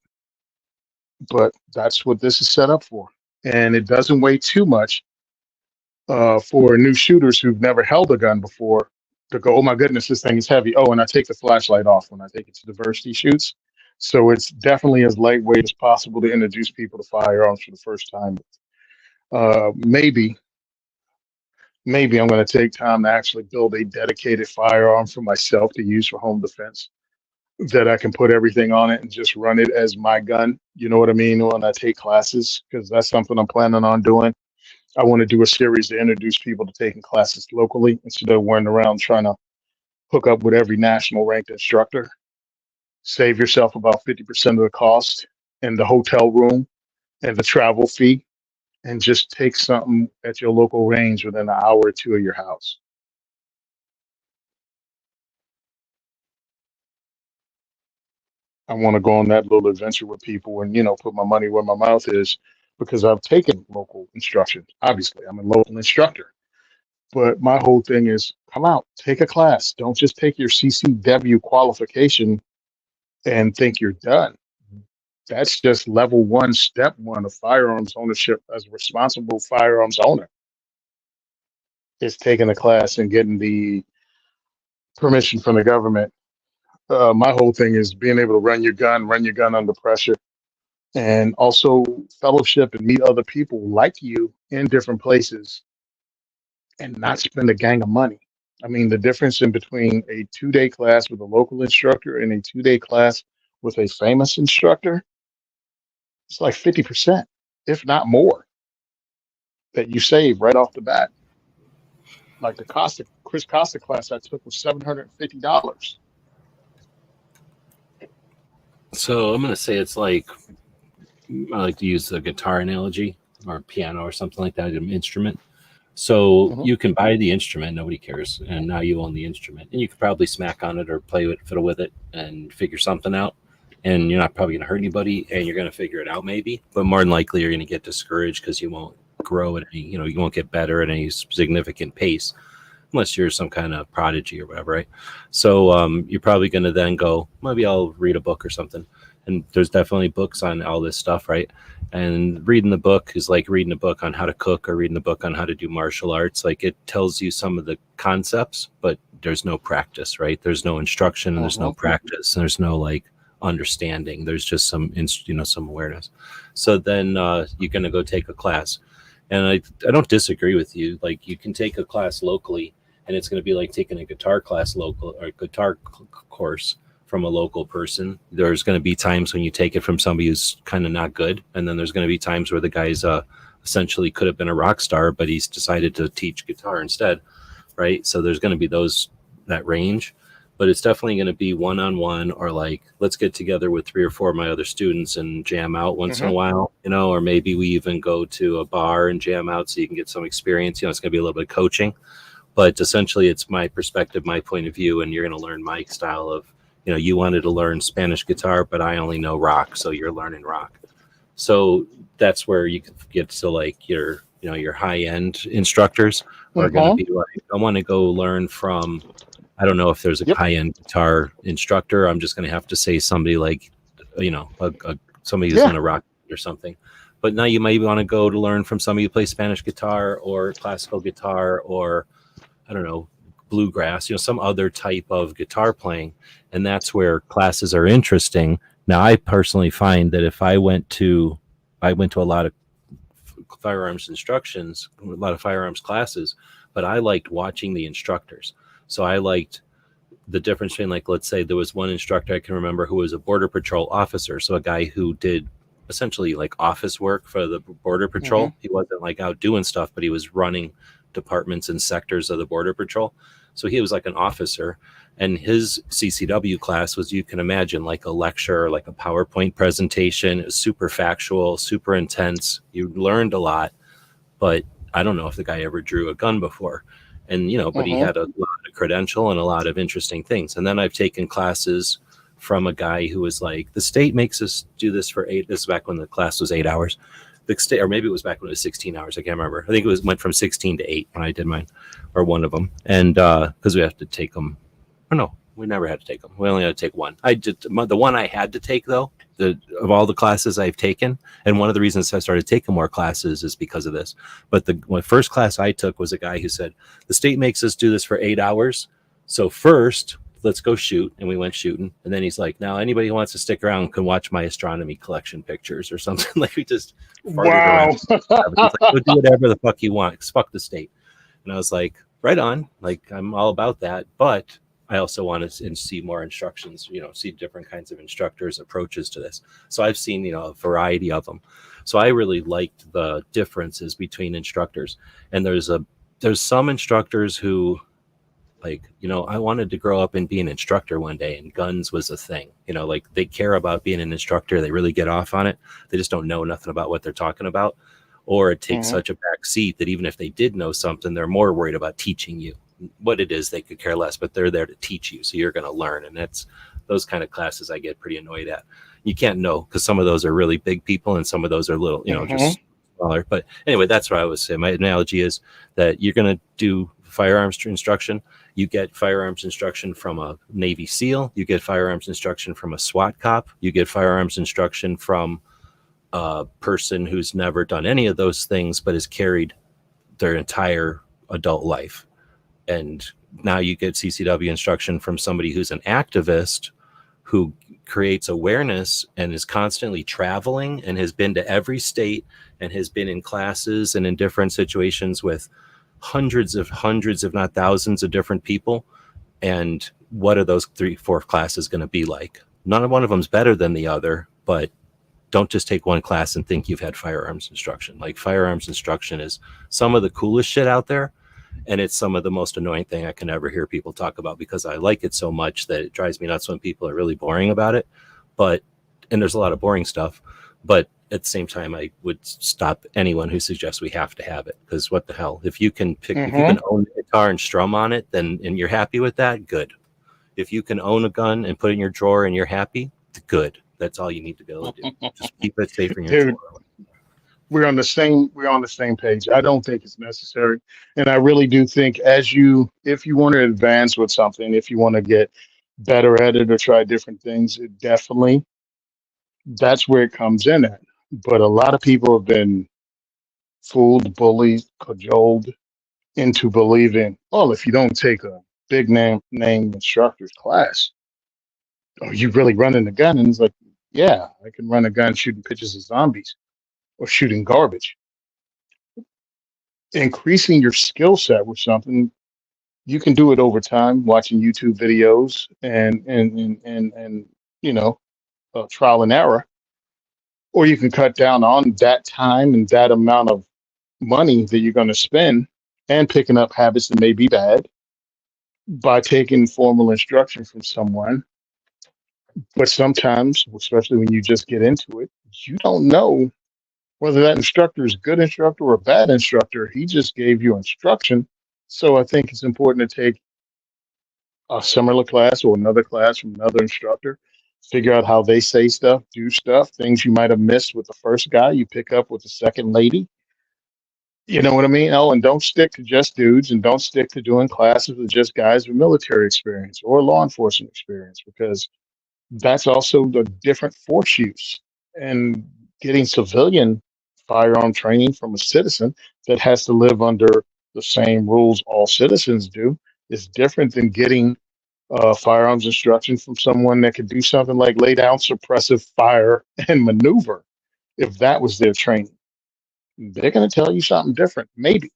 But that's what this is set up for. And it doesn't weigh too much for new shooters who've never held a gun before to go, oh my goodness, this thing is heavy. Oh, and I take the flashlight off when I take it to diversity shoots. So it's definitely as lightweight as possible to introduce people to firearms for the first time. Maybe I'm going to take time to actually build a dedicated firearm for myself to use for home defense, that I can put everything on it and just run it as my gun. You know what I mean? When I take classes, because that's something I'm planning on doing. I want to do a series to introduce people to taking classes locally instead of running around trying to hook up with every national ranked instructor. Save yourself about 50% of the cost and the hotel room and the travel fee, and just take something at your local range within an hour or two of your house. I want to go on that little adventure with people and, put my money where my mouth is, because I've taken local instruction. Obviously, I'm a local instructor. But my whole thing is, come out, take a class. Don't just take your CCW qualification and think you're done. That's just level 1, step 1 of firearms ownership as a responsible firearms owner. It's taking a class and getting the permission from the government. My whole thing is being able to run your gun under pressure, and also fellowship and meet other people like you in different places and not spend a gang of money. I mean, the difference in between a 2-day class with a local instructor and a 2-day class with a famous instructor, it's like 50%, if not more, that you save right off the bat. Like the Chris Costa class I took was $750. So I'm going to say it's like, I like to use the guitar analogy or piano or something like that, an instrument. So you can buy the instrument, nobody cares, and now you own the instrument, and you could probably smack on it or play with it, fiddle with it, and figure something out. And you're not probably going to hurt anybody, and you're going to figure it out maybe, but more than likely you're going to get discouraged because you won't grow at any, you won't get better at any significant pace. unless you're some kind of prodigy or whatever, right? So you're probably going to then go, maybe I'll read a book or something. And there's definitely books on all this stuff, right? And reading the book is like reading a book on how to cook or reading a book on how to do martial arts. Like, it tells you some of the concepts, but there's no practice, right? There's no instruction and there's no practice and there's no like understanding. There's just some, some awareness. So then you're going to go take a class. And I don't disagree with you. Like, you can take a class locally and it's going to be like taking a guitar class local or guitar course from a local person. There's going to be times when you take it from somebody who's kind of not good. And then there's going to be times where the guy's essentially could have been a rock star, but he's decided to teach guitar instead. Right. So there's going to be that range, but it's definitely going to be one-on-one, or like, let's get together with 3 or 4 of my other students and jam out once in a while, or maybe we even go to a bar and jam out so you can get some experience. It's going to be a little bit of coaching, but essentially it's my perspective, my point of view, and you're going to learn my style of, you wanted to learn Spanish guitar, but I only know rock. So you're learning rock. So that's where you can get to like your high-end instructors are going to be like, I want to go learn from, I don't know if there's a high-end guitar instructor. I'm just going to have to say somebody like, somebody who's in a rock or something. But now you might want to go to learn from somebody who plays Spanish guitar or classical guitar or, I don't know, bluegrass, some other type of guitar playing. And that's where classes are interesting. Now, I personally find that if I went to a lot of firearms instructions, a lot of firearms classes, but I liked watching the instructors. So I liked the difference between, like, let's say there was one instructor I can remember who was a Border Patrol officer. So a guy who did essentially like office work for the Border Patrol. He wasn't like out doing stuff, but he was running departments and sectors of the Border Patrol. So he was like an officer, and his CCW class was, you can imagine, like a lecture, like a PowerPoint presentation. It was super factual, super intense. You learned a lot, but I don't know if the guy ever drew a gun before. And, but he had a lot of credential and a lot of interesting things. And then I've taken classes from a guy who was like, the state makes us do this for 8. This is back when the class was 8 hours. The state, or maybe it was back when it was 16 hours. I can't remember. I think it went from 16 to 8 when I did mine, or one of them. And because we have to take them. Oh, no, we never had to take them. We only had to take one. I did the one I had to take, though, of all the classes I've taken. And one of the reasons I started taking more classes is because of this. But my first class I took was a guy who said, the state makes us do this for 8 hours. So first, let's go shoot. And we went shooting. And then he's like, now anybody who wants to stick around can watch my astronomy collection pictures or something. Like, we just farted around. He's like, go do whatever the fuck you want. Fuck the state. And I was like, right on. Like, I'm all about that. But I also want to see more instructions, see different kinds of instructors' approaches to this. So I've seen, a variety of them. So I really liked the differences between instructors. And there's some instructors who, like, I wanted to grow up and be an instructor one day, and guns was a thing. Like, they care about being an instructor. They really get off on it. They just don't know nothing about what they're talking about. Or it takes such a back seat that even if they did know something, they're more worried about teaching you. What it is, they could care less, but they're there to teach you. So you're going to learn. And that's those kind of classes I get pretty annoyed at. You can't know, because some of those are really big people and some of those are little, just smaller. But anyway, that's what I would say. My analogy is that you're going to do firearms instruction. You get firearms instruction from a Navy SEAL. You get firearms instruction from a SWAT cop. You get firearms instruction from a person who's never done any of those things, but has carried their entire adult life. And now you get CCW instruction from somebody who's an activist who creates awareness and is constantly traveling and has been to every state and has been in classes and in different situations with hundreds, if not thousands of different people. And what are those 3-4 classes going to be like? None of one of them's better than the other, but don't just take one class and think you've had firearms instruction. Like, firearms instruction is some of the coolest shit out there. And it's some of the most annoying thing I can ever hear people talk about, because I like it so much that it drives me nuts when people are really boring about it. And there's a lot of boring stuff, but at the same time, I would stop anyone who suggests we have to have it, because what the hell? If you can pick, if you can own a guitar and strum on it, then, and you're happy with that, good. If you can own a gun and put it in your drawer and you're happy, good. That's all you need to be able to do. Just keep it safe in your drawer. we're on the same page. I don't think it's necessary. And I really do think if you want to advance with something, if you want to get better at it or try different things, it definitely that's where it comes in at. But a lot of people have been fooled, bullied, cajoled into believing, oh, if you don't take a big name instructor's class, are you really running a gun? And it's like, yeah, I can run a gun shooting pictures of zombies or shooting garbage. Increasing your skill set with something, you can do it over time, watching YouTube videos and trial and error, or you can cut down on that time and that amount of money that you're going to spend and picking up habits that may be bad by taking formal instruction from someone. But sometimes, especially when you just get into it, you don't know whether that instructor is a good instructor or a bad instructor. He just gave you instruction. So I think it's important to take a similar class or another class from another instructor, figure out how they say stuff, do stuff, things you might have missed with the first guy, you pick up with the second lady. You know what I mean? Oh, and don't stick to just dudes and don't stick to doing classes with just guys with military experience or law enforcement experience, because that's also the different force use. And getting civilian firearm training from a citizen that has to live under the same rules all citizens do is different than getting firearms instruction from someone that could do something like lay down suppressive fire and maneuver. If that was their training, they're going to tell you something different, maybe,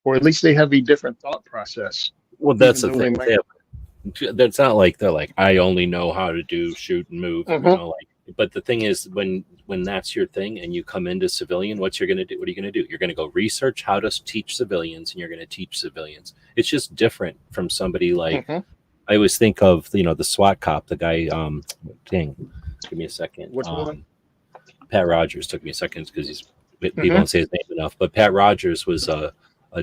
or at least they have a different thought process. Well, that's the Even though they thing. might- That's not like they're like, I only know how to do shoot and move. Mhm. You know, like, but the thing is, when that's your thing and you come into civilian, what you're going to do? What are you going to do? You're going to go research how to teach civilians, and you're going to teach civilians. It's just different from somebody like Mhm. I always think of, the SWAT cop, the guy. Dang, give me a second. Which one? Pat Rogers. Took me a second because we Mhm. don't say his name enough. But Pat Rogers was a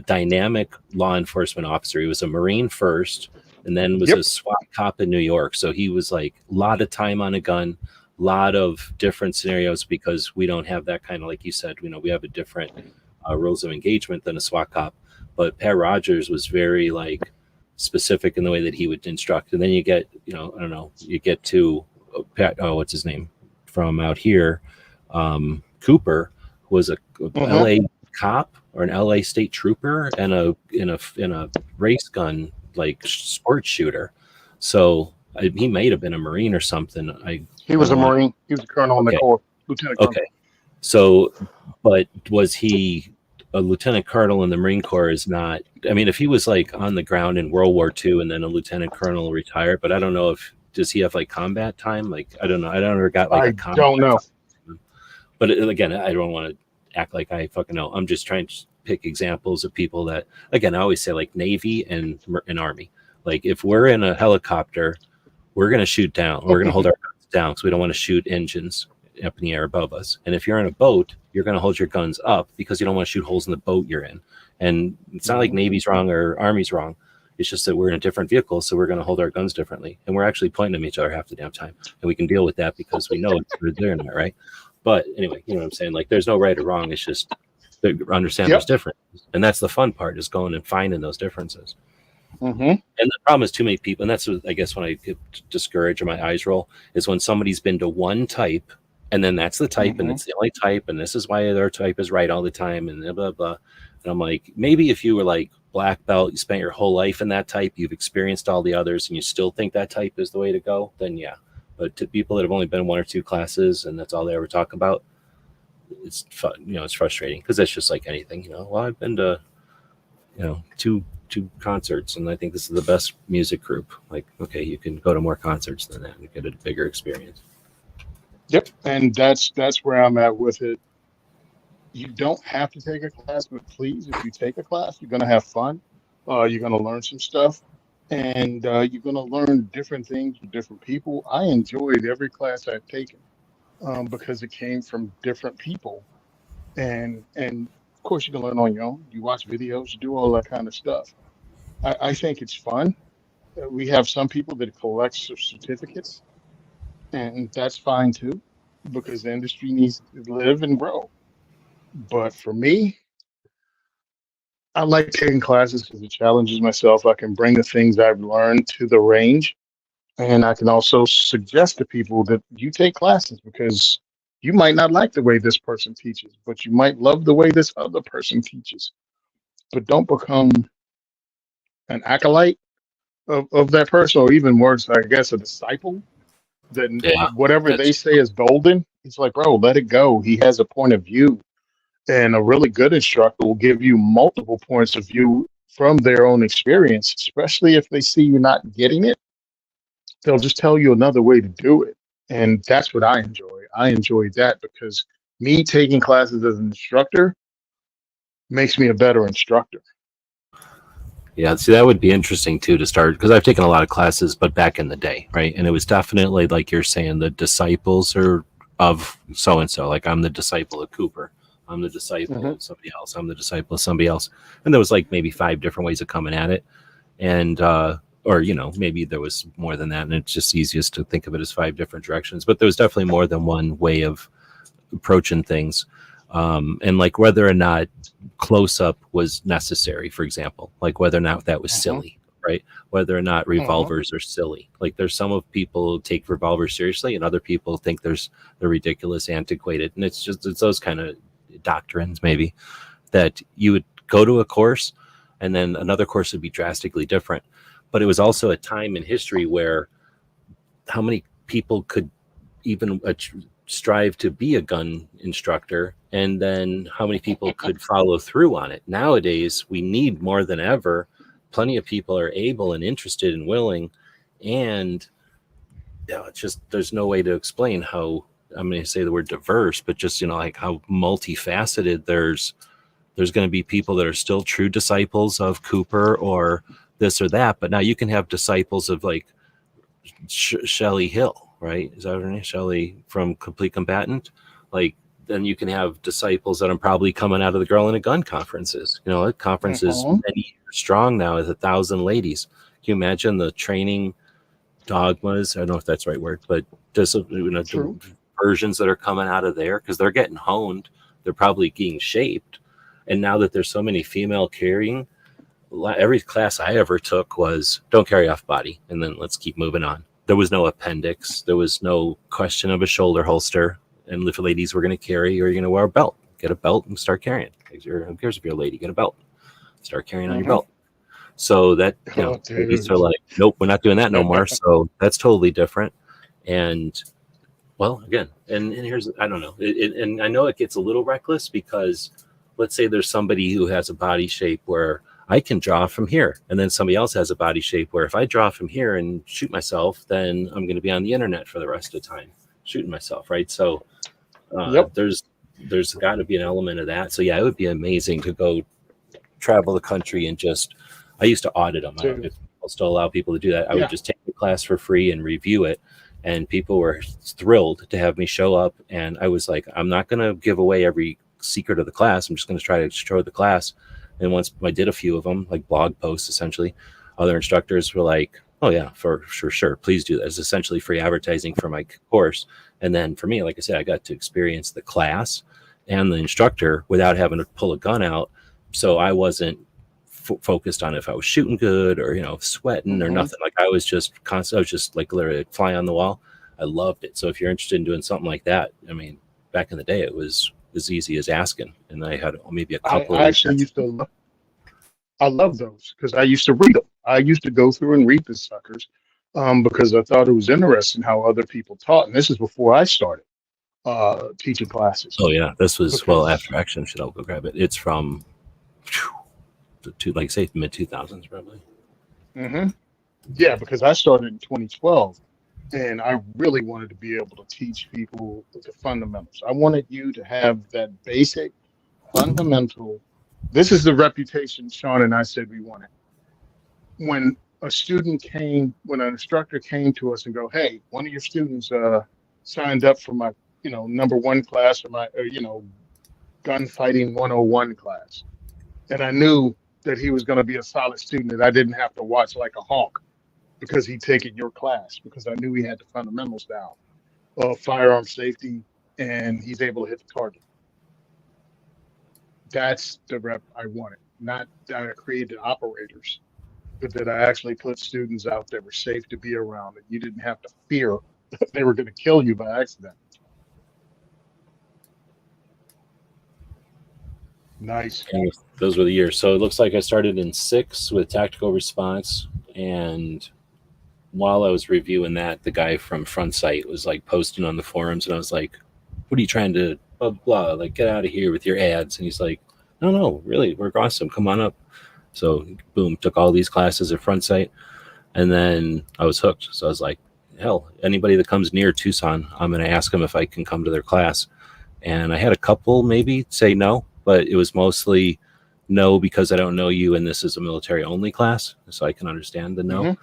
dynamic law enforcement officer. He was a Marine first, and then was Yep. a SWAT cop in New York. So he was like a lot of time on a gun, a lot of different scenarios, because we don't have that kind of, like you said, we have a different rules of engagement than a SWAT cop. But Pat Rogers was very like specific in the way that he would instruct. And then you get, I don't know, you get to Pat, what's his name from out here, Cooper was a LA cop or an LA state trooper and in a race gun like sports shooter. So he might have been a Marine or something. He was a Marine. He was a colonel in the Okay. Corps, lieutenant colonel. Okay. So, but was he a lieutenant colonel in the Marine Corps? Is not. I mean, if he was like on the ground in World War II and then a lieutenant colonel retired, but I don't know does he have like combat time? Like, I don't know. I don't ever got like I a combat don't know. time. But again, I don't want to act like I fucking know. I'm just trying to pick examples of people that, again, I always say like Navy and Army. Like if we're in a helicopter, we're going to shoot down. We're going to hold our guns down because we don't want to shoot engines up in the air above us. And if you're in a boat, you're going to hold your guns up because you don't want to shoot holes in the boat you're in. And it's not like Navy's wrong or Army's wrong. It's just that we're in a different vehicle, so we're going to hold our guns differently. And we're actually pointing at each other half the damn time. And we can deal with that because we know it's there now, right? But anyway, you know what I'm saying? Like there's no right or wrong. It's just to understand there's differences. And that's the fun part, is going and finding those differences. Mm-hmm. And the problem is too many people, and that's what, I guess, when I get discouraged or my eyes roll, is when somebody's been to one type, and then that's the type, and it's the only type, and this is why their type is right all the time, and blah, blah, blah. And I'm like, maybe if you were like black belt, you spent your whole life in that type, you've experienced all the others, and you still think that type is the way to go, then yeah. But to people that have only been one or two classes, and that's all they ever talk about, it's fun, it's frustrating, because that's just like anything, well, I've been to, two concerts, and I think this is the best music group. Like, okay, you can go to more concerts than that and get a bigger experience. Yep, and that's where I'm at with it. You don't have to take a class, but please, if you take a class, you're going to have fun. You're going to learn some stuff, and you're going to learn different things with different people. I enjoyed every class I've taken because it came from different people, and of course you can learn on your own. You watch videos, you do all that kind of stuff. I think it's fun. We have some people that collect certificates, and that's fine too, because the industry needs to live and grow. But for me, I like taking classes because it challenges myself. I can bring the things I've learned to the range, and I can also suggest to people that you take classes because you might not like the way this person teaches, but you might love the way this other person teaches. But don't become an acolyte of that person, or even worse, I guess, a disciple. Then Yeah, whatever they that's say is golden. It's like, bro, let it go. He has a point of view, and a really good instructor will give you multiple points of view from their own experience, especially if they see you're not getting it. They'll just tell you another way to do it. And that's what I enjoy. I enjoy that because me taking classes as an instructor makes me a better instructor. yeah. See, that would be interesting too to start because I've taken a lot of classes, but back in the day, right? And it was definitely like you're saying, the disciples are of so and so. Like I'm the disciple of Cooper. I'm the disciple Hmm. of somebody else. I'm the disciple of somebody else. And there was like maybe five different ways of coming at it. And or maybe there was more than that, and it's just easiest to think of it as five different directions. But there was definitely more than one way of approaching things, and like whether or not close up was necessary, for example, like whether or not that was Hmm. silly, right? Whether or not Hmm. revolvers are silly. Like there's some of people who take revolvers seriously, and other people think they're ridiculous, antiquated, and it's those kind of doctrines maybe that you would go to a course and then another course would be drastically different. But it was also a time in history where how many people could even strive to be a gun instructor, and then how many people could follow through on it. Nowadays we need more than ever, plenty of people are able and interested and willing, and it's just there's no way to explain how, I'm going to say the word diverse, but just like how multifaceted there's going to be people that are still true disciples of Cooper or this or that, but now you can have disciples of like Shelley Hill, right? Is that her name? Shelley from Complete Combatant. Like, then you can have disciples that are probably coming out of the Girl in a Gun conferences. That conference is Hmm. many years strong now, with 1,000 ladies. Can you imagine the training dogmas? I don't know if that's the right word, but just the True. versions that are coming out of there because they're getting honed. They're probably getting shaped. And now that there's so many female carrying, every class I ever took was don't carry off body, and then let's keep moving on. There was no appendix. There was no question of a shoulder holster. And if ladies were going to carry, you're going to wear a belt. Get a belt and start carrying. Who cares if you're a lady? Get a belt. Start carrying on your Hmm. belt. So that, Oh, ladies dude. are like, nope, we're not doing that no more. So that's totally different. And well, again, and here's, I don't know. And I know it gets a little reckless because let's say there's somebody who has a body shape where I can draw from here, and then somebody else has a body shape where if I draw from here and shoot myself, then I'm going to be on the internet for the rest of the time shooting myself, right? So Yep. there's got to be an element of that. So yeah, it would be amazing to go travel the country and just, I used to audit them. I don't know Dude. if I'll still allow people to do that. I would Yeah. just take the class for free and review it. And people were thrilled to have me show up. And I was like, I'm not going to give away every secret of the class. I'm just going to try to show the class. And once I did a few of them, like blog posts, essentially, other instructors were like, oh yeah, for sure. Please do that. It's essentially free advertising for my course. And then for me, like I said, I got to experience the class and the instructor without having to pull a gun out. So I wasn't focused on if I was shooting good or sweating or Hmm. nothing. Like I was just constant. I was just like literally a fly on the wall. I loved it. So if you're interested in doing something like that, I mean, back in the day, it was as easy as asking, and I had maybe a couple of I actually weekends. used to I love those because I used to read them. I used to go through and read the suckers because I thought it was interesting how other people taught. And this is before I started teaching classes Oh yeah, this was well because, after Action. Should I go grab it? It's from like say mid 2000s probably. mhm, yeah, because I started in 2012 and I really wanted to be able to teach people the fundamentals. I wanted you to have that basic fundamental. This is the reputation Sean and I said we wanted. When a student came, when an instructor came to us and go, "Hey, one of your students signed up for my, number one class or my, gunfighting 101 class," and I knew that he was going to be a solid student, that I didn't have to watch like a hawk because he'd taken your class because I knew he had the fundamentals down of firearm safety and he's able to hit the target. That's the rep I wanted. Not that I created operators, but that I actually put students out that were safe to be around, and you didn't have to fear they were going to kill you by accident. Nice. And those were the years. So it looks like I started in 6 with tactical response, and while I was reviewing that, the guy from Front Sight was like posting on the forums, and I was like, "What are you trying to blah blah? Like, get out of here with your ads." And he's like, "No, no, really, we're awesome. Come on up." So boom, took all these classes at Front Sight, and then I was hooked. So I was like, "Hell, anybody that comes near Tucson, I'm going to ask them if I can come to their class." And I had a couple maybe say no, but it was mostly no because I don't know you, and this is a military only class, so I can understand the no. Mhm.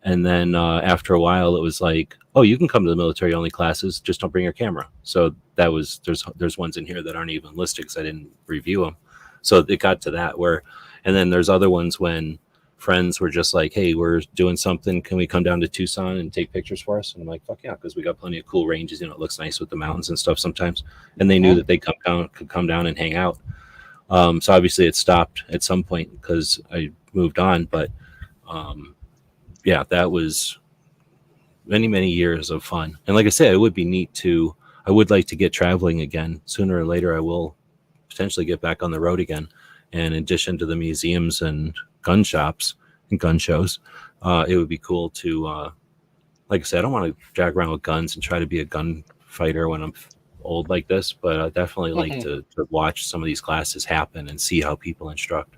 And then after a while, it was like, "Oh, you can come to the military only classes, just don't bring your camera." So that was there's ones in here that aren't even listed because I didn't review them. So it got to that where, and then there's other ones when friends were just like, "Hey, we're doing something. Can we come down to Tucson and take pictures for us?" And I'm like, "Fuck yeah," because we got plenty of cool ranges. You know, it looks nice with the mountains and stuff sometimes. And they knew that they could come down and hang out. So obviously it stopped at some point because I moved on, but yeah, that was many years of fun. And like I said, it would be neat to, I would like to get traveling again. Sooner or later I will potentially get back on the road again. And in addition to the museums and gun shops and gun shows, it would be cool to like I said, I don't want to drag around with guns and try to be a gunfighter when I'm old like this, but I definitely like to watch some of these classes happen and see how people instruct.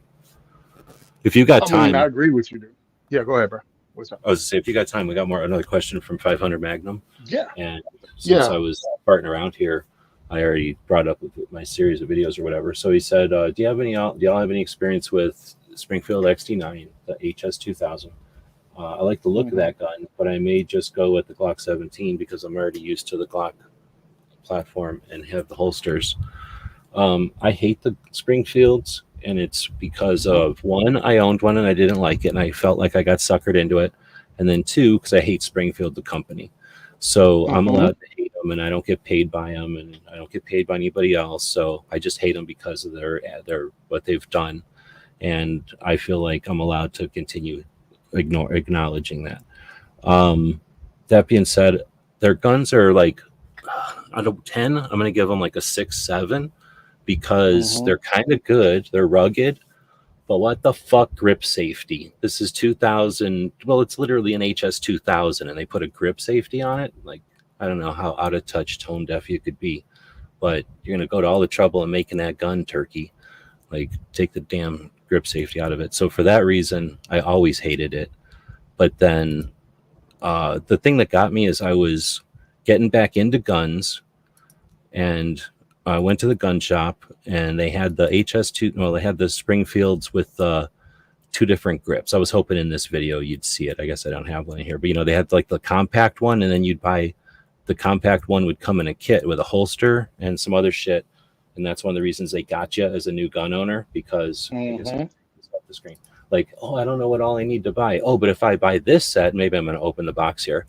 If you got time, I agree with you, dude. Yeah, go ahead, bro. What's up? I was to say, if you got time, we got another question from 500 Magnum. Yeah. And since I was farting around here, I already brought up with my series of videos or whatever. So he said, do y'all have any experience with Springfield XD9, the HS2000? I like the look of that gun, but I may just go with the Glock 17 because I'm already used to the Glock platform and have the holsters. I hate the Springfields, and it's because of, one, I owned one and I didn't like it, and I felt like I got suckered into it, and then two, because I hate Springfield, the company. So I'm allowed to hate them, and I don't get paid by them, and I don't get paid by anybody else. So I just hate them because of their what they've done, and I feel like I'm allowed to continue acknowledging that. That being said, their guns are like, out of 10, I'm going to give them like a 6, 7 because they're kind of good. They're rugged, but what the fuck grip safety? This is 2000. Well, it's literally an HS 2000 and they put a grip safety on it. Like, I don't know how out of touch, tone deaf you could be, but you're going to go to all the trouble of making that gun turkey. Like, take the damn grip safety out of it. So for that reason, I always hated it. But then the thing that got me is I was getting back into guns, and I went to the gun shop, and they had the HS2. Well, they had the Springfields with 2 different grips. I was hoping in this video you'd see it. I guess I don't have one here, but you know, they had like the compact one, and then you'd buy the compact one would come in a kit with a holster and some other shit. And that's one of the reasons they got you as a new gun owner, because it's off the screen. Like, oh, I don't know what all I need to buy. Oh, but if I buy this set, maybe I'm going to open the box here.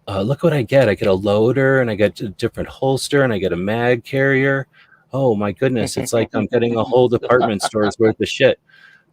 Look what I get. I get a loader, and I get a different holster, and I get a mag carrier. Oh my goodness. It's like I'm getting a whole department store's worth of shit.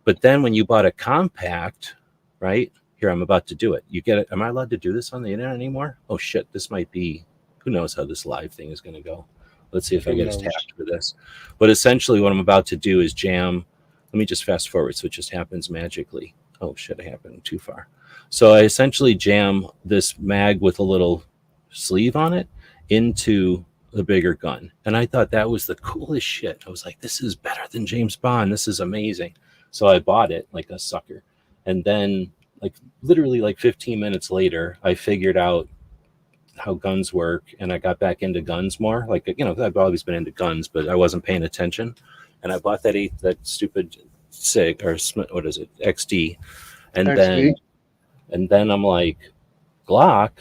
But then when you bought a compact, right? Here, I'm about to do it. You get it. Am I allowed to do this on the internet anymore? Oh shit. This might be, who knows how this live thing is going to go. Let's see if I get us tapped for this. But essentially what I'm about to do is jam. Let me just fast forward so it just happens magically. Oh shit, I happened too far. So I essentially jam this mag with a little sleeve on it into the bigger gun. And I thought that was the coolest shit. I was like, this is better than James Bond. This is amazing. So I bought it like a sucker. And then like literally like 15 minutes later, I figured out how guns work, and I got back into guns more. Like, you know, I've always been into guns, but I wasn't paying attention. And I bought that stupid SIG, or what is it, XD. And XD. then I'm like, Glock?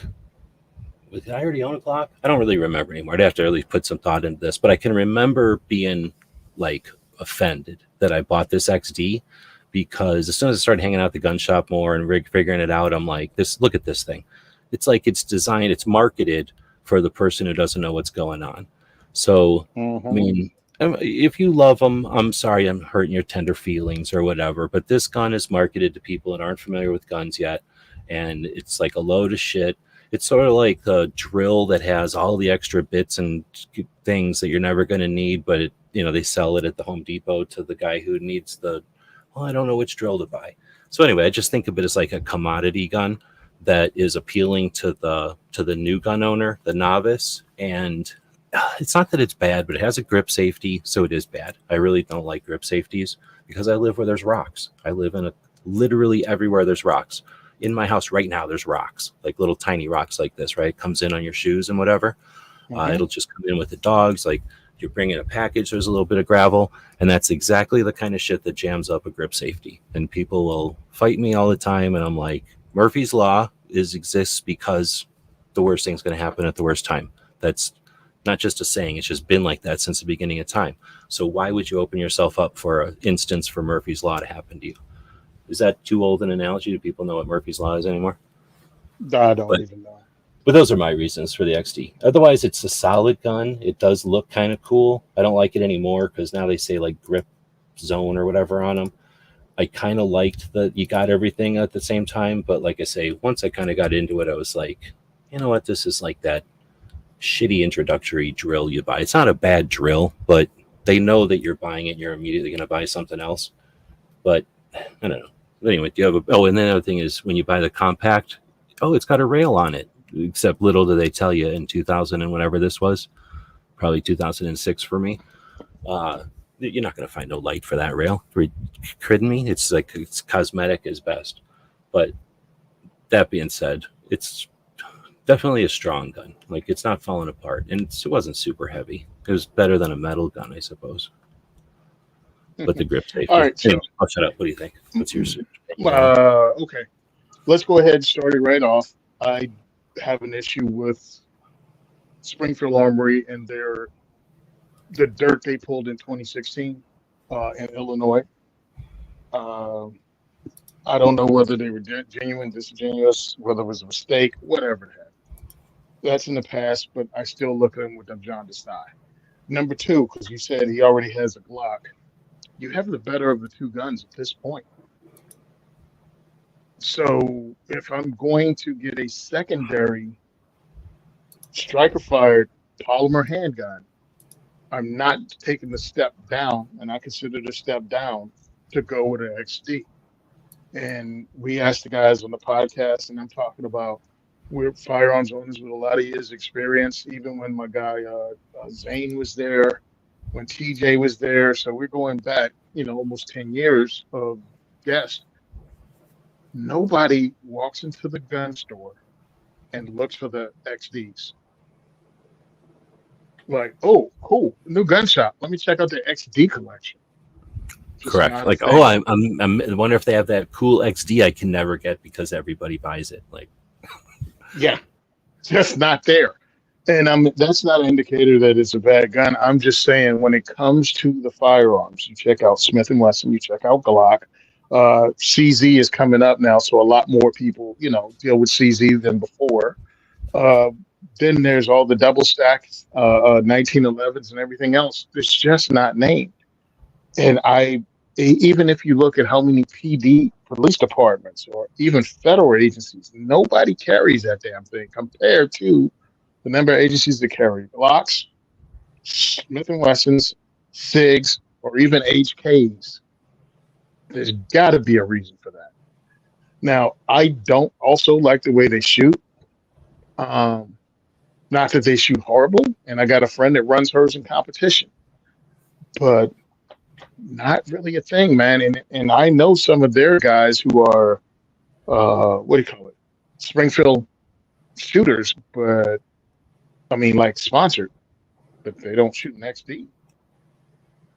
Did I already own a Glock? I don't really remember anymore. I'd have to really put some thought into this, but I can remember being like offended that I bought this XD, because as soon as I started hanging out at the gun shop more and figuring it out, I'm like, look at this thing. It's like it's designed, it's marketed for the person who doesn't know what's going on. So, I mean, If you love them, I'm sorry I'm hurting your tender feelings or whatever, but this gun is marketed to people that aren't familiar with guns yet, and it's like a load of shit. It's sort of like the drill that has all the extra bits and things that you're never going to need, but they sell it at the Home Depot to the guy who needs I don't know which drill to buy. So anyway, I just think of it as like a commodity gun that is appealing to the new gun owner, the novice, and it's not that it's bad, but it has a grip safety, so it is bad. I really don't like grip safeties because I live where there's rocks. I live in literally everywhere there's rocks. In my house right now, there's rocks, like little tiny rocks like this, right? It comes in on your shoes and whatever. It'll just come in with the dogs. Like you're bringing a package, there's a little bit of gravel, and that's exactly the kind of shit that jams up a grip safety. And people will fight me all the time, and I'm like, Murphy's Law exists because the worst thing's going to happen at the worst time. That's not just a saying. It's just been like that since the beginning of time. So why would you open yourself up for an instance for Murphy's Law to happen to you? Is that too old an analogy? Do people know what Murphy's Law is anymore? I don't even know. But those are my reasons for the XD. Otherwise, it's a solid gun. It does look kind of cool. I don't like it anymore because now they say like grip zone or whatever on them. I kind of liked that you got everything at the same time. But like I say, once I kind of got into it, I was like, you know what? This is like that shitty introductory drill you buy. It's not a bad drill, but they know that you're buying it. You're immediately going to buy something else. But I don't know. Anyway, do you have and then the other thing is when you buy the compact, it's got a rail on it. Except little do they tell you in 2000 and whatever this was, probably 2006 for me. You're not going to find no light for that rail. Are you kidding me? It's cosmetic as best. But that being said, it's definitely a strong gun. Like it's not falling apart, and it wasn't super heavy. It was better than a metal gun, I suppose. But the grip safety. All right, so, anyway, I'll shut up. What do you think? What's yours? Okay, let's go ahead and start it right off. I have an issue with Springfield Armory and the dirt they pulled in 2016 in Illinois. I don't know whether they were genuine, disingenuous, whether it was a mistake, whatever it had. That's in the past, but I still look at him with them jaundiced eye. Number two, because you said he already has a Glock, you have the better of the two guns at this point. So if I'm going to get a secondary striker-fired polymer handgun, I'm not taking the step down, and I consider the step down to go with an XD. And we asked the guys on the podcast, and I'm talking about we're firearms owners with a lot of years experience, even when my guy Zane was there, when TJ was there. So we're going back, almost 10 years of guests. Nobody walks into the gun store and looks for the XDs. Like, oh, cool, new gun shop. Let me check out the XD collection. Correct. Like, I wonder if they have that cool XD I can never get because everybody buys it. Like, yeah, just not there. And that's not an indicator that it's a bad gun. I'm just saying when it comes to the firearms, you check out Smith & Wesson, you check out Glock. CZ is coming up now, so a lot more people, deal with CZ than before. Then there's all the double stack 1911s and everything else. It's just not named. And even if you look at how many PD police departments or even federal agencies, nobody carries that damn thing compared to the number of agencies that carry Glocks, Smith & Wessons, SIGs, or even HKs. There's got to be a reason for that. Now, I don't also like the way they shoot. Not that they shoot horrible, and I got a friend that runs hers in competition, but not really a thing, man. And I know some of their guys who are, Springfield shooters, but like sponsored, but they don't shoot an XD.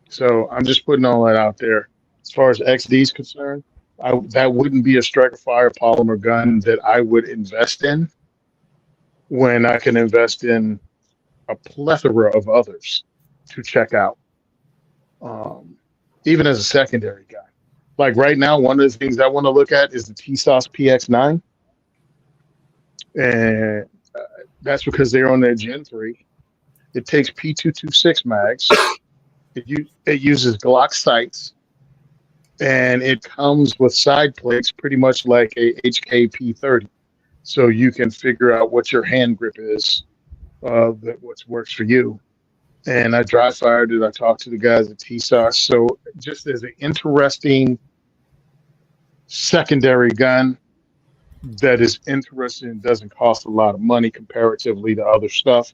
So I'm just putting all that out there. As far as XD is concerned, that wouldn't be a striker fire polymer gun that I would invest in when I can invest in a plethora of others to check out, even as a secondary guy. Like right now, one of the things I want to look at is the TSOS PX9. And that's because they're on their Gen 3. It takes P226 mags. It uses Glock sights, and it comes with side plates, pretty much like a HKP 30, so you can figure out what your hand grip is, that what works for you. And I dry fired it. I talked to the guys at TSOS. So just as an interesting secondary gun that is interesting and doesn't cost a lot of money comparatively to other stuff.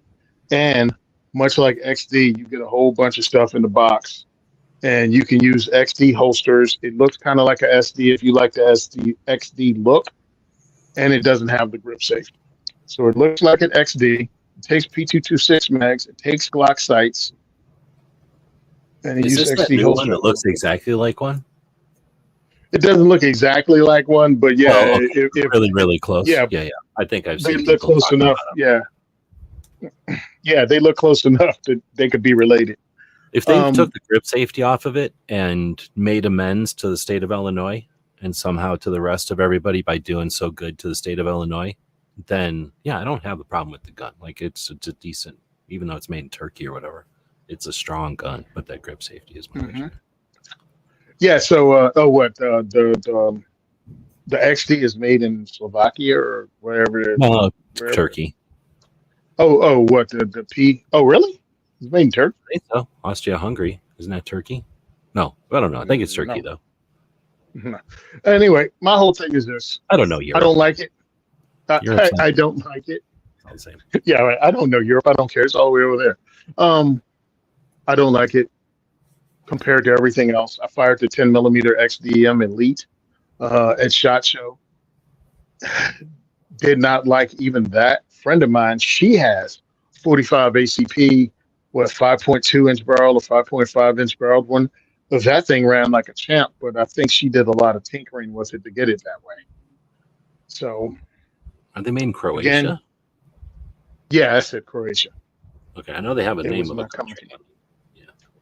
And much like XD, you get a whole bunch of stuff in the box, and you can use XD holsters. It looks kind of like a SD if you like the XD look, and it doesn't have the grip safety. So it looks like an XD. It takes P226 mags. It takes Glock sights. And it Is uses this that XD new holster. one that looks exactly like one? It doesn't look exactly like one, but yeah, Oh, okay. Really, really close. Yeah. Yeah. I think I've they seen look people close talking enough. about them. Yeah, yeah, they look close enough that they could be related. If they took the grip safety off of it and made amends to the state of Illinois and somehow to the rest of everybody by doing so good to the state of Illinois, then yeah, I don't have a problem with the gun. Like it's a decent, even though it's made in Turkey or whatever, it's a strong gun. But that grip safety is my issue. Yeah. So, the XD is made in Slovakia or wherever. No, wherever. Turkey. What the P? Oh, really? It's made in Turkey. I think so. Austria-Hungary, isn't that Turkey? No, I don't know. I think it's Turkey though. No. Anyway, my whole thing is this. I don't know Europe. I don't like it. Europe's I don't like it. all the same. Yeah, right. I don't know Europe. I don't care. It's all the way over there. I don't like it compared to everything else. I fired the 10mm XDM Elite at SHOT Show. Did not like even that. Friend of mine, she has 45 ACP, 5.2 inch barrel or 5.5 inch barrel one. That thing ran like a champ, but I think she did a lot of tinkering with it to get it that way. So, Are they made in Croatia? again, yeah, I said Croatia. Okay, I know they have a It name was of a not coming. country.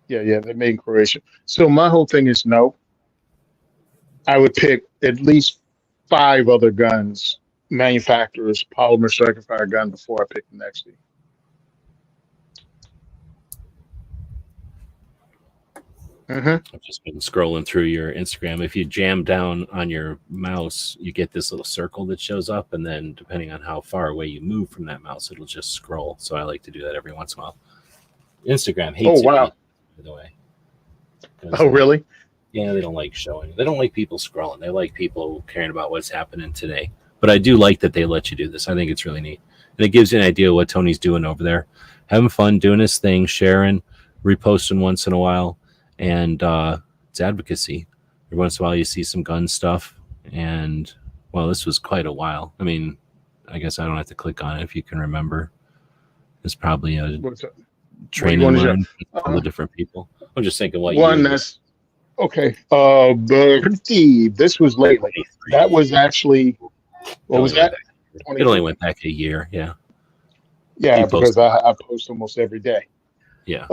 Yeah, they made in Croatia. So my whole thing is no. I would pick at least 5 other guns, manufacturers, polymer striker fire gun before I pick the next one. I've just been scrolling through your Instagram. If you jam down on your mouse, you get this little circle that shows up, and then depending on how far away you move from that mouse, it'll just scroll. So I like to do that every once in a while. Instagram hates it, by the way. Oh, really? Yeah, they don't like showing. They don't like people scrolling. They like people caring about what's happening today. But I do like that they let you do this. I think it's really neat. And it gives you an idea of what Tony's doing over there. Having fun, doing his thing, sharing, reposting once in a while. And it's advocacy. Every once in a while you see some gun stuff. And, well, this was quite a while. I mean, I guess I don't have to click on it if you can remember. It's probably a training line for all the different people. I'm just thinking what one that's okay. This was lately. That was actually what was that? It only went back a year. Yeah. Yeah, because I post almost every day. Yeah.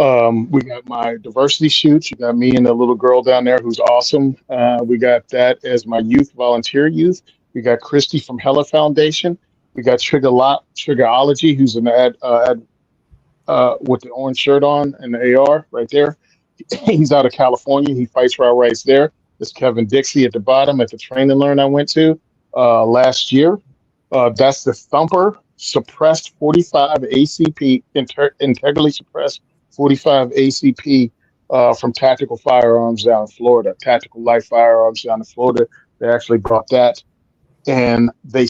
We got my diversity shoots. You got me and the little girl down there who's awesome. We got that as my volunteer youth. We got Christy from Hella Foundation. We got Triggerology, who's an ad with the orange shirt on and the AR right there. He's out of California. He fights for our rights there. There's Kevin Dixie at the bottom at the train and learn I went to last year. That's the Thumper suppressed 45 ACP, integrally suppressed 45 ACP from Tactical Firearms down in Florida. Tactical Light Firearms down in Florida. They actually brought that. And I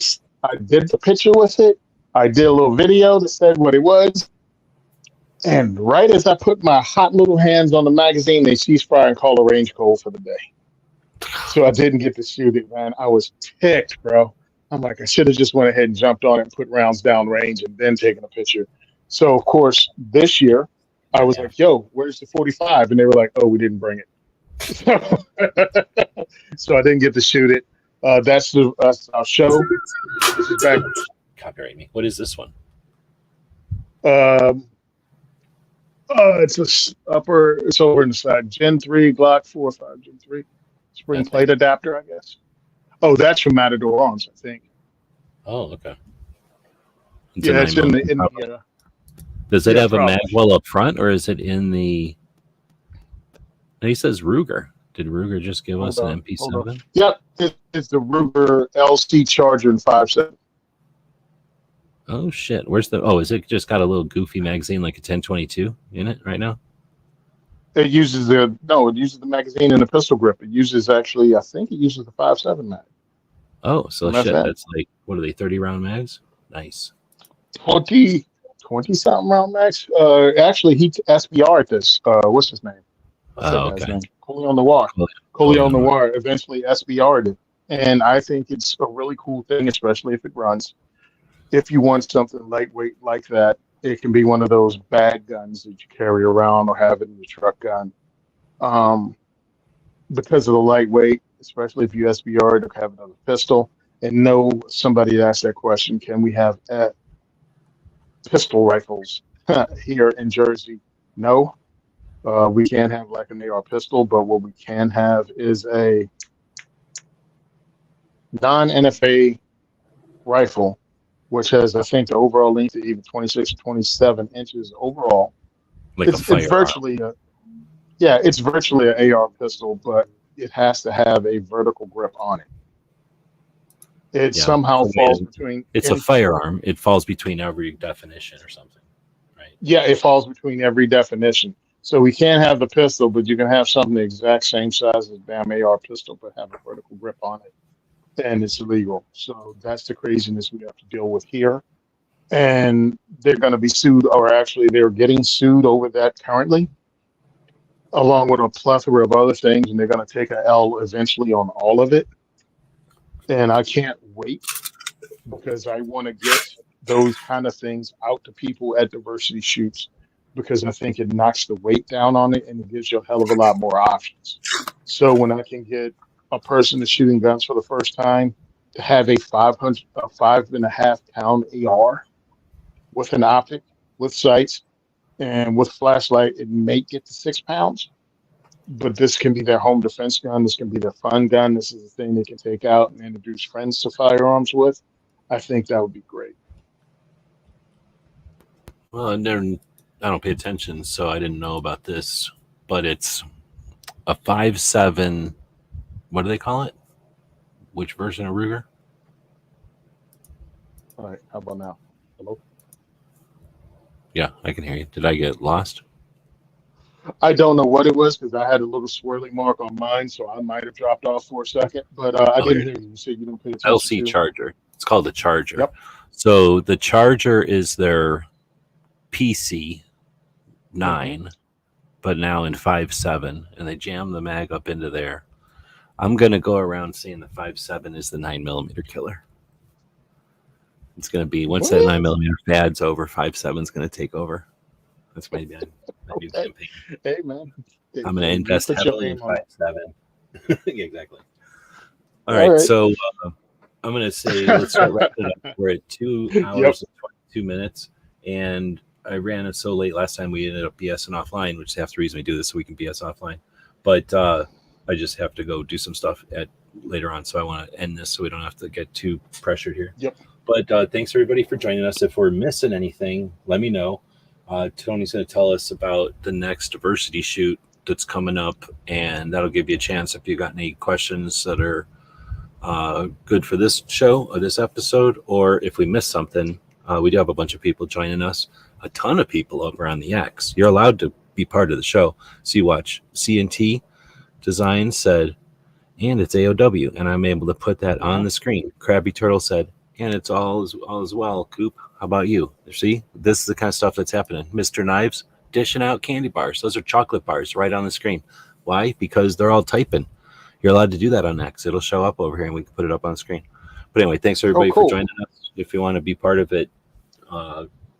did the picture with it. I did a little video that said what it was. And right as I put my hot little hands on the magazine, they cease fire and call a range code for the day. So I didn't get to shoot it, man. I was ticked, bro. I'm like, I should have just went ahead and jumped on it and put rounds down range and then taken a picture. So, of course, this year, I was like, yo, where's the 45? And they were like, oh, we didn't bring it. So I didn't get to shoot it. That's our show. This is back. Copyright me. What is this one? It's it's over in the side. Gen 3, Glock 4.5, Gen 3. Spring plate adapter, I guess. Oh, that's from Matador Arms, I think. Oh, okay. Yeah, it's in the Does it have a mag well up front, or is it in the He says Ruger. Did Ruger just give us an Hold on. MP7? Yep, it's the Ruger LC Charger in 5.7. Oh shit! Where's the? Oh, is it just got a little goofy magazine like a 1022 in it right now? It uses the magazine and the pistol grip. It uses actually, I think it uses the 5.7 mag. Oh, so That's shit. it. That's like, what are they? 30-round mags? Nice. 20 something round max. Actually, he SBR'd this. What's his name? What's that Oh, guy's okay. name? Coolio Noir. Coolio Noir eventually SBR'd it. And I think it's a really cool thing, especially if it runs. If you want something lightweight like that, it can be one of those bag guns that you carry around or have it in your truck gun. Because of the lightweight, especially if you SBR to have another pistol. And no, somebody asked that question: can we have pistol rifles here in Jersey? No, we can't have like an AR pistol, but what we can have is a non-NFA rifle, which has, I think, the overall length of even 26 or 27 inches overall. Like a firearm. It's virtually it's virtually an AR pistol, but it has to have a vertical grip on it. It somehow falls between. It's a firearm. It falls between every definition or something, right? Yeah, it falls between every definition. So we can't have the pistol, but you can have something the exact same size as a damn AR pistol, but have a vertical grip on it, and it's illegal. So that's the craziness we have to deal with here. And they're going to be sued, or actually, they're getting sued over that currently, along with a plethora of other things, and they're going to take an L eventually on all of it. And I can't wait because I want to get those kind of things out to people at diversity shoots, because I think it knocks the weight down on it and it gives you a hell of a lot more options. So when I can get a person that's shooting guns for the first time to have a 5.5 pound AR with an optic, with sights, and with flashlight, it may get to 6 pounds. But this can be their home defense gun. This can be their fun gun. This is the thing they can take out and introduce friends to firearms with. I think that would be great. Well, I don't pay attention, so I didn't know about this. But it's a 5.7. What do they call it? Which version of Ruger? All right. How about now? Hello? Yeah, I can hear you. Did I get lost? I don't know what it was because I had a little swirling mark on mine, so I might have dropped off for a second. But I didn't hear you. You said you don't pay attention. LC Charger. It's called the Charger. Yep. So the Charger is their PC 9, but now in 5.7, and they jam the mag up into there. I'm going to go around saying the 5.7 is the 9mm killer. It's going to be, once that 9mm fad's over, 5.7 is going to take over. That's my new campaign. Hey, man. I'm going to invest heavily in 5.7. Yeah, exactly. All right. So I'm going to say let's start wrapping it up. We're at 2 hours and 22 minutes. And I ran it so late last time we ended up BSing offline, which is half the reason we do this, so we can BS offline. But I just have to go do some stuff later on. So I want to end this so we don't have to get too pressured here. Yep. But thanks everybody for joining us. If we're missing anything, let me know. Tony's going to tell us about the next diversity shoot that's coming up, and that'll give you a chance if you got any questions that are good for this show or this episode, or if we missed something. We do have a bunch of people joining us, a ton of people over on the X. You're allowed to be part of the show. So you watch CNT Design said, and it's AOW, and I'm able to put that on the screen. Krabby Turtle said, and it's all as well. Coop, how about you? See, this is the kind of stuff that's happening. Mr. Knives dishing out candy bars. Those are chocolate bars right on the screen. Why? Because they're all typing. You're allowed to do that on X. It'll show up over here, and we can put it up on the screen. But anyway, thanks everybody for joining us. If you want to be part of it,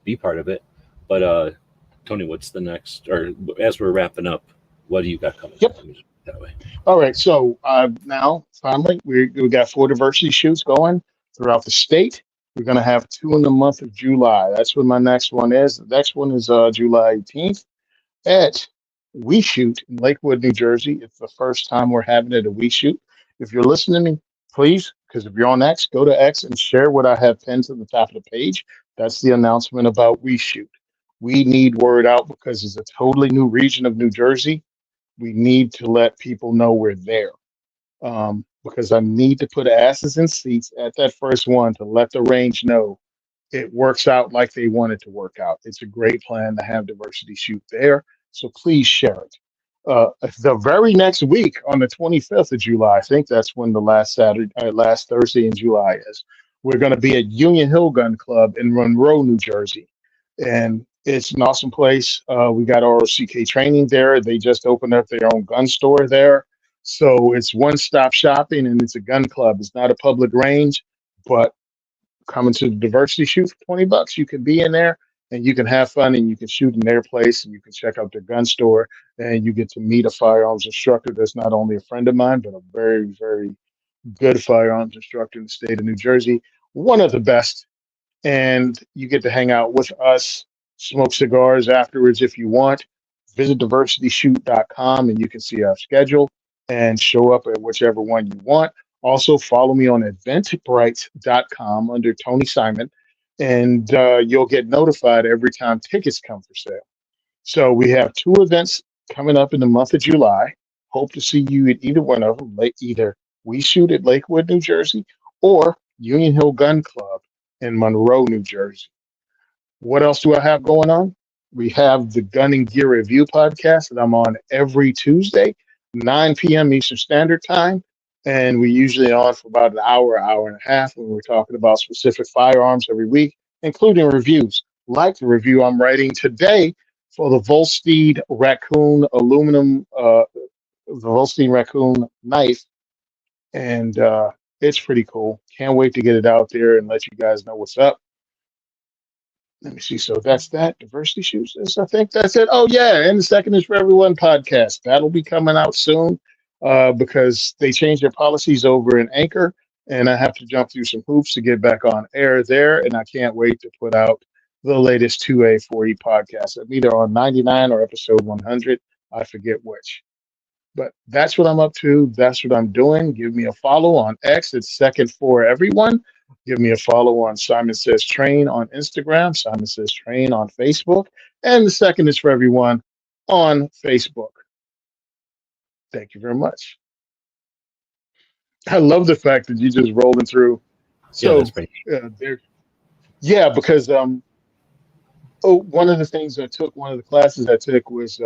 be part of it. But Tony, what's the next? Or as we're wrapping up, what do you got coming? Yep. That way. All right. So now, finally, we got 4 diversity shoots going throughout the state. We're going to have 2 in the month of July. That's what my next one is. The next one is July 18th at We Shoot in Lakewood, New Jersey. It's the first time we're having it at We Shoot. If you're listening to me, please, because if you're on X, go to X and share what I have pinned to the top of the page. That's the announcement about We Shoot. We need word out because it's a totally new region of New Jersey. We need to let people know we're there. Because I need to put asses in seats at that first one to let the range know it works out like they want it to work out. It's a great plan to have diversity shoot there. So please share it. The very next week on the 25th of July, I think that's when the last Thursday in July is. We're going to be at Union Hill Gun Club in Monroe, New Jersey. And it's an awesome place. We got ROCK training there. They just opened up their own gun store there. So it's one-stop shopping and it's a gun club. It's not a public range, but coming to the diversity shoot for $20, you can be in there and you can have fun and you can shoot in their place and you can check out their gun store and you get to meet a firearms instructor that's not only a friend of mine, but a very, very good firearms instructor in the state of New Jersey, one of the best. And you get to hang out with us, smoke cigars afterwards if you want. Visit diversityshoot.com and you can see our schedule and show up at whichever one you want. Also, follow me on eventbrite.com under Tony Simon, and you'll get notified every time tickets come for sale. So we have 2 events coming up in the month of July. Hope to see you at either one of them. Either we shoot at Lakewood, New Jersey, or Union Hill Gun Club in Monroe, New Jersey. What else do I have going on? We have the Gun and Gear Review podcast that I'm on every Tuesday, 9 p.m. Eastern Standard Time. And we usually on for about an hour and a half when we're talking about specific firearms every week, including reviews, like the review I'm writing today for the Volsteed Raccoon the Volsteed Raccoon knife. And it's pretty cool. Can't wait to get it out there and let you guys know what's up. Let me see. So that's that. Diversity Shoots. I think that's it. Oh, yeah. And the Second is for Everyone podcast. That'll be coming out soon because they changed their policies over in Anchor. And I have to jump through some hoops to get back on air there. And I can't wait to put out the latest 2A, 4E podcast. I'm either on 99 or episode 100. I forget which. But that's what I'm up to. That's what I'm doing. Give me a follow on X. It's Second for Everyone. Give me a follow on Simon Says Train on Instagram, Simon Says Train on Facebook, and the Second is for Everyone on Facebook. Thank you very much. I love the fact that you just rolling through. So, yeah, that's great. Because one of the things I took, one of the classes I took was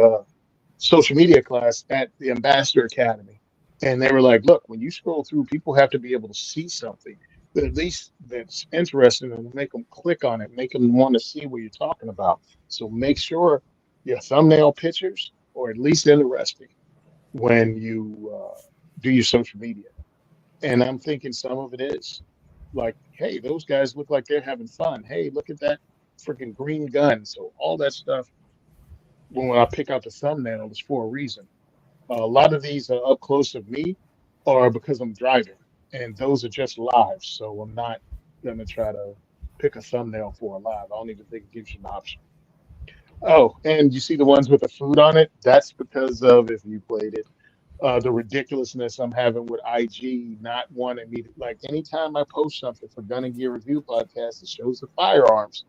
social media class at the Ambassador Academy. And they were like, look, when you scroll through, people have to be able to see something that at least that's interesting and make them click on it, make them want to see what you're talking about. So make sure your thumbnail pictures or at least interesting when you do your social media. And I'm thinking some of it is like, hey, those guys look like they're having fun. Hey, look at that freaking green gun. So all that stuff, when I pick out the thumbnail, is for a reason. A lot of these up close of me are because I'm driving, and those are just live. So I'm not going to try to pick a thumbnail for a live. I don't even think it gives you an option. Oh, and you see the ones with the food on it? That's because of, if you played it, the ridiculousness I'm having with IG not wanting me to, like, anytime I post something for Gun and Gear Review podcast that shows the firearms,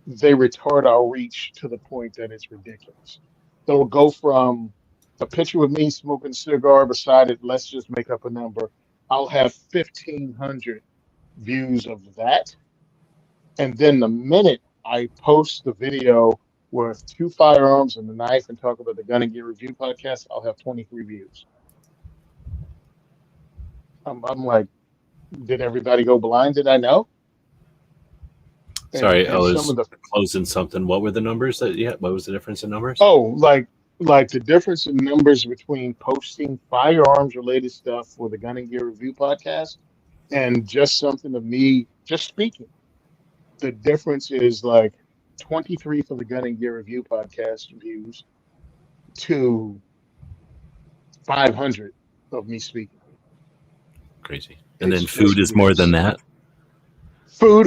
they retard our reach to the point that it's ridiculous. They'll go from a picture of me smoking a cigar beside it, let's just make up a number. I'll have 1,500 views of that. And then the minute I post the video with 2 firearms and a knife and talk about the Gun and Gear Review podcast, I'll have 23 views. I'm like, did everybody go blind? Did I know? Sorry, and I was some of the closing something. What were the numbers that you had? What was the difference in numbers? Oh, like the difference in numbers between posting firearms related stuff for the Gun and Gear Review podcast and just something of me just speaking. The difference is like 23 for the Gun and Gear Review podcast views to 500 of me speaking. Crazy. And It's then food just is more than weird. that.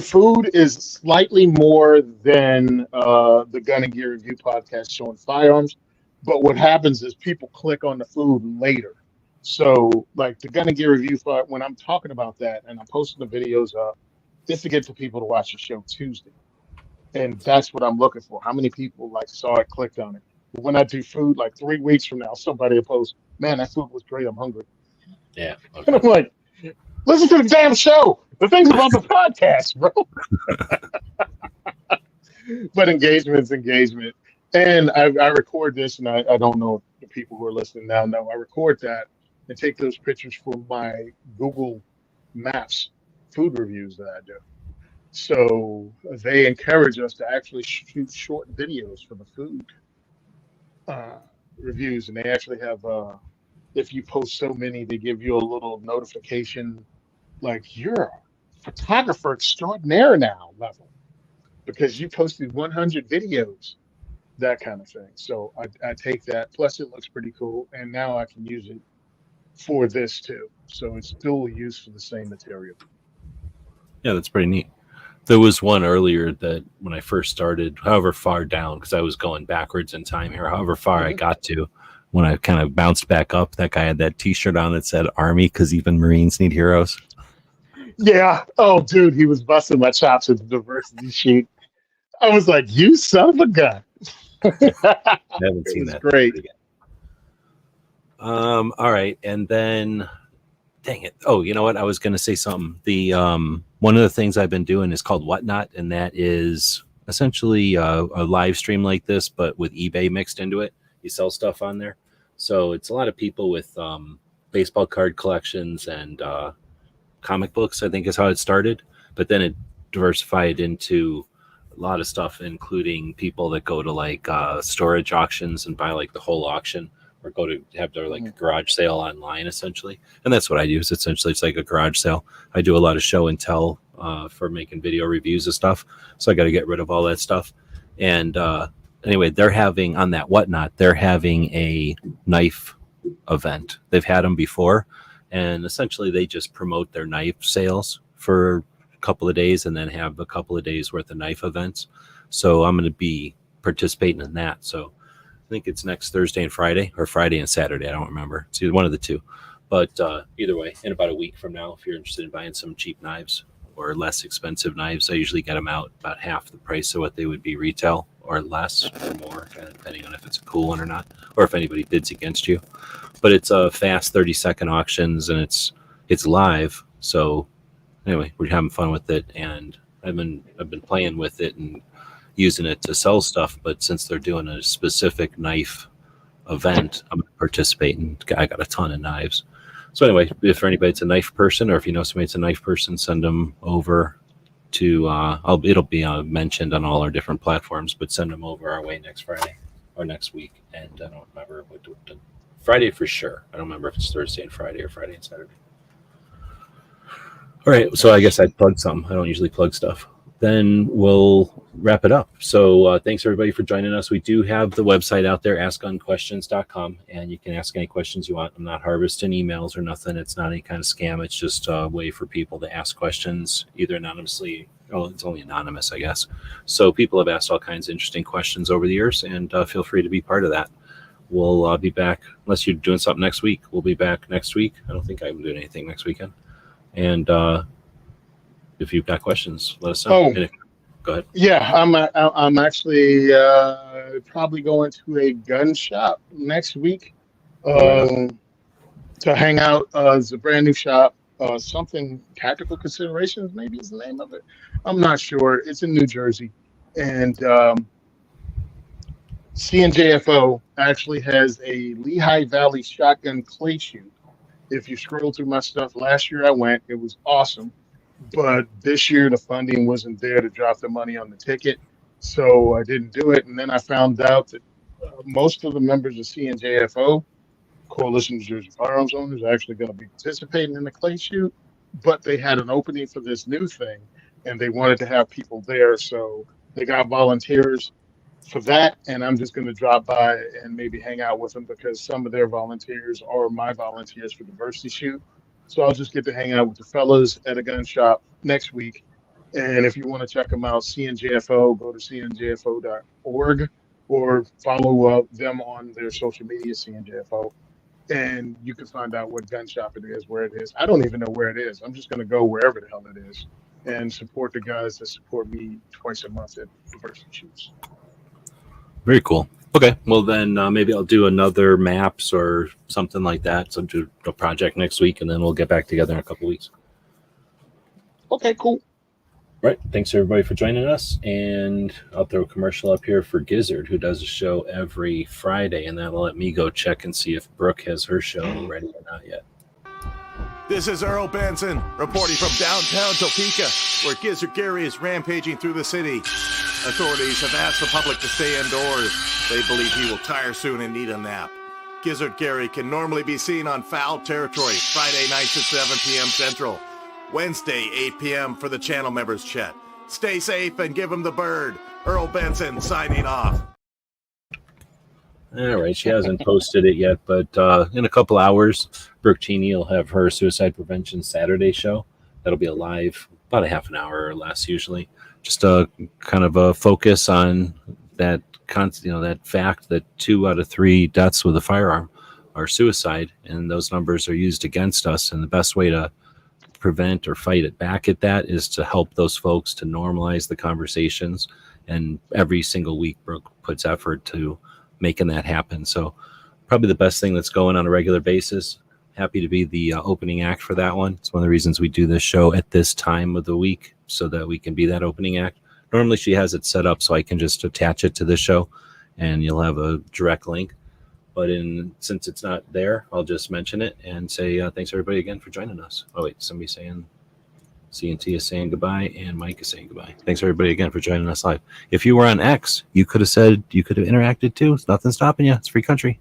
Food is slightly more than the Gun and Gear Review podcast showing firearms. But what happens is people click on the food later. So, like the Gun and Gear Review, when I'm talking about that and I'm posting the videos up, it's to get the people to watch the show Tuesday. And that's what I'm looking for. How many people like saw it, clicked on it? But when I do food, like 3 weeks from now, somebody will post, "Man, that food was great. I'm hungry." Yeah. And Okay. I'm like, "Listen to the damn show. The thing's about the podcast, bro." But engagement's engagement. And I record this, and I don't know if the people who are listening now know. I record that and take those pictures for my Google Maps food reviews that I do. So they encourage us to actually shoot short videos for the food uh, reviews, and they actually have. If you post so many, they give you a little notification like you're a photographer extraordinaire now level because you posted 100 videos, that kind of thing. So I take that. Plus, it looks pretty cool, and now I can use it for this too. So it's dual use for the same material. Yeah, that's pretty neat. There was one earlier that when I first started, however far down, because I was going backwards in time here, however far I got to, when I kind of bounced back up, that guy had that T-shirt on that said "Army" because even Marines need heroes. Yeah. Oh, dude, he was busting my chops with the diversity sheet. I was like, "You son of a gun!" I haven't It seen was that. great. All right, and then, dang it! Oh, you know what? I was going to say something. The one of the things I've been doing is called Whatnot, and that is essentially a live stream like this, but with eBay mixed into it. You sell stuff on there, so it's a lot of people with baseball card collections and comic books, I think is how it started, but then it diversified into a lot of stuff, including people that go to like storage auctions and buy like the whole auction, or go to have their like garage sale online essentially. And that's what I do. Is essentially it's like a garage sale. I do a lot of show and tell for making video reviews of stuff, so I got to get rid of all that stuff. And anyway, they're having on that Whatnot, they're having a knife event. They've had them before, and essentially they just promote their knife sales for a couple of days and then have a couple of days worth of knife events. So I'm going to be participating in that. So I think it's next Thursday and Friday, or Friday and Saturday. I don't remember. It's either one of the two. But either way, in about a week from now, if you're interested in buying some cheap knives or less expensive knives, I usually get them out about half the price of what they would be retail, or less or more, kind of depending on if it's a cool one or not, or if anybody bids against you. But it's a fast 30-second auctions, and it's live. So anyway, we're having fun with it, and I've been playing with it and using it to sell stuff. But since they're doing a specific knife event, I'm going to participate, and I got a ton of knives. So anyway, if anybody's a knife person, or if you know somebody's a knife person, send them over to it'll be mentioned on all our different platforms, but send them over our way next Friday or next week. And I don't remember what Friday for sure. I don't remember if it's Thursday and Friday or Friday and Saturday. All right, so I guess I'd plug something. I don't usually plug stuff. Then we'll wrap it up. So thanks everybody for joining us. We do have the website out there, askunquestions.com, and you can ask any questions you want. I'm not harvesting emails or nothing. It's not any kind of scam. It's just a way for people to ask questions, either anonymously. Oh, it's only anonymous, I guess. So people have asked all kinds of interesting questions over the years, and feel free to be part of that. We'll be back, unless you're doing something next week. We'll be back next week. I don't think I'm doing anything next weekend. And if you've got questions, let us know. Oh, go ahead. Yeah, I'm actually probably going to a gun shop next week to hang out. It's a brand new shop. Something Tactical Considerations, maybe is the name of it. I'm not sure. It's in New Jersey, and CNJFO actually has a Lehigh Valley shotgun clay shoot. If you scroll through my stuff, last year I went. It was awesome. But this year the funding wasn't there to drop the money on the ticket, so I didn't do it. And then I found out that most of the members of CNJFO, Coalition of Jersey Firearms Owners, are actually going to be participating in the clay shoot, but they had an opening for this new thing, and they wanted to have people there, so they got volunteers for that. And I'm just going to drop by and maybe hang out with them because some of their volunteers are my volunteers for diversity shoot. So I'll just get to hang out with the fellas at a gun shop next week. And if you want to check them out, CNJFO, go to cnjfo.org or follow them on their social media, CNJFO. And you can find out what gun shop it is, where it is. I don't even know where it is. I'm just going to go wherever the hell it is and support the guys that support me twice a month at diversity shoots. Very cool. Okay, well then maybe I'll do another maps or something like that. So do a project next week, and then we'll get back together in a couple weeks. Okay, cool. Right. Thanks everybody for joining us, and I'll throw a commercial up here for Gizzard, who does a show every Friday, and that'll let me go check and see if Brooke has her show ready or not yet. This is Earl Benson reporting from downtown Topeka, where Gizzard Gary is rampaging through the city. Authorities have asked the public to stay indoors. They believe he will tire soon and need a nap. Gizzard Gary can normally be seen on Foul Territory Friday nights at 7 p.m. Central. Wednesday, 8 p.m. for the channel members chat. Stay safe and give him the bird. Earl Benson signing off. All right, she hasn't posted it yet, but in a couple hours, Brooke Cheney will have her Suicide Prevention Saturday show. That'll be a live, about a half an hour or less usually. Just a kind of a focus on that, that fact that 2 out of 3 deaths with a firearm are suicide, and those numbers are used against us. And the best way to prevent or fight it back at that is to help those folks to normalize the conversations. And every single week, Brooke puts effort to making that happen. So probably the best thing that's going on a regular basis. Happy to be the opening act for that one. It's one of the reasons we do this show at this time of the week, so that we can be that opening act. Normally she has it set up so I can just attach it to this show and you'll have a direct link. But since it's not there, I'll just mention it and say thanks everybody again for joining us. Oh wait, somebody's saying C&T is saying goodbye and Mike is saying goodbye. Thanks everybody again for joining us live. If you were on X, you could have interacted too. It's nothing stopping you. It's free country.